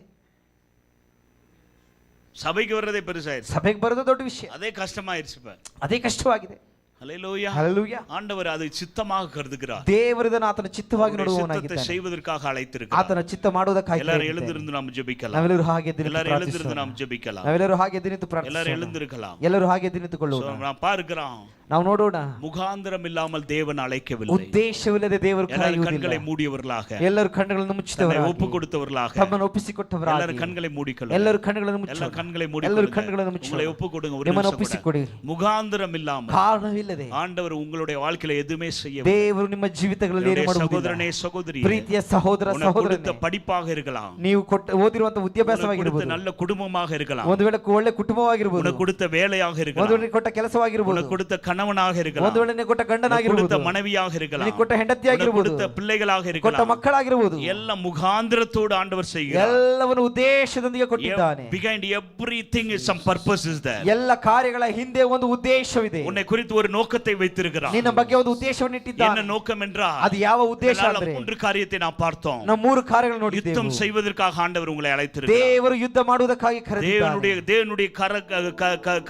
A: சபைக்கு வர்றதே பெருசாயிருச்சு,
B: ಸಭೆಗೆ ಬರೋದು ದೊಡ್ಡ ವಿಷಯ,
A: அதே கஷ்டமாயிருச்சு. இப்ப
B: ಅದೇ ಕಷ್ಟವಾಗಿದೆ.
A: ஹல்லேலூயா,
B: ಹಲ್ಲೆಲೂಯಾ.
A: ஆண்டவர் அதை சித்தமாக கருதுகிறார்,
B: ದೇವರದನ್ನು ಆತನ ಚಿತ್ತವಾಗಿ
A: சித்தத்தை
B: ನೋಡುವವನಾಗಿದ್ದಾನೆ,
A: செய்வதற்காக அழைத்திருக்கிறார்.
B: ಆತನ ಚಿತ್ತ ಮಾಡುವುದಕ್ಕಾಗಿ
A: எல்லாரும் எழுந்திருந்து நாம் ஜெபிக்கலாம்,
B: ನಾವೆಲ್ಲರೂ ಹಾಗೆ ಎದ್ದು ನಿಂತು
A: எல்லாரும் எழுந்திருந்து
B: ಪ್ರಾರ್ಥಿಸೋಣ.
A: நாம் ஜெபிக்கலாம்,
B: ನಾವೆಲ್ಲರೂ ಹಾಗೆ ಎದ್ದು ನಿಂತು
A: எல்லாரும்
B: ಪ್ರಾರ್ಥಿಸೋಣ.
A: எழுந்திருக்கலாம்.
B: ಎಲ್ಲರೂ ಹಾಗೆ ಎದ್ದು ನಿಂತುಕೊಳ್ಳೋಣ.
A: நான் பார்க்கிறோம்,
B: ನಾವು ನೋಡೋಣ,
A: முகாந்திரம் இல்லாமல் தேவன் அழைக்கவில்லை.
B: ಉದ್ದೇಶವಿಲ್ಲದೆ ದೇವರು
A: எல்லாரும்
B: ಕರೆಯುವುದಿಲ್ಲ.
A: கண்களை மூடியவர்களாக,
B: ಎಲ್ಲರೂ ಕಣ್ಣುಗಳನ್ನು ಮುಚ್ಚಿದವರಾಗಿ,
A: ஒப்பு கொடுத்தவர்களாக,
B: ತಮ್ಮನ್ನು ಒಪ್ಪಿಸಿಕೊಟ್ಟವರಾಗಿ,
A: எல்லாரும் கண்களை மூடிக்கொள்ளுங்க,
B: ಎಲ್ಲರೂ ಕಣ್ಣುಗಳನ್ನು
A: எல்லாரும்
B: ಮುಚ್ಚೋಣ,
A: கண்களை
B: ಎಲ್ಲರೂ
A: மூடிக்கொள்ளுங்க,
B: ಕಣ್ಣುಗಳನ್ನು ಮುಚ್ಚೋಣ,
A: உங்களை ஒப்பு கொடுங்க. ஒரு
B: ನಿಮ್ಮನ್ನು
A: நிமிஷம் கூட.
B: ಒಪ್ಪಿಸಿಕೊಡಿ.
A: முகாந்திரம் இல்லாமல்
B: ಕಾರಣವಿಲ್ಲದೆ
A: ஆண்டவர் உங்களுடைய வாழ்க்கையில எதுவுமே செய்ய
B: ದೇವರು ನಿಮ್ಮ ಜೀವಿತಗಳಲ್ಲಿ ಏನು ಮಾಡುವುದಿಲ್ಲ.
A: சகோதரனே சகோதரி,
B: ಪ್ರೀತಿಯ ಸಹೋದರ
A: கொடுத்த
B: ಸಹೋದರನೇ,
A: படிப்பாக இருக்கலாம்,
B: ನೀವು ಓದಿರುವಂತ ವಿದ್ಯಾಭ್ಯಾಸವಾಗಿರಬಹುದು,
A: நல்ல குடும்பமாக இருக்கலாம்,
B: ಒಂದು ವೇಳೆ ಒಳ್ಳೆ ಕುಟುಂಬವಾಗಿರಬಹುದು,
A: உனக்கு கொடுத்த வேலையாக
B: ಒಂದು
A: இருக்கலாம்,
B: ವೇಳೆ ಕೊಟ್ಟ ಕೆಲಸವಾಗಿರಬಹುದು,
A: உனக்கு கொடுத்த கணவனாக இருக்கலாம்,
B: ಒಂದು ವೇಳೆ ನಿನಗೆ ಕೊಟ್ಟ
A: உனக்கு கொடுத்த
B: ಗಂಡನಾಗಿರಬಹುದು,
A: மனைவியாக இருக்கலாம்,
B: ನಿನಗೆ ಕೊಟ್ಟ ಹೆಂಡತಿಯಾಗಿರಬಹುದು,
A: கொடுத்த பிள்ளைகளாக
B: ಕೊಟ್ಟ
A: இருக்கலாம்,
B: ಮಕ್ಕಳಾಗಿರಬಹುದು,
A: எல்லாம் முகாந்திரத்தோடு ஆண்டவர் செய்கிறார்.
B: ಎಲ್ಲವನ್ನು ಉದ್ದೇಶದೊಂದಿಗೆ ಕೊಟ್ಟಿದ್ದಾನೆ.
A: Behind everything is some purpose is there.
B: ಎಲ್ಲ ಕಾರ್ಯಗಳ ಹಿಂದೆ ಒಂದು ಉದ್ದೇಶವಿದೆ.
A: உன்னை குறித்து ஒரு நோக்கத்தை வைத்திருக்கிறார்.
B: ನಿನ್ನ ಬಗ್ಗೆ ಒಂದು ಉದ್ದೇಶವನ್ನು ಇಟ್ಟಿದ್ದಾನೆ.
A: என்ன நோக்கம் என்றால்,
B: ಅದು ಯಾವ ಉದ್ದೇಶ ಅಂದ್ರೆ,
A: மூன்று காரியத்தை நாம் பார்த்தோம்.
B: ನಾವು ಮೂರು ಕಾರ್ಯಗಳನ್ನು ನೋಡಿದ್ದೇವೆ.
A: யுத்தம் செய்வதற்காக ஆண்டவர் உங்களை அழைத்திருக்கிறார்.
B: ದೇವರು ಯುದ್ಧ ಮಾಡುವುದಕ್ಕಾಗಿ ಕರೆದಿದ್ದಾನೆ.
A: தேவனுடைய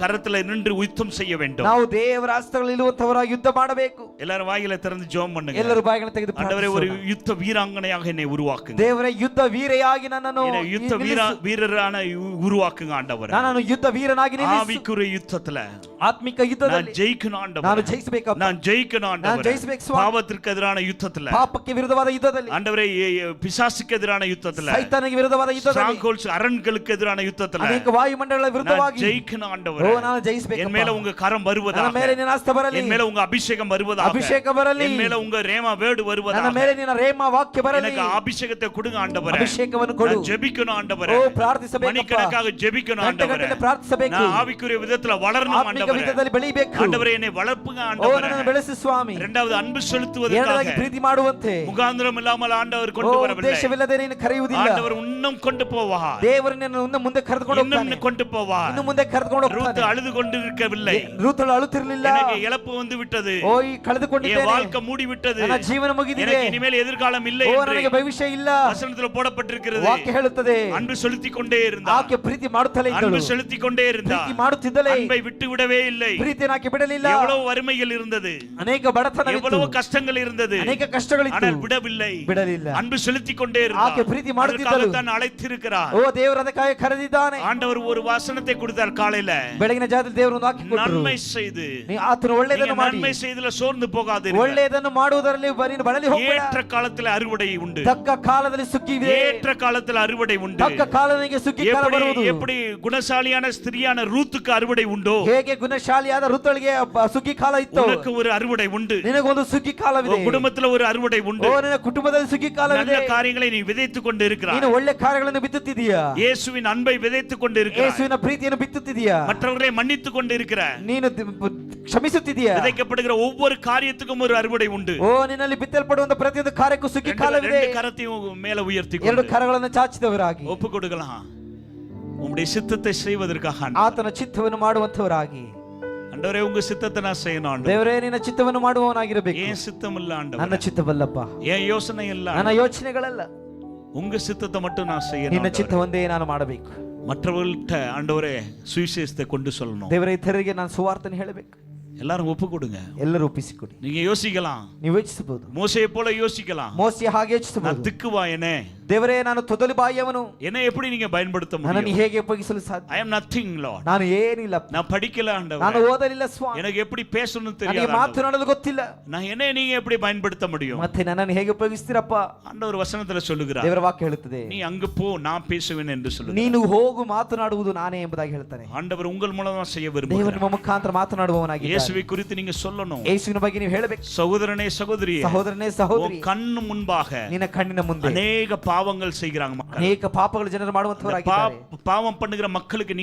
A: கரத்துல நின்று யுத்தம் செய்ய வேண்டும்.
B: ನಾವು ದೇವರ ಹಸ್ತಗಳಲ್ಲಿ ಇರುವಂತವರಾಗಿ ಯುದ್ಧ ಮಾಡಬೇಕು.
A: எல்லாரும் வாயில திறந்து ஜெபம் பண்ணுங்க.
B: ಎಲ್ಲರೂ ಬಾಯಿಗಳನ್ನು ತೆಗೆದು
A: ஆண்டவரே, ஒரு யுத்த வீராங்கனையாக என்னை உருவாக்குங்க.
B: ದೇವರೇ, ಯುದ್ಧ ವೀರೆಯಾಗಿ ನನ್ನನ್ನು
A: யுத்த வீரரான உருவாக்குங்க ஆண்டவரே.
B: ನಾನು ಯುದ್ಧ ವೀರನಾಗಿ ನಿಲ್ಲಿಸು.
A: ஆவிக்குரிய யுத்தத்துல
B: ಆತ್ಮಿಕ ಯುದ್ಧದಲ್ಲಿ
A: நான் ஜெயிக்கணும் ஆண்டவரே.
B: ನಾನು ಜಯಿಸಬೇಕಪ್ಪ.
A: நான் ஜெயிக்கணும்
B: ನಾನು
A: ஆண்டவரே.
B: ಜಯಿಸಬೇಕು ಸ್ವಾಮಿ.
A: பாவத்திற்கு எதிரான யுத்தத்துல,
B: ಪಾಪಕ್ಕೆ ವಿರುದ್ಧವಾದ ಯುದ್ಧದಲ್ಲಿ,
A: ஆண்டவரே, பிசாசுக்கு எதிரான யுத்தத்துல,
B: ಸೈತಾನಿಗೆ ವಿರುದ್ಧವಾದ ಯುದ್ಧದಲ್ಲಿ,
A: ஸ்ட்ராங்ஹோல்ட்ஸ் அரண்களுக்கு எதிரான யுத்தத்துல
B: ಅನೇಕ ವಾಯುಮಂಡಲಗಳ
A: நான்
B: ವಿರುದ್ಧವಾಗಿ
A: ஜெயிக்கணும்
B: ಓ
A: ஆண்டவரே.
B: ನಾನು ಜಯಿಸಬೇಕು.
A: என் மேல உங்க கரம்
B: ನನ್ನ
A: வருவதாக,
B: ಮೇಲೆ ನಿನ್ನ ಹಸ್ತ ಬರಲಿ,
A: என் மேல உங்க அபிஷேகம் வருவதாக,
B: ಅಭಿಷೇಕ ಬರಲಿ,
A: என் மேல உங்க ரேமா வேர்டு
B: ನನ್ನ
A: வருவதாக,
B: ಮೇಲೆ ನಿನ್ನ ರೇಮ ವಾಕ್ಯ ಬರಲಿ,
A: எனக்கு அபிஷேகத்தை கொடுங்க ஆண்டவரே.
B: ಅಭಿಷೇಕವನ್ನು ಕೊಡು.
A: நான் ஜெபிக்கணும் ஆண்டவரே.
B: ಓ ಪ್ರಾರ್ಥಿಸಬೇಕಪ್ಪ.
A: மணிக்கணக்காக ஜெபிக்கணும் ஆண்டவரே.
B: ಗಂಟೆಗಟ್ಟಲೆ ಪ್ರಾರ್ಥಿಸಬೇಕು.
A: நான் ஆவிக்குரிய விதத்துல வளரணும்
B: ಆತ್ಮಿಕ
A: ஆண்டவரೇ.
B: ವಿಧದಲ್ಲಿ ಬೆಳಿಬೇಕು.
A: ஆண்டவரே, என்னை வளர்ப்புங்க
B: ಓ
A: ஆண்டவரೇ.
B: ನನ್ನನ್ನು ಬೆಳೆಸು ಸ್ವಾಮಿ.
A: இரண்டாவது, அன்பு
B: ಎರಡನೇದಾಗಿ
A: செலுத்துவதற்காக
B: ಪ್ರೀತಿ ಮಾಡುವಂತೆ,
A: முகாந்திரம் இல்லாமல் ஆண்டவர்
B: ಓ
A: கொண்டு வரவில்லை.
B: ಉದ್ದೇಶವಿಲ್ಲದೆ ನೀನು ಕರೆಯುವುದಿಲ್ಲ.
A: ஆண்டவர் இன்னும் கொண்டு போவார்,
B: ದೇವರು ನಿನ್ನನ್ನು ಇನ್ನು ಮುಂದೆ ಕರೆದುಕೊಂಡು ಹೋಗ್ತಾನೆ.
A: இன்னும் கொண்டு போவார்.
B: ಇನ್ನು ಮುಂದೆ ಕರೆದುಕೊಂಡು
A: ரூத்
B: ಹೋಗ್ತಾನೆ.
A: அழுது கொண்டிருக்கவில்லை.
B: ರೂತಳು ಅಳುತ್ತಿರಲಿಲ್ಲ.
A: எனக்கு இழப்பு வந்து விட்டது,
B: ಓ ಈ ಕಳೆದುಕೊಂಡಿದ್ದೇನೆ,
A: என் வாழ்க்கை மூடி விட்டது,
B: ನನ್ನ ಜೀವನ ಮುಗಿದಿದೆ,
A: எனக்கு இனிமேல் எதிர்காலம் இல்லை
B: ಓ
A: என்று
B: ನನಗೆ ಭವಿಷ್ಯ ಇಲ್ಲ.
A: வசனத்தில் போடப்பட்டிருக்கிறது.
B: ವಾಕ್ಯ ಹೇಳುತ್ತದೆ.
A: அன்பு செலுத்திக் கொண்டே இருந்தார்,
B: ಆಕೆ ಪ್ರೀತಿ ಮಾಡುತ್ತಲೇ
A: அன்பு
B: ಇದ್ದಳು,
A: செலுத்திக் கொண்டே இருந்தார்,
B: ಪ್ರೀತಿ ಮಾಡುತ್ತಿದ್ದಲೇ,
A: அன்பை விட்டு விடவே இல்லை.
B: ಪ್ರೀತಿಯನ್ನು ಆಕೆ ಬಿಡಲಿಲ್ಲ.
A: எவ்வளவு வறுமைகள் இருந்தது,
B: ಅನೇಕ ಬಡತನವಿತ್ತು,
A: எவ்வளவு கஷ்டங்கள் இருந்தது,
B: ಅನೇಕ ಕಷ್ಟಗಳಿತ್ತು,
A: ஆனால் விடவில்லை.
B: ಬಿಡಲಿಲ್ಲ.
A: அன்பு செலுத்திக் கொண்டே
B: ಆಕೆ
A: இருந்தார்.
B: ಪ್ರೀತಿ ಮಾಡುತ್ತಿದ್ದಳು.
A: அதற்காகத்தான் அழைத்திருக்கிறார்.
B: ಓ ದೇವರು ಅದಕ್ಕಾಗಿ ಕರೆದಿದ್ದಾನೆ.
A: ஆண்டவர் ஒரு வசனத்தை கொடுத்தார் காலையில,
B: ಬೆಳಗಿನ ಜಾವದಲ್ಲಿ ದೇವರು ಒಂದು ವಾಕ್ಯ ಕೊಟ್ಟರು.
A: நன்மை செய்து
B: ಆತನು
A: நீங்க
B: ಒಳ್ಳೆಯದನ್ನು ಮಾಡಿ,
A: நன்மை செய்தல சோர்ந்து போகாதீர்கள்.
B: ಒಳ್ಳೆಯದನ್ನು ಮಾಡುವುದರಲ್ಲಿ ನೀನು ಬಳಲಿ ಹೋಗಬೇಡ.
A: ஏற்ற காலத்துல அறுவடை உண்டு,
B: ತಕ್ಕ ಕಾಲದಲ್ಲಿ ಸುಗ್ಗಿವೆ,
A: ஏற்ற காலத்துல அறுவடை உண்டு.
B: ತಕ್ಕ ಕಾಲನಿಗೆ ಸುಗ್ಗಿ ಕಾಲ ಬರುವುದು.
A: எப்படி குணசாலியான ஸ்திரியான ரூத்துக்கு அறுவடை உண்டோ,
B: ಹೇಗೆ ಗುಣಶಾಲಿಯಾದ ಋತುಗಳಿಗೆ ಸುಗ್ಗಿ ಕಾಲ ಇತ್ತು,
A: உனக்கு ஒரு அறுவடை உண்டு.
B: ನಿನಗೊಂದು ಸುಗ್ಗಿ ಕಾಲವಿದೆ.
A: உன் குடும்பத்துல ஒரு அறுவடை உண்டு.
B: ಓ ನಿನ್ನ ಕುಟುಂಬದಲ್ಲಿ ಸುಗ್ಗಿ ಕಾಲವಿದೆ.
A: நல்ல காரியங்களை நீ விதைத்துக் கொண்டு இருக்கிறாய்.
B: ನೀನು ಒಳ್ಳೆ ಕಾರ್ಯಗಳನ್ನು ಬಿತ್ತುತ್ತಿದ್ದೀಯಾ.
A: இயேசுவின் அன்பை விதைத்துக் கொண்டு இருக்கிறாய்.
B: ಯೇಸುವಿನ ಪ್ರೀತಿಯನ್ನು ಬಿತ್ತುತ್ತಿದ್ದೀಯಾ.
A: மற்றவர்களை மன்னித்துக் கொண்டு இருக்கிறாய்.
B: ನೀನು ಕ್ಷಮಿಸುತ್ತಿದ್ದೀಯಾ.
A: விதைக்கப்படுகிற ஒவ்வொரு காரியத்துக்கும் ஒரு அறுவடை உண்டு.
B: ಓ ನಿನ್ನಲ್ಲಿ ಬಿತ್ತಲ್ಪಡುವಂತ ಪ್ರತಿಯೊಂದು ಕಾರ್ಯಕ್ಕೂ ಸುಗ್ಗಿ ಕಾಲವಿದೆ.
A: ரெண்டு கரத்தையும் மேல உயர்த்தி
B: ಎರಡು
A: கொண்டு
B: ಕರಗಳನ್ನು ಚಾಚಿದವರಾಗಿ
A: ஒப்பு கொடுக்கலாம். உம்முடைய சித்தத்தை செய்வதற்காக
B: ಆತನ ಚಿತ್ತವನ್ನು ಮಾಡುವಂತವರಾಗಿ,
A: ஆண்டவரே, உங்க சித்தத்தை நான் செய்யணும் ஆண்டவரே.
B: ದೇವರೇ ನಿನ್ನ ಚಿತ್ತವನ್ನು ಮಾಡುವವನಾಗಿರಬೇಕು.
A: ஏன் சித்தம் இல்ல
B: ನನ್ನ
A: ஆண்டவரே,
B: ಚಿತ್ತವಲ್ಲಪ್ಪ,
A: ஏன் யோசனை இல்ல,
B: ನನ್ನ ಯೋಚನೆಗಳಲ್ಲ,
A: உங்க சித்தத்தை மட்டும் நான் செய்யணும்
B: ನಿನ್ನ
A: ஆண்டவரே.
B: ಚಿತ್ತ ಒಂದೇ ನಾನು ಮಾಡಬೇಕು.
A: மற்றவர்கள்ட்ட ஆண்டவரே சுவிசேஷத்தை கொண்டு சொல்லணும்.
B: ದೇವರ ಇತರರಿಗೆ ನಾನು ಸುವಾರ್ತನೆ ಹೇಳಬೇಕು.
A: எல்லாரும் ஒப்பு கொடுங்க.
B: ಎಲ್ಲರೂ ಒಪ್ಪಿಸಿಕೊಡಿ.
A: நீங்க யோசிக்கலாம்,
B: ನೀವು ಯೋಚಿಸಬಹುದು,
A: மோசையை போல யோசிக்கலாம்.
B: ಮೋಸೆ ಹಾಗೆ
A: நான்
B: ಯೋಚಿಸಬಹುದು.
A: திக்குவாயனே,
B: ದೇವರೇ ನಾನು ತೊದಲು ಬಾಯಿಯವನು,
A: என்ன எப்படி நீங்க பயன்படுத்த
B: ನನ್ನನ್ನು
A: முடியும்?
B: ಹೇಗೆ ಉಪಯೋಗಿಸಲು ಸಾಧ್ಯ?
A: I am nothing Lord.
B: ನಾನು ಏನಿಲ್ಲ,
A: நான் படிக்கல
B: ನಾನು
A: ஆண்டவரே,
B: ಓದಲಿಲ್ಲ ಸ್ವಾಮಿ,
A: எனக்கு எப்படி பேசணும்னு
B: ನನಗೆ
A: தெரியாது ஆண்டவரே.
B: ಮಾತನಾಡಲು ಗೊತ್ತಿಲ್ಲ.
A: நான் என்ன நீங்க எப்படி பயன்படுத்த முடியும்?
B: ಮತ್ತೆ ನನ್ನನ್ನು ಹೇಗೆ ಉಪಯೋಗಿಸ್ತೀರಪ್ಪ?
A: ஆண்டவர் வசனத்துல சொல்லுகிறார்,
B: ದೇವರ ವಾಕ್ಯ ಹೇಳುತ್ತದೆ,
A: நீ அங்கு போ, நான் பேசுவேன் என்று சொல்லுகிறார்.
B: ನೀನು ಹೋಗು, ಮಾತನಾಡುವುದು ನಾನೇ ಎಂಬುದಾಗಿ ಹೇಳ್ತಾನೆ.
A: ஆண்டவர் உங்கள் மூலமா செய்ய
B: ದೇವರು
A: விரும்புகிறார்.
B: ನಿಮ್ಮ ಮುಖಾಂತರ ಮಾತನಾಡುವವನಾಗಿದ್ದಾನೆ.
A: இயேசுவை குறித்து நீங்க சொல்லணும்.
B: ಯೇಸುವಿನ ಬಗ್ಗೆ ನೀವು ಹೇಳಬೇಕು.
A: சகோதரனே, சகோதரியே,
B: ಸಹೋದರನೇ ಸಹೋದರಿ,
A: உன் கண்ணு முன்பாக
B: ನಿನ್ನ ಕಣ್ಣಿನ ಮುಂದೆ
A: அநேக பாவங்கள் செய்கிறாங்க மக்கள்.
B: ಅನೇಕ ಪಾಪಗಳು ಜನರು ಮಾಡುವಂತವರಾಗಿದ್ದಾರೆ.
A: பாவம் பண்ணுகிற மக்களுக்கு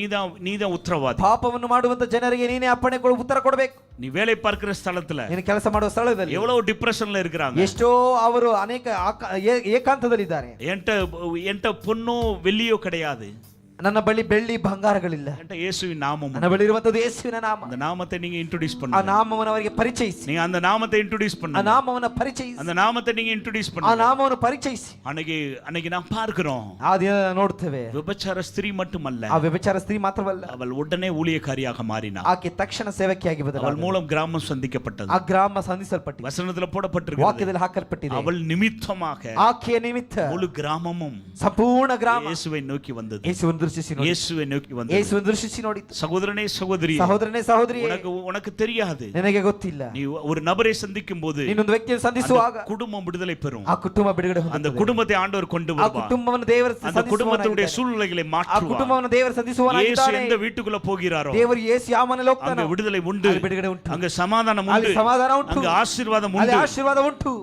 A: நீதான் உத்தரவாதி.
B: ಪಾಪವನ್ನು ಮಾಡುವಂತ ಜನರಿಗೆ ನೀನೇ ಅಪ್ಪಣೆ ಉತ್ತರ ಕೊಡಬೇಕು.
A: நீ வேலை பார்க்கிற ஸ்தலத்துல
B: ನೀನು ಕೆಲಸ ಮಾಡುವ ಸ್ಥಳದಲ್ಲಿ
A: எவ்வளவு டிப்ரெஷன்ல இருக்கிறாங்க.
B: ಎಷ್ಟೋ ಅವರು ಅನೇಕ ಏಕಾಂತದಲ್ಲಿದ್ದಾರೆ.
A: என்கிட்ட பொன்னோ வெள்ளியோ கிடையாது,
B: ನನ್ನ ಬಳಿ ಬೆಳ್ಳಿ ಬಂಗಾರಗಳಿಲ್ಲ,
A: என்கிட்ட இயேசுவின் நாமம்.
B: ನನ್ನ ಬಳಿ ಇರುವಂತದ್ದು ಯೇಸುವಿನ ನಾಮ.
A: அந்த நாமத்தை நீங்க இன்ட்ரோ듀ce
B: ಆ
A: பண்ணுங்க.
B: ನಾಮವನ್ನು ಅವರಿಗೆ ಪರಿಚಯಿಸಿ,
A: நீங்க அந்த நாமத்தை இன்ட்ரோ듀ce
B: ಆ
A: பண்ணுங்க.
B: ನಾಮವನ್ನು ಪರಿಚಯಿಸಿ,
A: அந்த நாமத்தை நீங்க இன்ட்ரோ듀ce
B: ಆ
A: பண்ணுங்க.
B: ನಾಮವನ್ನು ಪರಿಚಯಿಸಿ.
A: அன்னைக்கு நாம் பார்க்கிறோம்,
B: ಆ ದಿನ ನೋಡ್ತೇವೆ,
A: விபச்சார ஸ்திரீ மட்டுமல்ல,
B: ಆ ವ್ಯಭಿಚಾರ ಸ್ತ್ರೀ ಮಾತ್ರವಲ್ಲ,
A: அவள் உடனே ஊழியக்காரியாக மாறினாள்.
B: ಆಕೆ ತಕ್ಷಣ ಸೇವಕಿಯಾಗಿ
A: அவள்
B: ಬದಲಾದಳು.
A: மூலம் கிராமம் சந்திக்கப்பட்டது.
B: ಆ ಗ್ರಾಮ ಸಂಧಿಸಲ್ಪಟ್ಟಿದೆ,
A: வசனத்துல போடப்பட்டிருக்கிறது,
B: ವಾಕ್ಯದಲ್ಲಿ ಹಾಕಲ್ಪಟ್ಟಿದೆ.
A: அவள் நிமித்தமாக
B: ಆಕೆಯ ನಿಮಿತ್ತ
A: முழு கிராமமும்
B: ಸಂಪೂರ್ಣ ಗ್ರಾಮ
A: இயேசுவை நோக்கி வந்தது.
B: ಯೇಸುವನ್ನು ದೃಷ್ಟಿಸಿ ನೋಡಿ,
A: இயேசுவை நோக்கி வந்தது.
B: ಯೇಸುವನ್ನು ದೃಷ್ಟಿಸಿ ನೋಡಿತು.
A: சகோதரனே, சகோதரி,
B: ಸಹೋದರನೇ ಸಹೋದರಿಯೇ,
A: உனக்கு தெரியாது,
B: ನಿನಗೆ ಗೊತ್ತಿಲ್ಲ,
A: நீ ஒரு நபரை சந்திக்கும் போது
B: ನೀನೊಂದು ವ್ಯಕ್ತಿಯನ್ನು ಸಂಧಿಸುವಾಗ
A: குடும்பம் விடுதலை பெறும்.
B: ಆ ಕುಟುಂಬ ಬಿಡುಗಡೆ
A: அந்த
B: ಹೊಂದುತ್ತದೆ.
A: குடும்பத்தை ஆண்டவர் கொண்டு
B: ಆ
A: வருவார்.
B: ಕುಟುಂಬವನ್ನು ದೇವರು
A: அந்த குடும்பத்துடைய
B: ಸಂಧಿಸುವವನಾಗಿದ್ದಾನೆ.
A: சூழ்நிலைகளை
B: ಆ
A: மாற்றுவார்.
B: ಕುಟುಂಬವನ್ನು ದೇವರು
A: இயேசு
B: ಸಂಧಿಸುವವನಾಗಿದ್ದಾನೆ.
A: எந்த வீட்டுக்குள்ள போகிறாரோ
B: ದೇವರು ಯೇಸು ಯಾವ ಮನೆಯಲ್ಲಿ
A: அங்க
B: ಹೋಗ್ತಾನೋ
A: விடுதலை உண்டு,
B: ಅಲ್ಲಿ ಬಿಡುಗಡೆ ಉಂಟು,
A: அங்க சமாதானம்
B: ಅಲ್ಲಿ
A: உண்டு,
B: ಸಮಾಧಾನ ಉಂಟು,
A: அங்க ஆசீர்வாதம்
B: ಅಲ್ಲಿ
A: உண்டு.
B: ಆಶೀರ್ವಾದ ಉಂಟು.